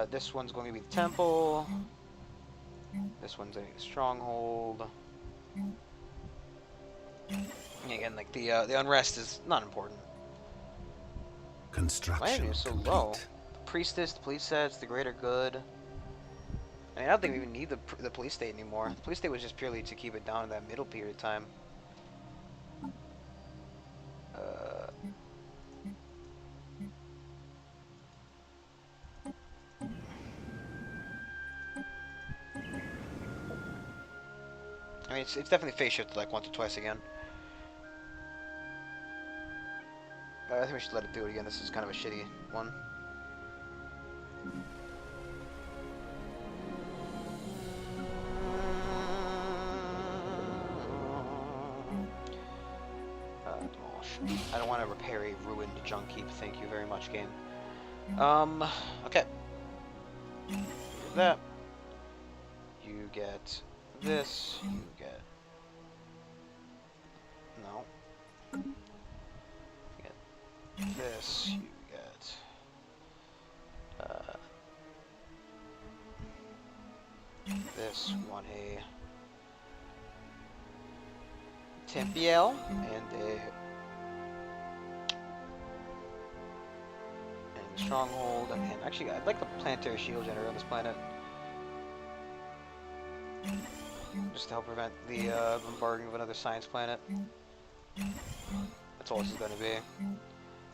This one's going to be the temple. This one's going to be the stronghold. And again, like the unrest is not important. Construction Why are you so complete. low? The priestess, the police sets, the greater good. I mean, I don't think we even need the police state anymore. The police state was just purely to keep it down in that middle period of time. I mean, it's definitely phase shifted like once or twice again. I think we should let it do it again. This is kind of a shitty one. Demolish. I don't want to repair a ruined junk heap. Thank you very much, game. Okay. You get that. You get this. You get. No. You get this. You get. This one a Tempiel and a stronghold, and actually I'd like the planetary shield generator on this planet. Just to help prevent the bombarding of another science planet. That's all this is going to be.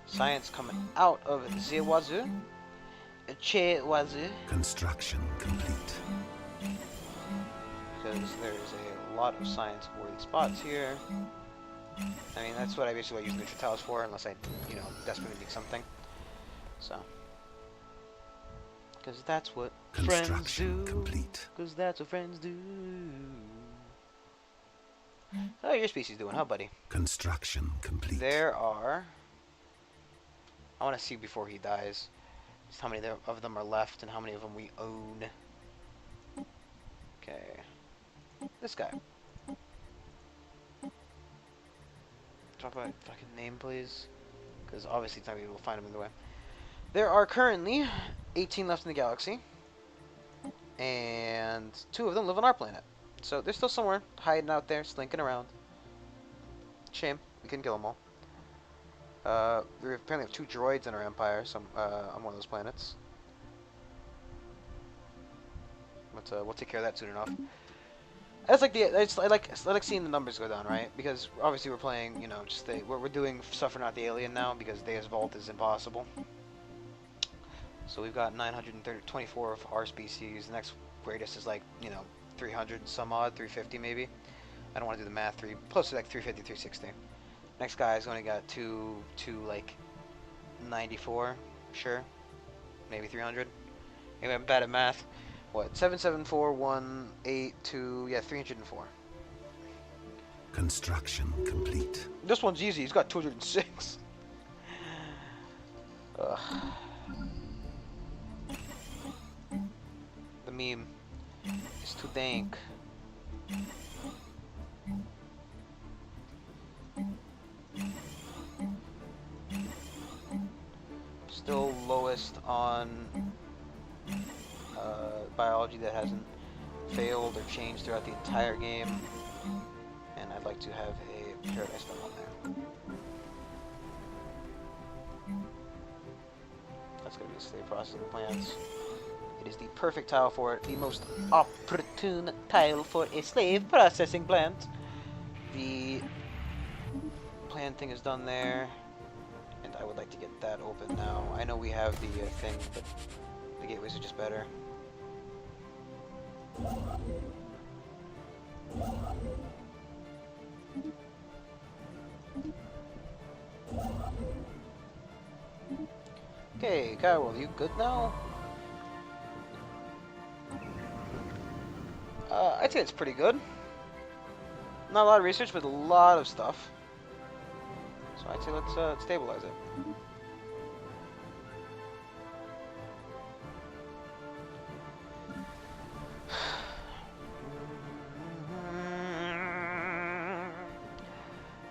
Science coming out of the wazoo. Che wazoo. Construction complete. Because there's a lot of science-worthy spots here. I mean, that's what I basically use neutral tiles for, unless I, you know, desperately need something. So. Because that's what friends Construction do. complete. Because that's what friends do. How your species doing, huh, buddy? Construction complete. There are... I want to see before he dies just how many of them are left and how many of them we own. Okay. This guy. Drop a fucking name, please. Because obviously it's not going to be able to find him in the way. There are currently 18 left in the galaxy. And 2 of them live on our planet. So they're still somewhere hiding out there, slinking around. Shame. We couldn't kill them all. We apparently have 2 droids in our empire, so on one of those planets. But we'll take care of that soon enough. I like seeing the numbers go down, right? Because obviously we're playing, you know, just we're doing Suffer Not the Alien now because Deus Vault is impossible. So we've got 924 of our species. The next greatest is like, you know, 300 some odd, 350 maybe. I don't want to do the math. Close to like 350, 360. Next guy's only got two like 94, sure, maybe 300. Maybe I'm bad at math. What? 774,182. Yeah, 304. Construction complete. This one's easy. He's got 206. Ugh. The meme is too dank. Still lowest on biology that hasn't failed or changed throughout the entire game, and I'd like to have a Paradise Dome on there. That's going to be the slave processing plants. It is the perfect tile for it, the most opportune tile for a slave processing plant. The plant thing is done there. And I would like to get that open now. I know we have the thing, but the gateways are just better. Okay, Kyle, you good now? I'd say it's pretty good. Not a lot of research, but a lot of stuff. So I'd say let's stabilize it.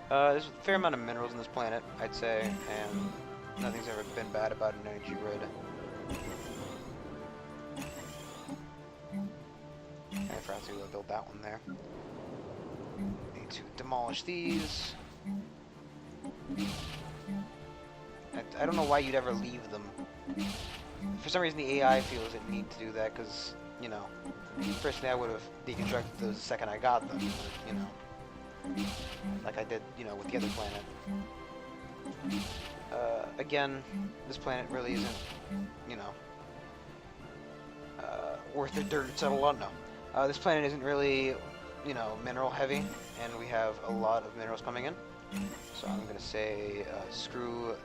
There's a fair amount of minerals on this planet, I'd say, and nothing's ever been bad about an energy grid. I forgot to build that one there. Need to demolish these. I don't know why you'd ever leave them. For some reason the AI feels it need to do that, because, you know, personally I would have deconstructed those the second I got them, but, you know. Like I did, you know, with the other planet. Again, this planet really isn't, you know, worth the dirt to settle on. No. This planet isn't really, you know, mineral heavy, and we have a lot of minerals coming in. So I'm going to say screw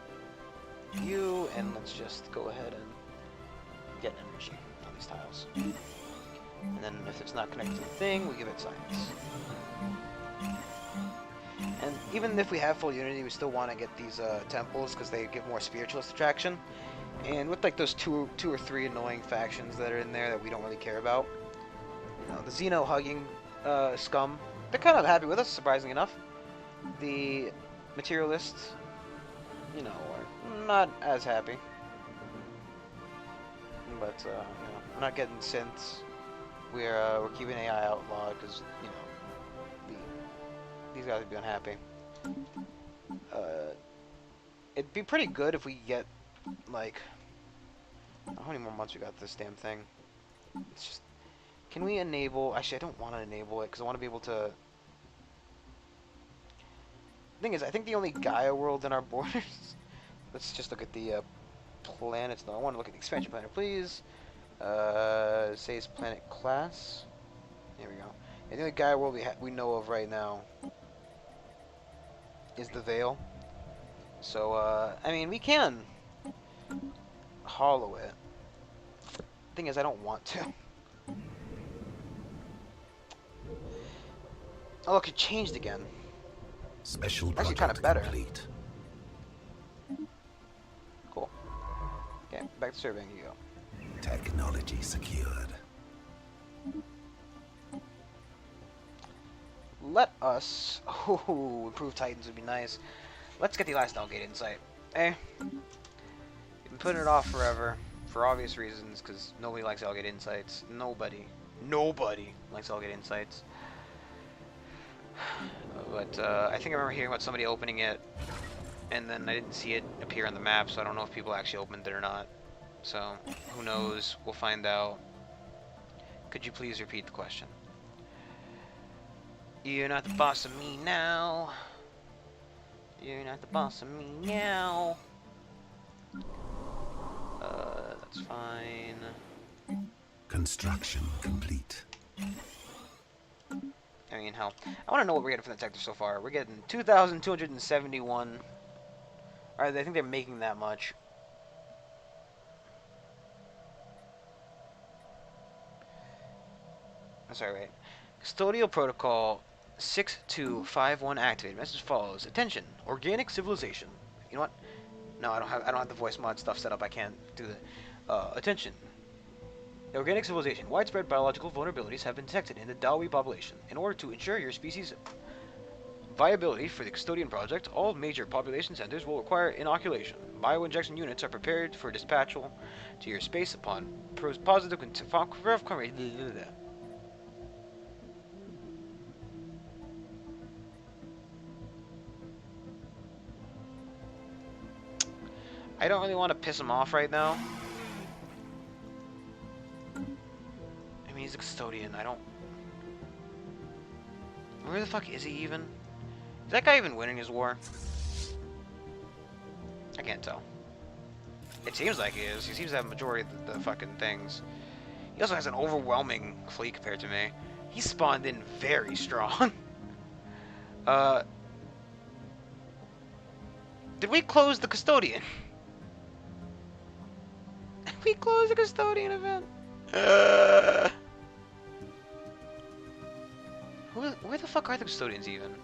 you, and let's just go ahead and get energy on these tiles. And then if it's not connected to the thing, we give it science. And even if we have full unity, we still want to get these temples because they give more spiritualist attraction. And with like those two or three annoying factions that are in there that we don't really care about, you know, the Xeno hugging scum, they're kind of happy with us, surprisingly enough. The materialists, you know, are not as happy. But you know, we're not getting synths. We're keeping AI outlawed because, you know, these guys would be unhappy. It'd be pretty good if we get, like, how many more months we got this damn thing? It's just, can we enable, actually I don't want to enable it because I want to be able to, the thing is, I think the only Gaia world in our borders, let's just look at the planets. No, I want to look at the expansion planet, please. Says planet class. There we go. And the only Gaia world we know of right now is the Veil. So, I mean, we can hollow it. Thing is, I don't want to. Oh, look, it changed again. Special Actually, project kind of better. complete. Cool. Okay, back to surveying you go. Technology secured. Let us... Oh, improve Titans would be nice. Let's get the last Elgate Insight. Eh? We've been putting it off forever. For obvious reasons, because nobody likes Elgate Insights. Nobody likes Elgate Insights. But I think I remember hearing about somebody opening it, and then I didn't see it appear on the map, so I don't know if people actually opened it or not. So, who knows? We'll find out. Could you please repeat the question? You're not the boss of me now. You're not the boss of me now. That's fine. Construction complete. I mean, hell, I want to know what we're getting from the sector so far. We're getting 2,271. Alright, I think they're making that much. Sorry, wait. Custodial Protocol 6251 activated. Message follows. Attention, organic civilization. You know what? No, I don't have the voice mod stuff set up. I can't do that. Attention. Organic civilization. Widespread biological vulnerabilities have been detected in the Dawi population. In order to ensure your species' viability for the Custodian project, all major population centers will require inoculation. Bioinjection units are prepared for dispatchal to your space upon positive I don't really want to piss him off right now. I mean, he's a custodian. I don't... Where the fuck is he even? Is that guy even winning his war? I can't tell. It seems like he is. He seems to have a majority of the fucking things. He also has an overwhelming fleet compared to me. He spawned in very strong. Did we close the custodian? We closed the custodian event. Where the fuck are the custodians even?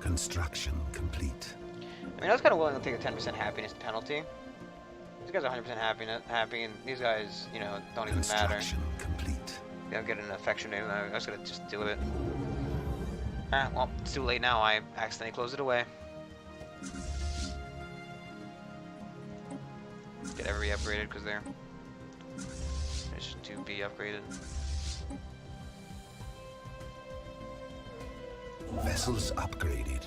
Construction complete. I mean, I was kind of willing to take a 10% happiness penalty. These guys are 100% happy, and these guys, you know, don't even matter. Construction complete. They don't get an affection name. I was gonna just do it. Alright, well, it's too late now. I accidentally closed it away. Get every upgraded because they're finished to be upgraded. Vessels upgraded.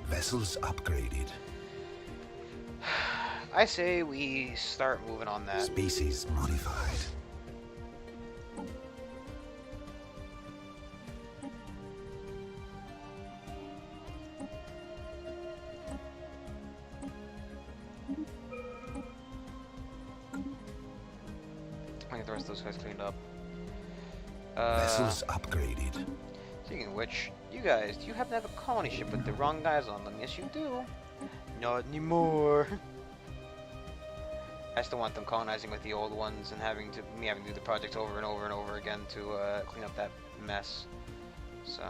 Vessels upgraded. I say we start moving on that. Species modified. I get the rest of those guys cleaned up. Vessels upgraded. Speaking of which, you guys, do you happen to have a colony ship with the wrong guys on them? Yes, you do. Not anymore. I still want them colonizing with the old ones and having to do the project over and over and over again to clean up that mess. So.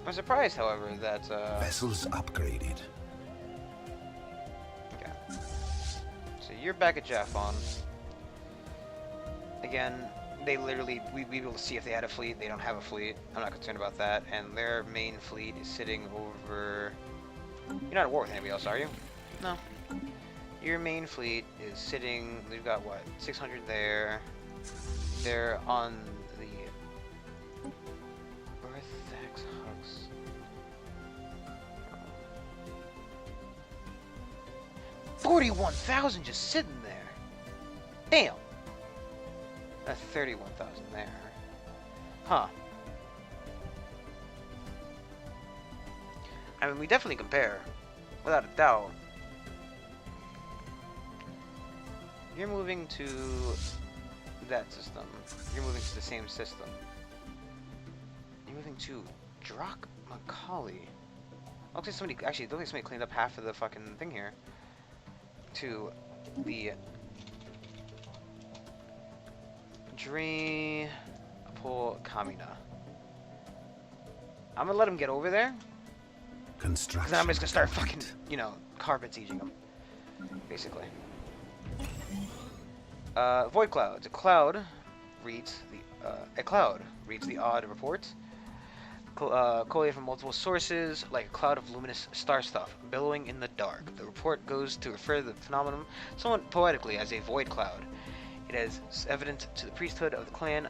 I'm surprised, however, that Vessels upgraded. Okay. So you're back at Jaffon. Again, they literally, we'd be able to see if they had a fleet. They don't have a fleet. I'm not concerned about that. And their main fleet is sitting over... You're not at war with anybody else, are you? No. Your main fleet is sitting... We've got, what, 600 there. They're on the... Earth-X Hugs. 41,000 just sitting there. Damn. 31,000 there. Huh. I mean, we definitely compare. Without a doubt. You're moving to that system. You're moving to the same system. You're moving to Drock Macaulay. Looks like somebody, actually, it looks like somebody cleaned up half of the fucking thing here. To the... Pull Kamina. I'm gonna let him get over there. Construction. Because then I'm just gonna start fucking, you know, carpet sieging him. Basically. Void clouds. A cloud reads the odd reports. Collated from multiple sources, like a cloud of luminous star stuff, billowing in the dark. The report goes to refer to the phenomenon somewhat poetically as a void cloud. It is evident to the priesthood of the clan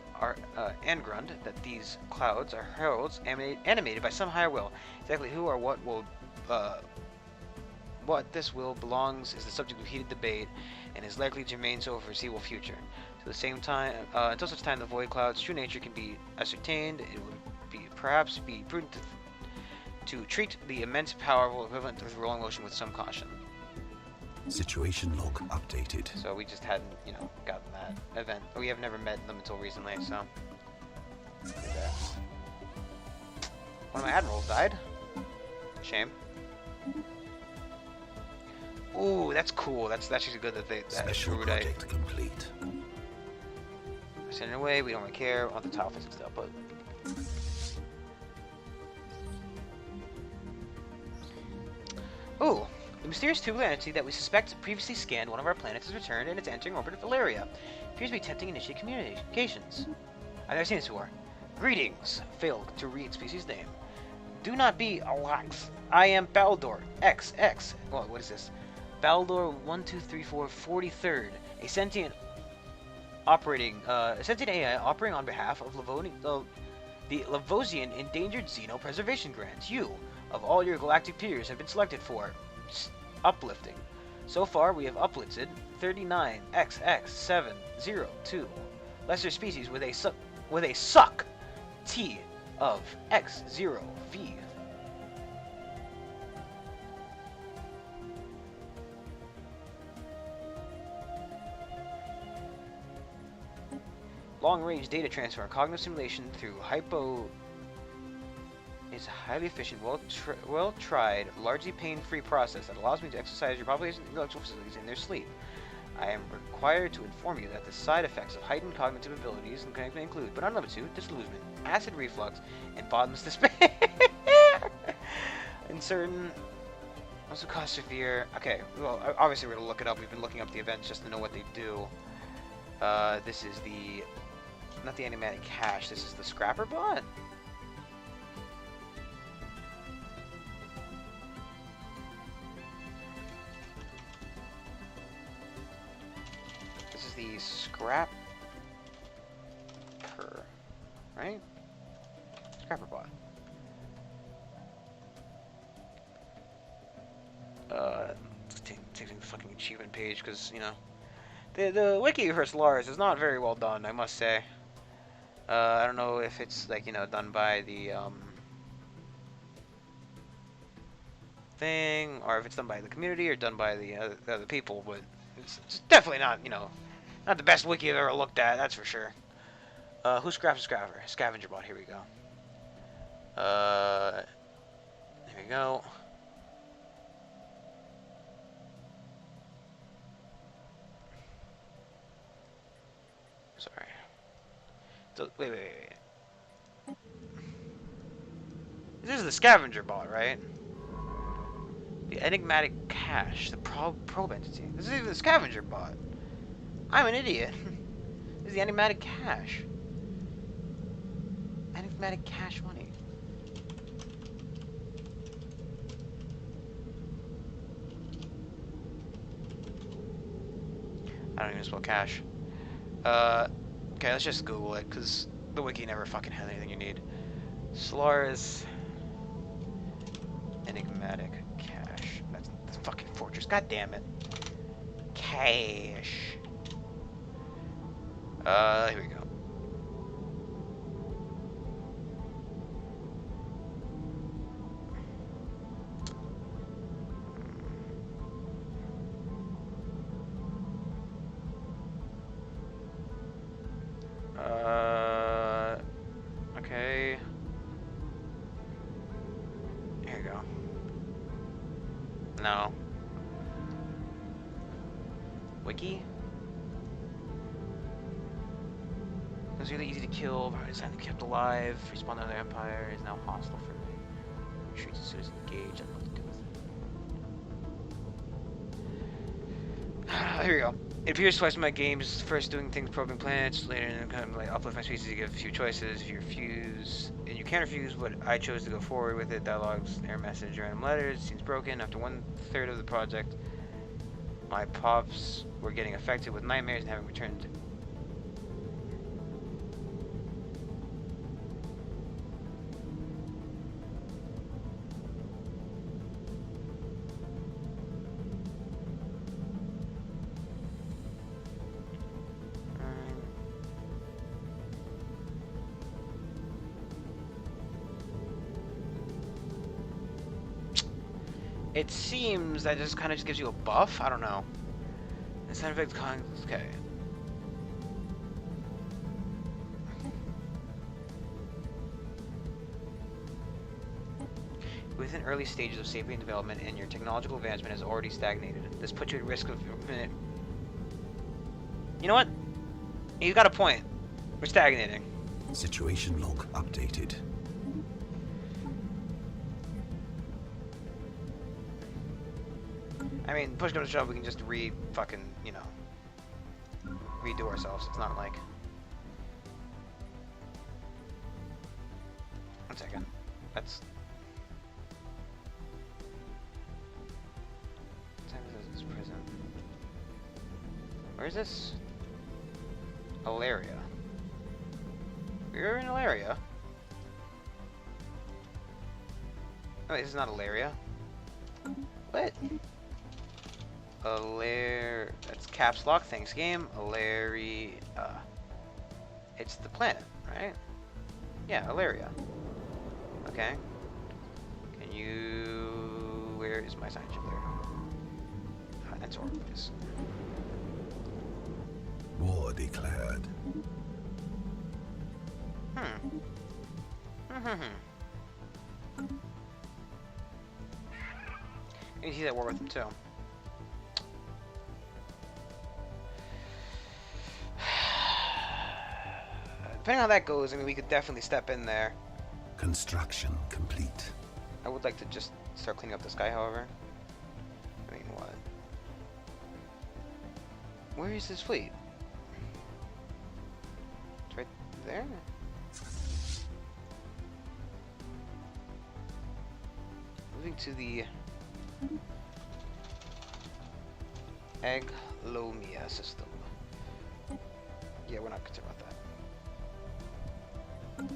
Angrund that these clouds are heralds animated by some higher will. Exactly who or what this will belongs is the subject of heated debate, and is likely to remain so for the foreseeable future. To the same time, until such time the void cloud's true nature can be ascertained, it would perhaps be prudent to treat the immense powerful equivalent of rolling motion with some caution. Situation log updated. So we just hadn't, you know, gotten that event. We have never met them until recently, so. One of my admirals died. Shame. Ooh, that's cool. That's actually good that they. Special project complete. Send it away. We don't really care on the tile physics stuff, but. Ooh. The mysterious tubular entity that we suspect previously scanned one of our planets has returned, and it's entering orbit of Valeria. Appears to be attempting to initiate communications. I've never seen this before. Greetings. Failed to read species name. Do not be Alax. I am Baldor XX. Well, what is this? Baldor 1234 43rd. A sentient AI operating on behalf of the Lavosian Endangered Xeno Preservation Grant. You of all your galactic peers have been selected for uplifting. So far, we have uplifted 39XX702 lesser species with a suck T of X0V. Long-range data transfer and cognitive simulation through hypo is a highly efficient, well-tried, largely pain-free process that allows me to exercise your population's intellectual facilities in their sleep. I am required to inform you that the side effects of heightened cognitive abilities may include, but not limited to, disillusionment, acid reflux, and bottomless despair. In certain, also cause severe. Okay, well, obviously we're gonna look it up. We've been looking up the events just to know what they do. This is the, not the animatic cache. This is the scrapper bot. This is the scrapper, right? Scrapper bot. Let's take the fucking achievement page, because, you know, the wiki for Stellaris is not very well done, I must say. I don't know if it's, like, you know, done by the, thing, or if it's done by the community, or done by the other people, but it's definitely not, you know, not the best wiki I've ever looked at, that's for sure. Who scraps a scrapper? Scavenger bot, here we go. Here we go. Sorry. So, wait. This is the scavenger bot, right? The enigmatic cache, the probe entity. This is even the scavenger bot. I'm an idiot. This is the enigmatic cache. Enigmatic cache money. I don't even spell cache. Okay, let's just Google it, because the wiki never fucking has anything you need. Stellaris enigmatic cache. That's the fucking fortress. God damn it. Cache. Here we go. Okay. Here you go. No. Wiki? It was really easy to kill, but it's kept alive. Respawn to the Empire is now hostile for me. Retreats as soon as engaged. I don't know what to do with it. Here we go. It appears twice in my games, first doing things probing planets, later in kind of like uplift my species to give a few choices. If you refuse, and you can't refuse what I chose to go forward with it, dialogues, error message, random letters, seems broken. After 1/3 of the project, my pops were getting affected with nightmares and having returned. It seems that just kind of just gives you a buff. I don't know. The side effects okay. Within early stages of sapient development and your technological advancement has already stagnated. This puts you at risk of... You know what? He's got a point. We're stagnating. Situation log updated. I mean, push comes to shove, we can just fucking, you know, redo ourselves. It's not like... One second. That's... What time is this prison? Where is this? Alaria. We're in Alaria. Oh, wait, this is not Alaria. What? That's caps lock. Thanks, game. Alaria. It's the planet, right? Yeah, Alaria. Okay. Can you... Where is my sign chip there? That's all it is. War declared. Maybe he's at war with him too. Depending on how that goes, I mean, we could definitely step in there. Construction complete. I would like to just start cleaning up the sky, however. I mean, what? Where is his fleet? It's right there? Moving to the Aglomia system. Yeah, we're not concerned about that.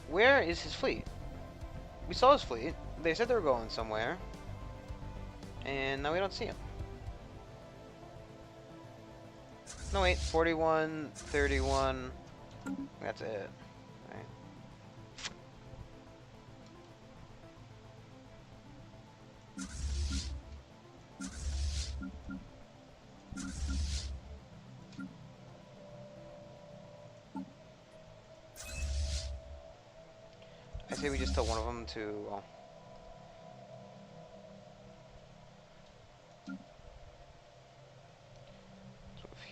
Where is his fleet? We saw his fleet. They said they were going somewhere. And now we don't see him. No, wait. 41, 31. That's it. Right. I say we just tell one of them to... Well,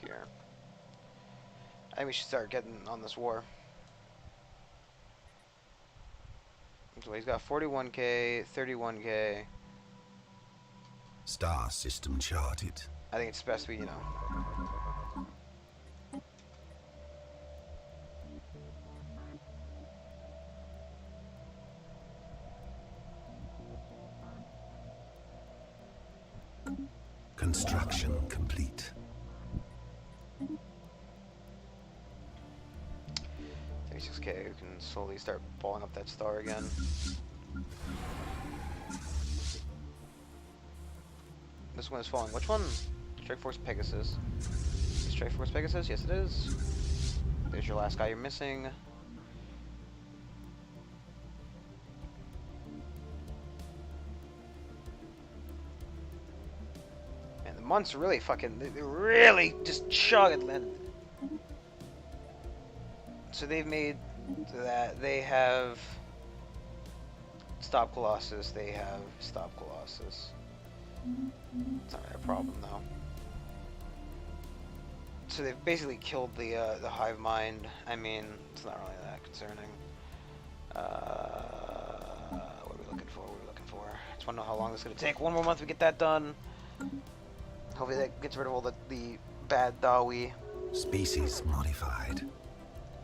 here. I think we should start getting on this war. So he's got 41k, 31k. Star system charted. I think it's best we, you know. Construction complete. 36k, we can slowly start balling up that star again. This one is falling. Which one? Strike Force Pegasus. Is Strike Force Pegasus? Yes, it is. There's your last guy you're missing. And the months are really fucking... They're really just chugging. So they've made that. They have Stop Colossus. They have Stop Colossus. It's not really a problem though. So they've basically killed the hive mind. I mean, it's not really that concerning. What are we looking for? What are we looking for? Just want to know how long this is going to take. One more month we get that done. Hopefully that gets rid of all the bad Dawi. Species modified.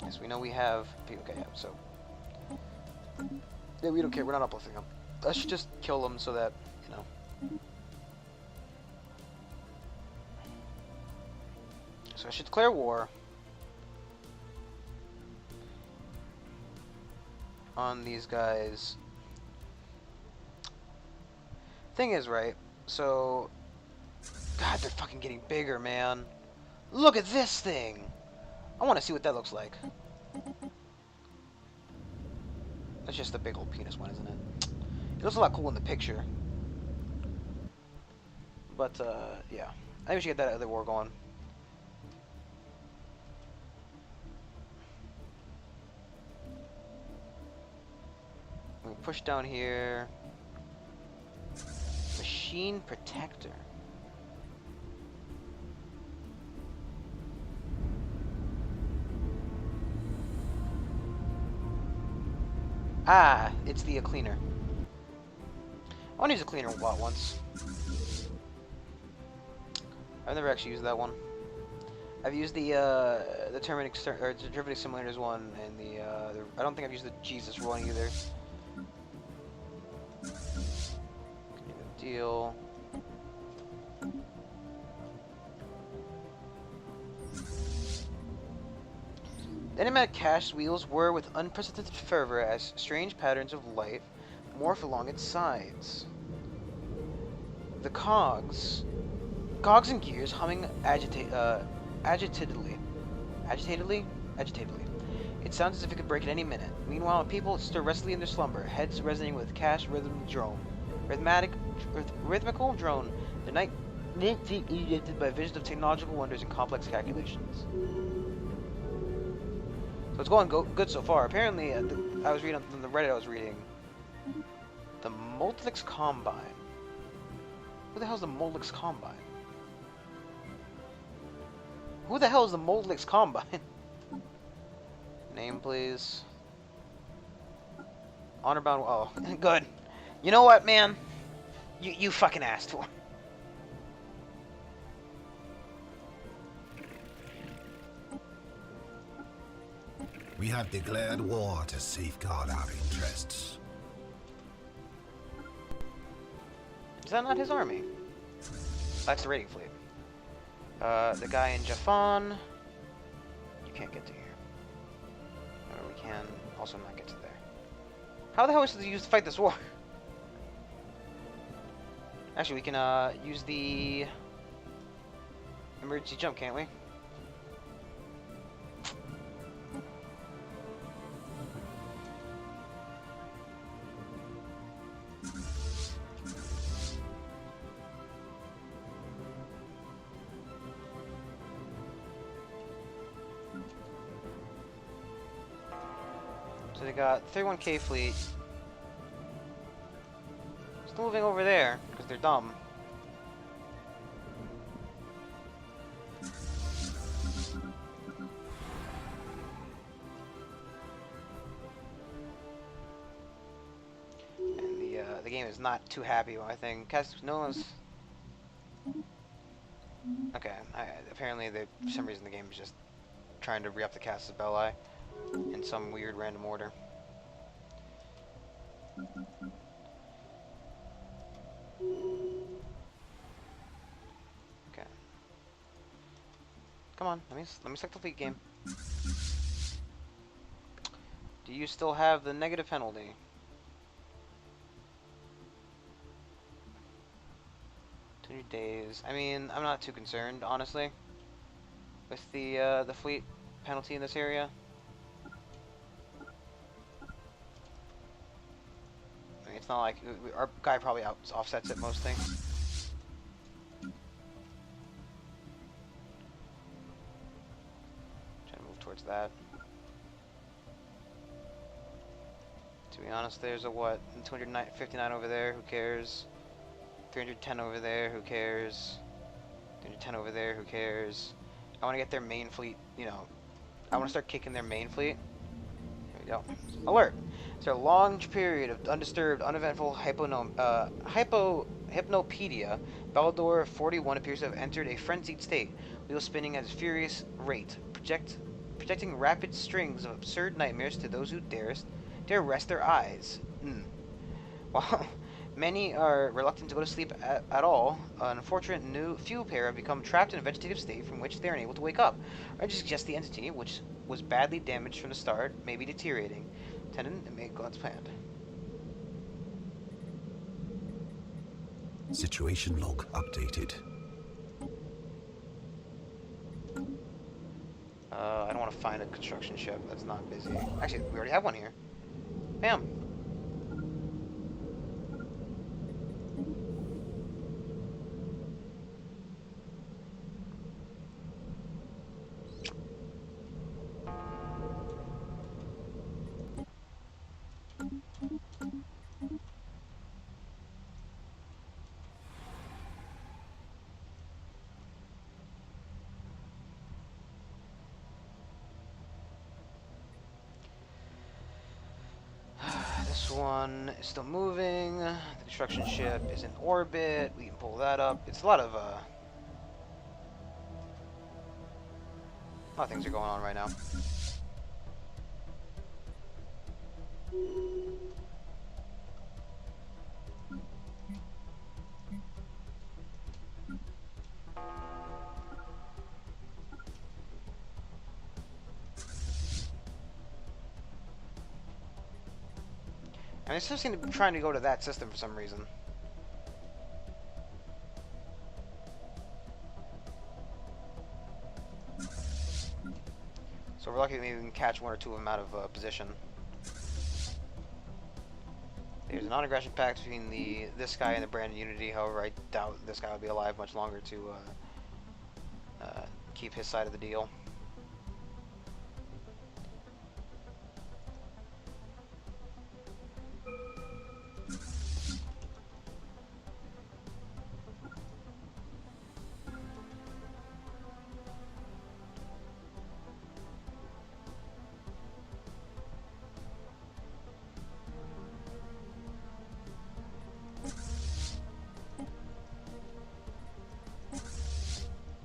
Yes, we know we have... Okay, yeah, so... Yeah, we don't care. We're not uplifting them. I should just kill them so that, you know... So I should declare war on these guys. Thing is, right, so... God, they're fucking getting bigger, man. Look at this thing! I want to see what that looks like. That's just a big old penis one, isn't it? It looks a lot cool in the picture. But, yeah. I think we should get that other war going. We push down here. Machine Protector. Ah, it's the cleaner. I want to use a cleaner once. I've never actually used that one. I've used the derivative simulators one, and I don't think I've used the Jesus one either. Deal. The enigmatic cash wheels whir with unprecedented fervor as strange patterns of light morph along its sides. The cogs and gears humming agitatedly. Agitatedly. It sounds as if it could break at any minute. Meanwhile, people stir restlessly in their slumber, heads resonating with cash rhythmical drone. The night irritated by visions of technological wonders and complex calculations. So it's going good so far. Apparently, I was reading on the Reddit. I was reading the Moldlix Combine. Who the hell is the Moldlix Combine? Who the hell is the Moldlix Combine? Name, please. Honorbound. Oh, good. You know what, man? You fucking asked for. We have declared war to safeguard our interests. Is that not his army? That's the raiding fleet. The guy in Japan. You can't get to here. Or we can also not get to there. How the hell is it used to fight this war? Actually, we can use the emergency jump, can't we? So they got 31K fleet. Still moving over there, because they're dumb. And the game is not too happy with my thing. No one's... Okay, apparently for some reason the game is just trying to re-up the Casus Belli in some weird random order. Okay. Come on, let me select the fleet game. Do you still have the negative penalty? Days. I mean, I'm not too concerned, honestly, with the fleet penalty in this area. I mean, it's not like our guy probably offsets it mostly. Trying to move towards that. To be honest, there's a what? 259 over there. Who cares? 310 over there, who cares? 310 over there, who cares? I want to get their main fleet, you know. I want to start kicking their main fleet. Here we go. Alert! After a long period of undisturbed, uneventful hypnopedia, Baldur 41 appears to have entered a frenzied state, wheels spinning at a furious rate, projecting rapid strings of absurd nightmares to those who dare rest their eyes. While many are reluctant to go to sleep at all, an unfortunate few pair have become trapped in a vegetative state from which they are unable to wake up. I suggest the entity, which was badly damaged from the start, may be deteriorating. Attendant, and make God's planned. Situation log updated. I don't want to find a construction ship that's not busy. Actually, we already have one here. Bam! This one is still moving. The construction ship is in orbit. We can pull that up. It's a lot of things are going on right now. I And they still seem to be trying to go to that system for some reason. So we're lucky maybe we can catch one or two of them out of position. There's a non-aggression pact between this guy and the Brandon Unity. However, I doubt this guy will be alive much longer to keep his side of the deal.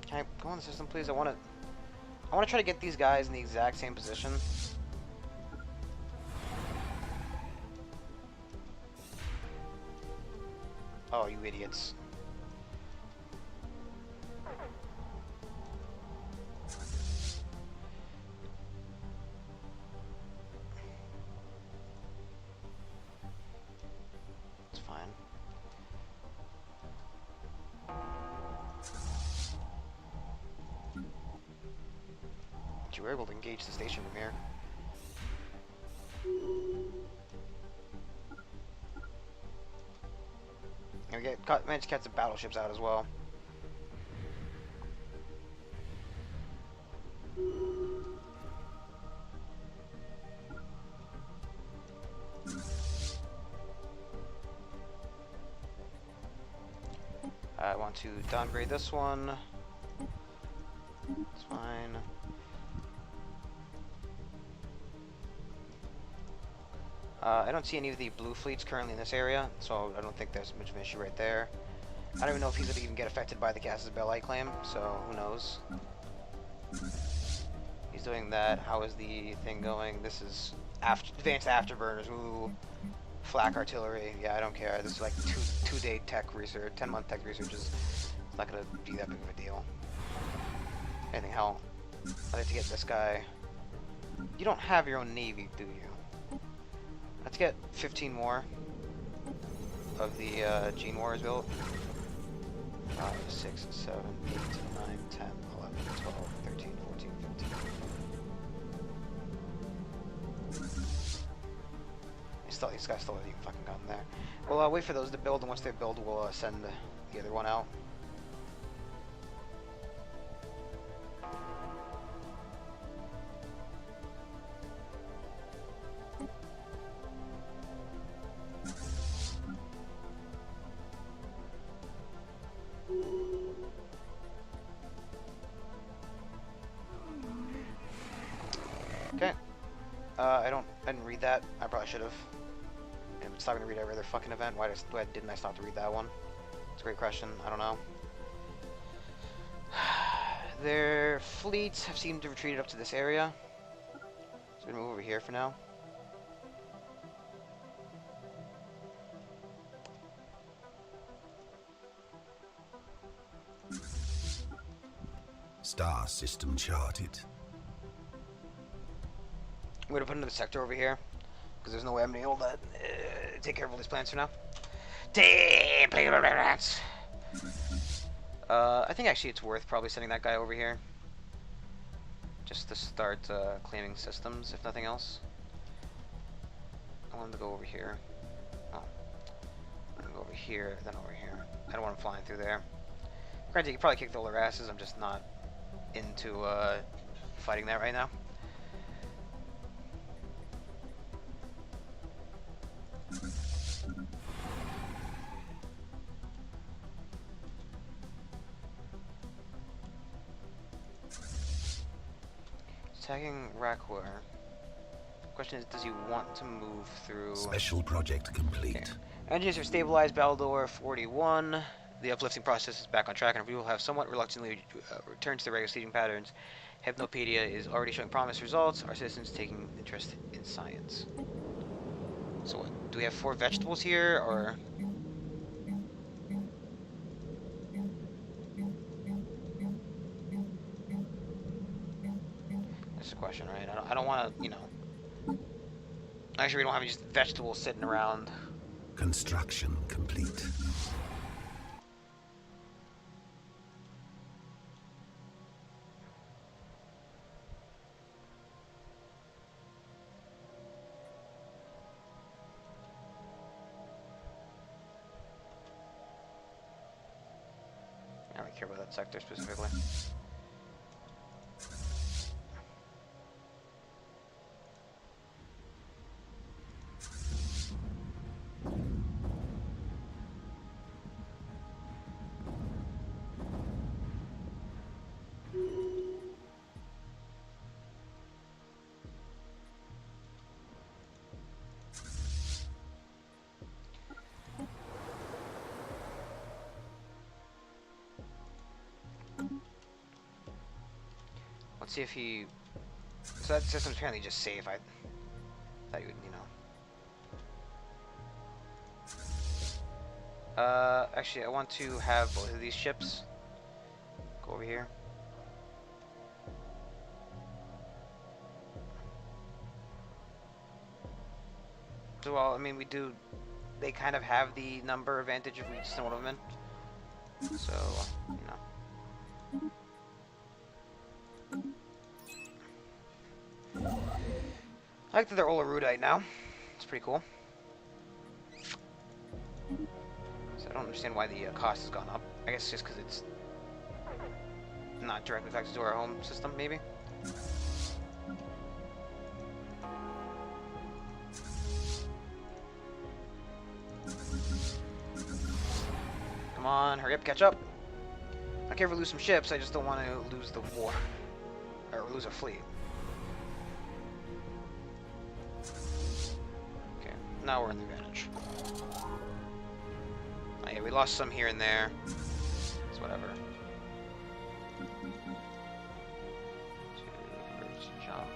Can I go on the system, please? I want to try to get these guys in the exact same position. Oh, you idiots. It's fine. You were able to engage the station from here. And we managed to catch the battleships out as well. I want to downgrade this one. It's fine. I don't see any of the blue fleets currently in this area, so I don't think there's much of an issue right there. I don't even know if he's going to even get affected by the Cassis Belli claim, so who knows. He's doing that. How is the thing going? This is advanced afterburners. Ooh, flak artillery. Yeah, I don't care. This is like two-day tech research, 10-month tech research is not going to be that big of a deal. Anything, hell, I have to get this guy. You don't have your own navy, do you? Let's get 15 more of the Gene Wars built. 5, 6, 7, 8, 9, 10, 11, 12, 13, 14, 15. These guys still haven't even fucking gotten there. We'll wait for those to build, and once they build, we'll send the other one out. Okay. I didn't read that. I probably should have. I'm stopping to read every other fucking event. Why didn't I stop to read that one? It's a great question. I don't know. Their fleets have seemed to have retreated up to this area. So we're gonna move over here for now. Star system charted. I'm gonna put another sector over here because there's no way I'm gonna be able to take care of all these plants for now. I think actually it's worth probably sending that guy over here just to start claiming systems, if nothing else. I want him to go over here. Oh, I'm gonna go over here, then over here. I don't want him flying through there. Granted, you can probably kick all their asses. I'm just not into fighting that right now. Attacking Rakor. Question is, does he want to move through? Special project complete. Okay. Engines are stabilized. Baldor 41. The uplifting process is back on track, and we will have somewhat reluctantly returned to the regular sieging patterns. Hypnopedia is already showing promised results. Our citizens taking interest in science. So what? Do we have 4 vegetables here, or? That's the question, right? I don't want to, you know. Actually, we don't have any just vegetables sitting around. Construction complete. I don't really care about that sector specifically. Let's see if he... So that system's apparently just safe. I thought you would, you know. Actually, I want to have both of these ships go over here. So, well, I mean, we do... They kind of have the number advantage if we just send one of them in. So, you know. I like that they're Olarudite now. It's pretty cool. So I don't understand why the cost has gone up. I guess just because it's not directly connected to our home system, maybe. Come on, hurry up, catch up. I don't care if we lose some ships, I just don't want to lose the war. Or lose a fleet. Okay, now we're in the advantage. Oh, yeah, we lost some here and there. It's whatever. Let's jump.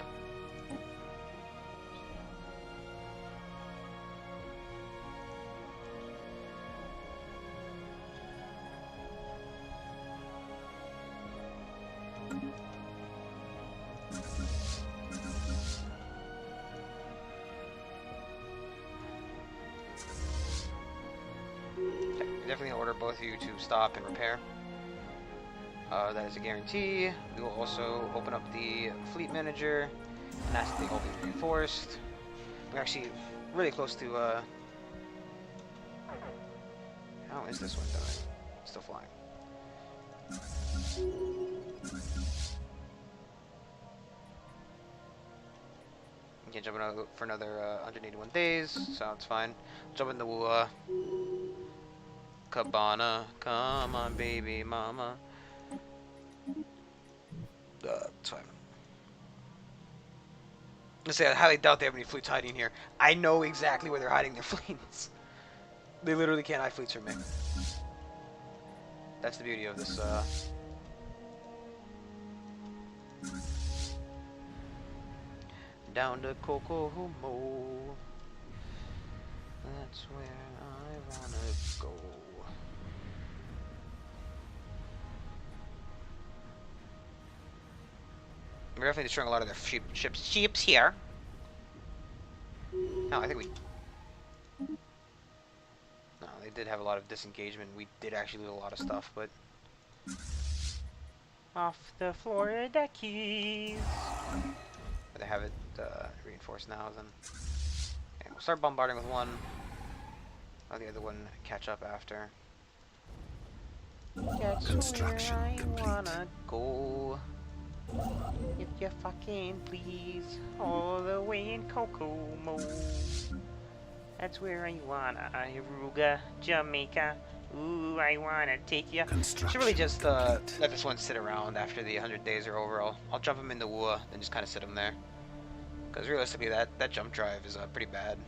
Definitely order both of you to stop and repair. That is a guarantee. We will also open up the fleet manager and ask that they all be reinforced. We're actually really close to. How is this one doing? Still flying. Okay, jumping out for another 181 days, so it's fine. Jump in the Cabana, come on, baby mama. It's fine. Let's say I highly doubt they have any fleets hiding here. I know exactly where they're hiding their fleets. They literally can't hide fleets from me. That's the beauty of this. Down to Kokomo. That's where I wanna go. We're definitely destroying a lot of their ships here. No, I think we... No, they did have a lot of disengagement. We did actually lose a lot of stuff, but... Off the Florida Keys. But they have it reinforced now, then... Okay, we'll start bombarding with one. Let the other one catch up after. That's Construction where I complete. wanna go. If you fucking please, all the way in Kokomo. That's where I wanna, Aruga, Jamaica. Ooh, I wanna take you. Should really just let this one sit around after the 100 days are over. I'll jump him into Wua, then just kind of sit him there. Because realistically, that jump drive is pretty bad.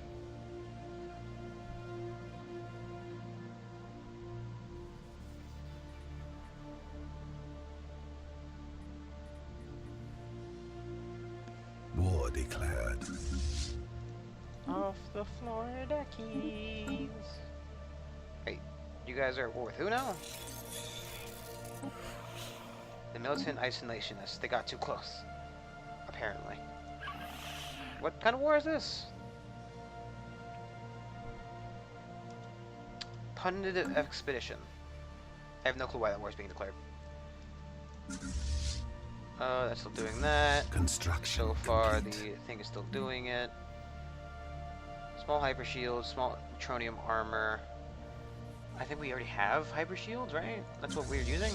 War declared. Off the Florida Keys. Wait, you guys are at war with who now? The militant isolationists. They got too close. Apparently. What kind of war is this? Punitive expedition. I have no clue why that war is being declared. That's still doing that. Construction So far, complete. the thing is still doing it. Small hyper shields, small neutronium armor. I think we already have hyper shields, right? That's what we're using.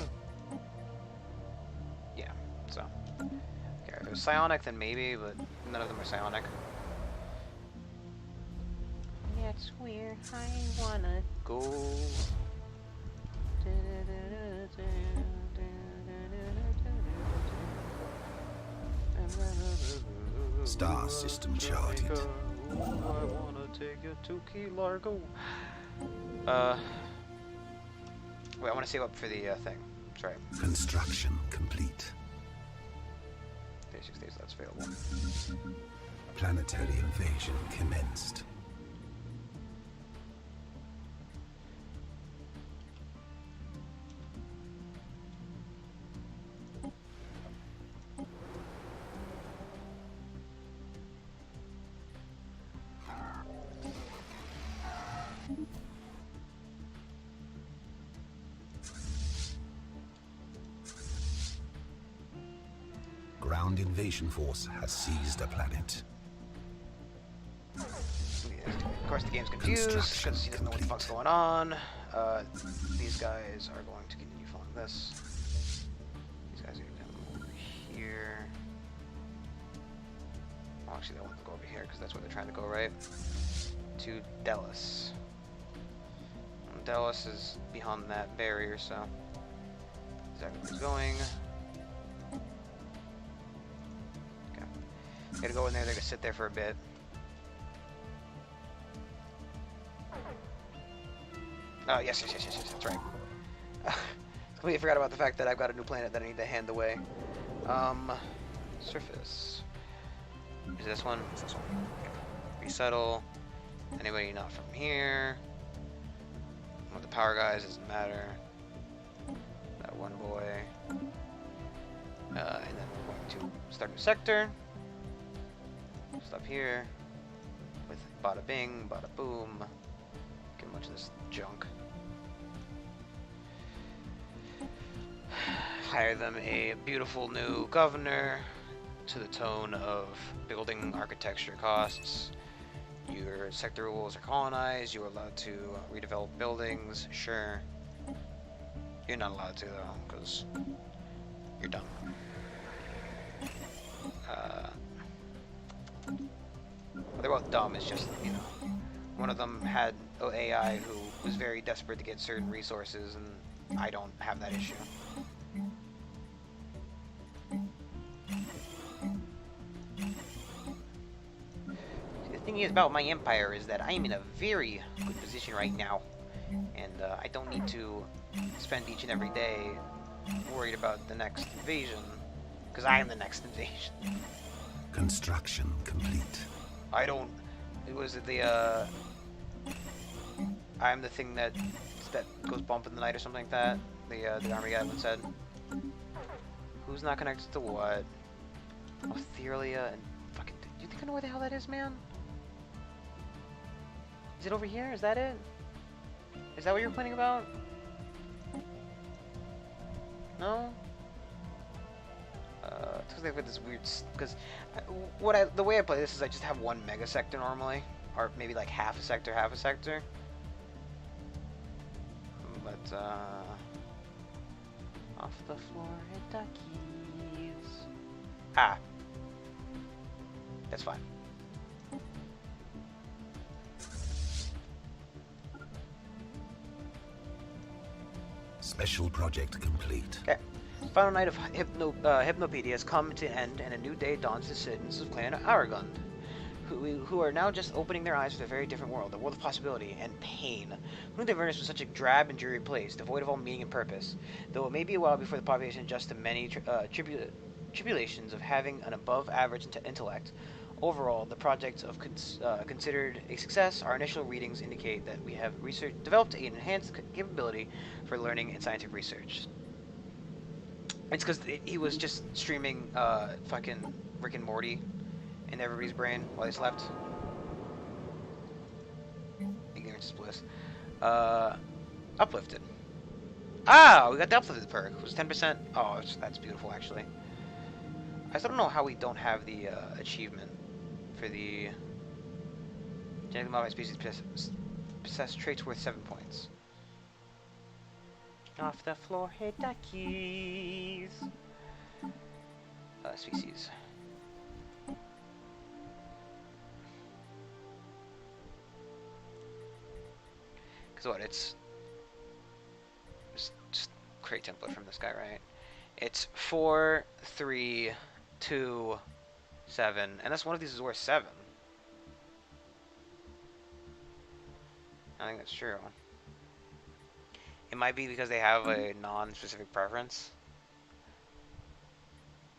Yeah. So. Okay, if it was psionic, then maybe, but none of them are psionic. That's where I wanna go. Star system charted. I wanna take you to Key Largo. Wait, I want to save up for the thing. That's right. Construction complete. 36 days, that's available. Planetary invasion commenced. Ground invasion force has seized a planet. Yeah, of course, the game's confused because he doesn't know what the fuck's going on. These guys are going to continue following this. These guys are going to come over here. Well, actually, they want to go over here because that's where they're trying to go, right? To Delos. And Delos is behind that barrier, so exactly where he's going. Okay, they're gonna go in there. They're gonna sit there for a bit. Oh, yes, that's right. Completely forgot about the fact that I've got a new planet that I need to hand away. Surface. Is this one? Is this one? Okay. Resettle. Anybody not from here? With the power guys, doesn't matter. That one boy. And then we're going to start a new sector. Stop here. With bada bing, bada boom. Get a bunch of this junk. Hire them a beautiful new governor to the tone of building architecture costs. Your sector rules are colonized. You are allowed to redevelop buildings. Sure. You're not allowed to though, because you're dumb. Well, they're both dumb. It's just, you know, one of them had an AI who was very desperate to get certain resources, and I don't have that issue. The thing is about my empire is that I am in a very good position right now, and I don't need to spend each and every day worried about the next invasion, because I am the next invasion. Construction complete. I don't. It was the I'm the thing that goes bump in the night or something like that. The army guy once said. Who's not connected to what? Otheria and fucking. Do you think I know where the hell that is, man? Is it over here? Is that it? Is that what you're complaining about? No. It's because they've got this weird. Because the way I play this is I just have one mega sector normally, or maybe like half a sector, half a sector. But off the Florida Keys. Ah, that's fine. Special project complete. Okay. Final night of Hypnopedia has come to an end, and a new day dawns for the citizens of Clan Aragond, who are now just opening their eyes to a very different world, a world of possibility and pain. Who knew Avernus was such a drab and dreary place, devoid of all meaning and purpose? Though it may be a while before the population adjusts to many tribulations of having an above-average intellect, overall, the project of considered a success. Our initial readings indicate that we have developed an enhanced capability for learning and scientific research. It's because he was just streaming fucking Rick and Morty in everybody's brain while they slept. Ignorance is bliss. Uplifted. Ah, we got the uplifted perk. It was 10%. Oh, that's beautiful, actually. I still don't know how we don't have the achievement for the genetically modified species possess traits worth 7 points. Off the floor, hit the keys. Species. Because what, it's just create template from this guy, right? It's 4, 3, 2, 7, and that's one of these is worth 7. I think that's true. It might be because they have a non-specific preference,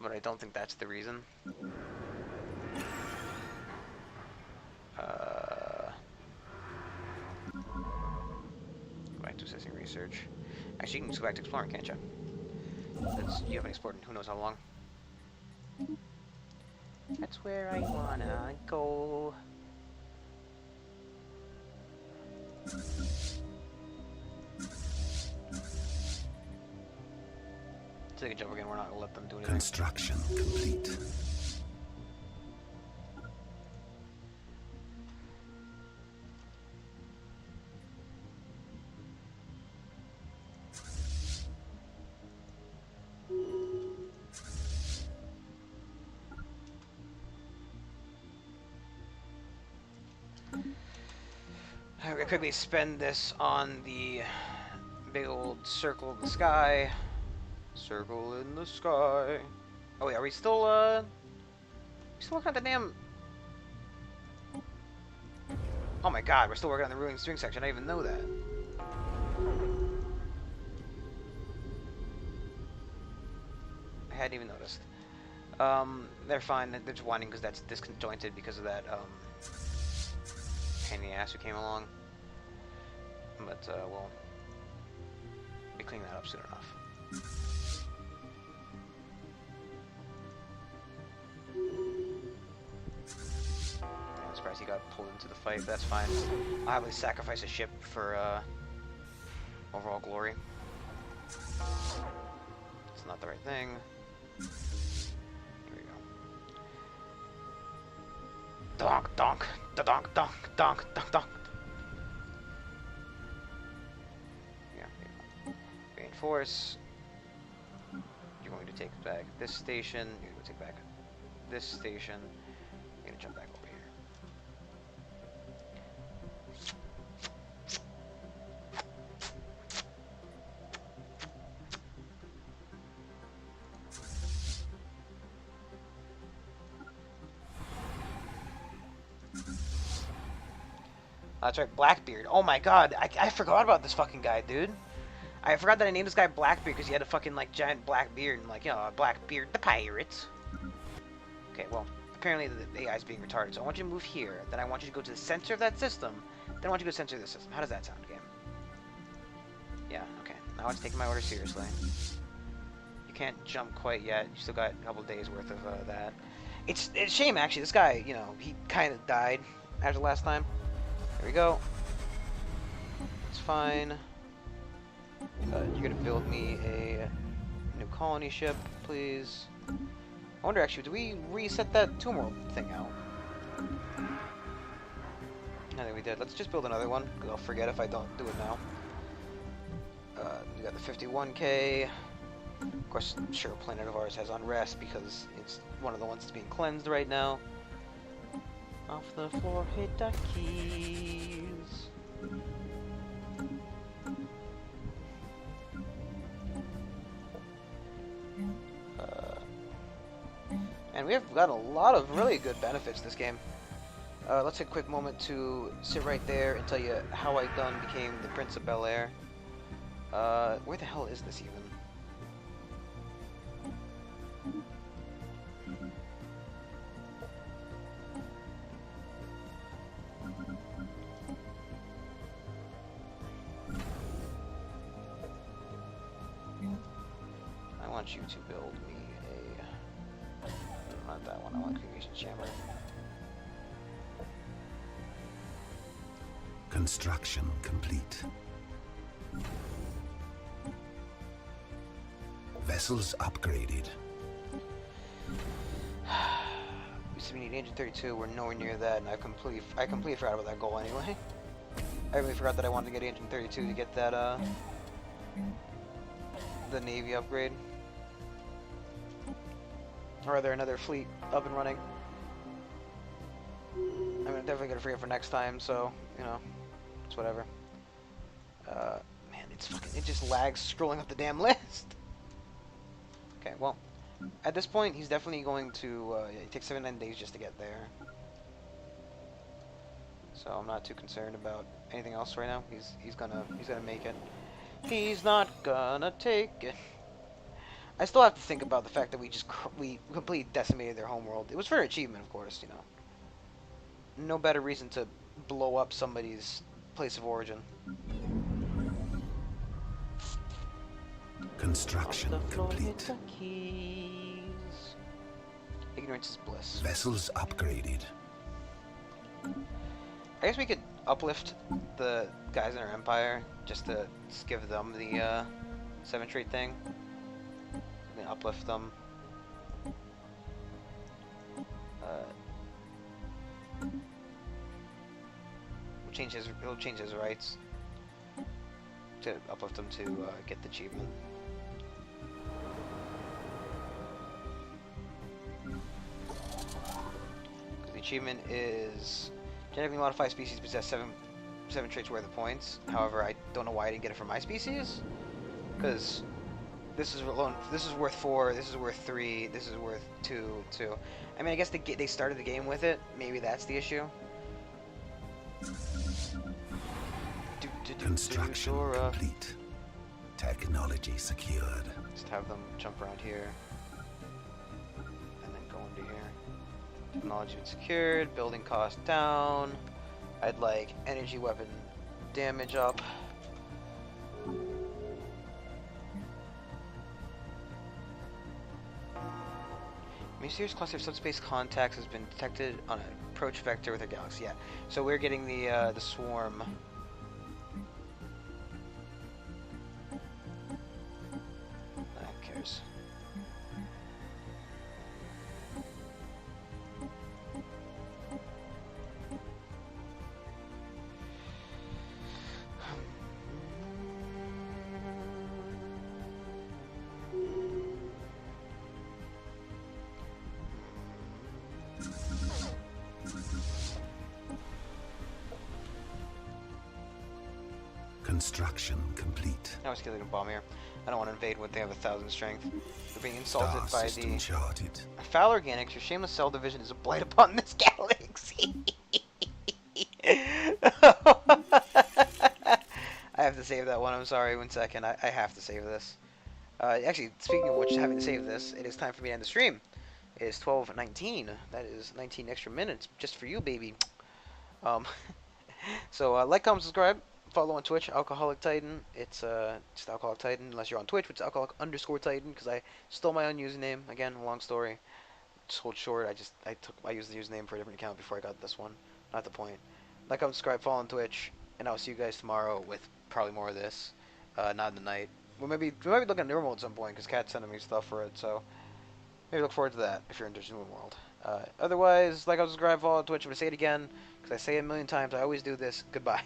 but I don't think that's the reason. Go back to assessing research. Actually, you can just go back to exploring, can't you? You haven't explored in who knows how long. That's where I wanna go. So they can jump again, we're not gonna let them do anything. Construction complete. I'm gonna quickly spend this on the big old circle in the sky. Circle in the sky. Oh wait, are we still working on the damn... Oh my god, we're still working on the ruined string section, I didn't even know that. I hadn't even noticed. They're fine, they're just whining because that's disconjointed because of that, pain in the ass who came along. But, we'll be cleaning that up soon enough. I'm surprised he got pulled into the fight, but that's fine. I'll happily sacrifice a ship for, overall glory. It's not the right thing. Here we go. Donk, donk, donk, donk, donk, donk, donk. Yeah, there you go. Reinforce. You're going to take back this station. You're going to take back this station. You're going to jump back over here. That's right, Blackbeard. Oh my god, I forgot about this fucking guy, dude. I forgot that I named this guy Blackbeard because he had a fucking, like, giant black beard and, like, you know, Blackbeard the pirate. Okay, well, apparently the AI is being retarded, so I want you to move here. Then I want you to go to the center of that system. Then I want you to go to the center of the system. How does that sound, game? Yeah, okay. Now it's taking my order seriously. You can't jump quite yet. You still got a couple days worth of that. It's a shame, actually. This guy, you know, he kind of died after last time. There we go. It's fine. You're gonna build me a new colony ship, please. I wonder, actually, do we reset that Tomb World thing out? I think we did. Let's just build another one, because I'll forget if I don't do it now. We got the 51k. Of course, I'm sure a planet of ours has unrest, because it's one of the ones that's being cleansed right now. Off the floor, hit the keys. And we have got a lot of really good benefits this game. Let's take a quick moment to sit right there and tell you how I done became the Prince of Bel-Air. Where the hell is this even? I want you to build me a... Not that one, I want Creation Chamber. Construction complete. Vessels upgraded. So we need Agent 32. We're nowhere near that, and I completely forgot about that goal anyway. I really forgot that I wanted to get Agent 32 to get that the Navy upgrade, or rather another fleet up and running. I'm definitely gonna forget for next time, so you know, it's whatever. Man, it just lags scrolling up the damn list. Okay, well, at this point, he's definitely going to. It takes 7 days just to get there, so I'm not too concerned about anything else right now. He's gonna make it. He's not gonna take it. I still have to think about the fact that we completely decimated their homeworld. It was for achievement, of course, you know. No better reason to blow up somebody's place of origin. Construction complete. Ignorance is bliss. Vessels upgraded. I guess we could uplift the guys in our empire just to give them the 7 trait thing. We can uplift them. He'll change his rights to uplift him to get the achievement. The achievement is genetically modified species possess 7 traits worth of points. However, I don't know why I didn't get it for my species, because this is worth 4, this is worth 3, this is worth 2. I mean, I guess they started the game with it. Maybe that's the issue. Construction complete. Technology secured. Just have them jump around here, and then go into here. Technology secured. Building cost down. I'd like energy weapon damage up. A mysterious cluster of subspace contacts has been detected on an approach vector with a galaxy. Yeah, so we're getting the swarm. Who cares? Construction complete. Now it's killing a bomb here. I don't want to invade when they have 1,000 strength. They're being insulted Star by system the charted. foul organics. Your shameless cell division is a blight upon this galaxy. I have to save that one. I'm sorry. 1 second. I have to save this. Actually, speaking of which, having to save this, it is time for me to end the stream. It is 12:19. That is 19 extra minutes just for you, baby. So like, comment, subscribe. Follow on Twitch, Alcoholic Titan. It's just Alcoholic Titan. Unless you're on Twitch, it's Alcoholic_Titan because I stole my own username. Again, long story. Just hold short. I used the username for a different account before I got this one. Not the point. Like, comment, subscribe, follow on Twitch, and I'll see you guys tomorrow with probably more of this. Not in the night. We might be looking at New World at some point because Cat's sending me stuff for it. So maybe look forward to that if you're interested in New World. Otherwise, like, comment, subscribe, follow on Twitch. I'm gonna say it again because I say it a million times. I always do this. Goodbye.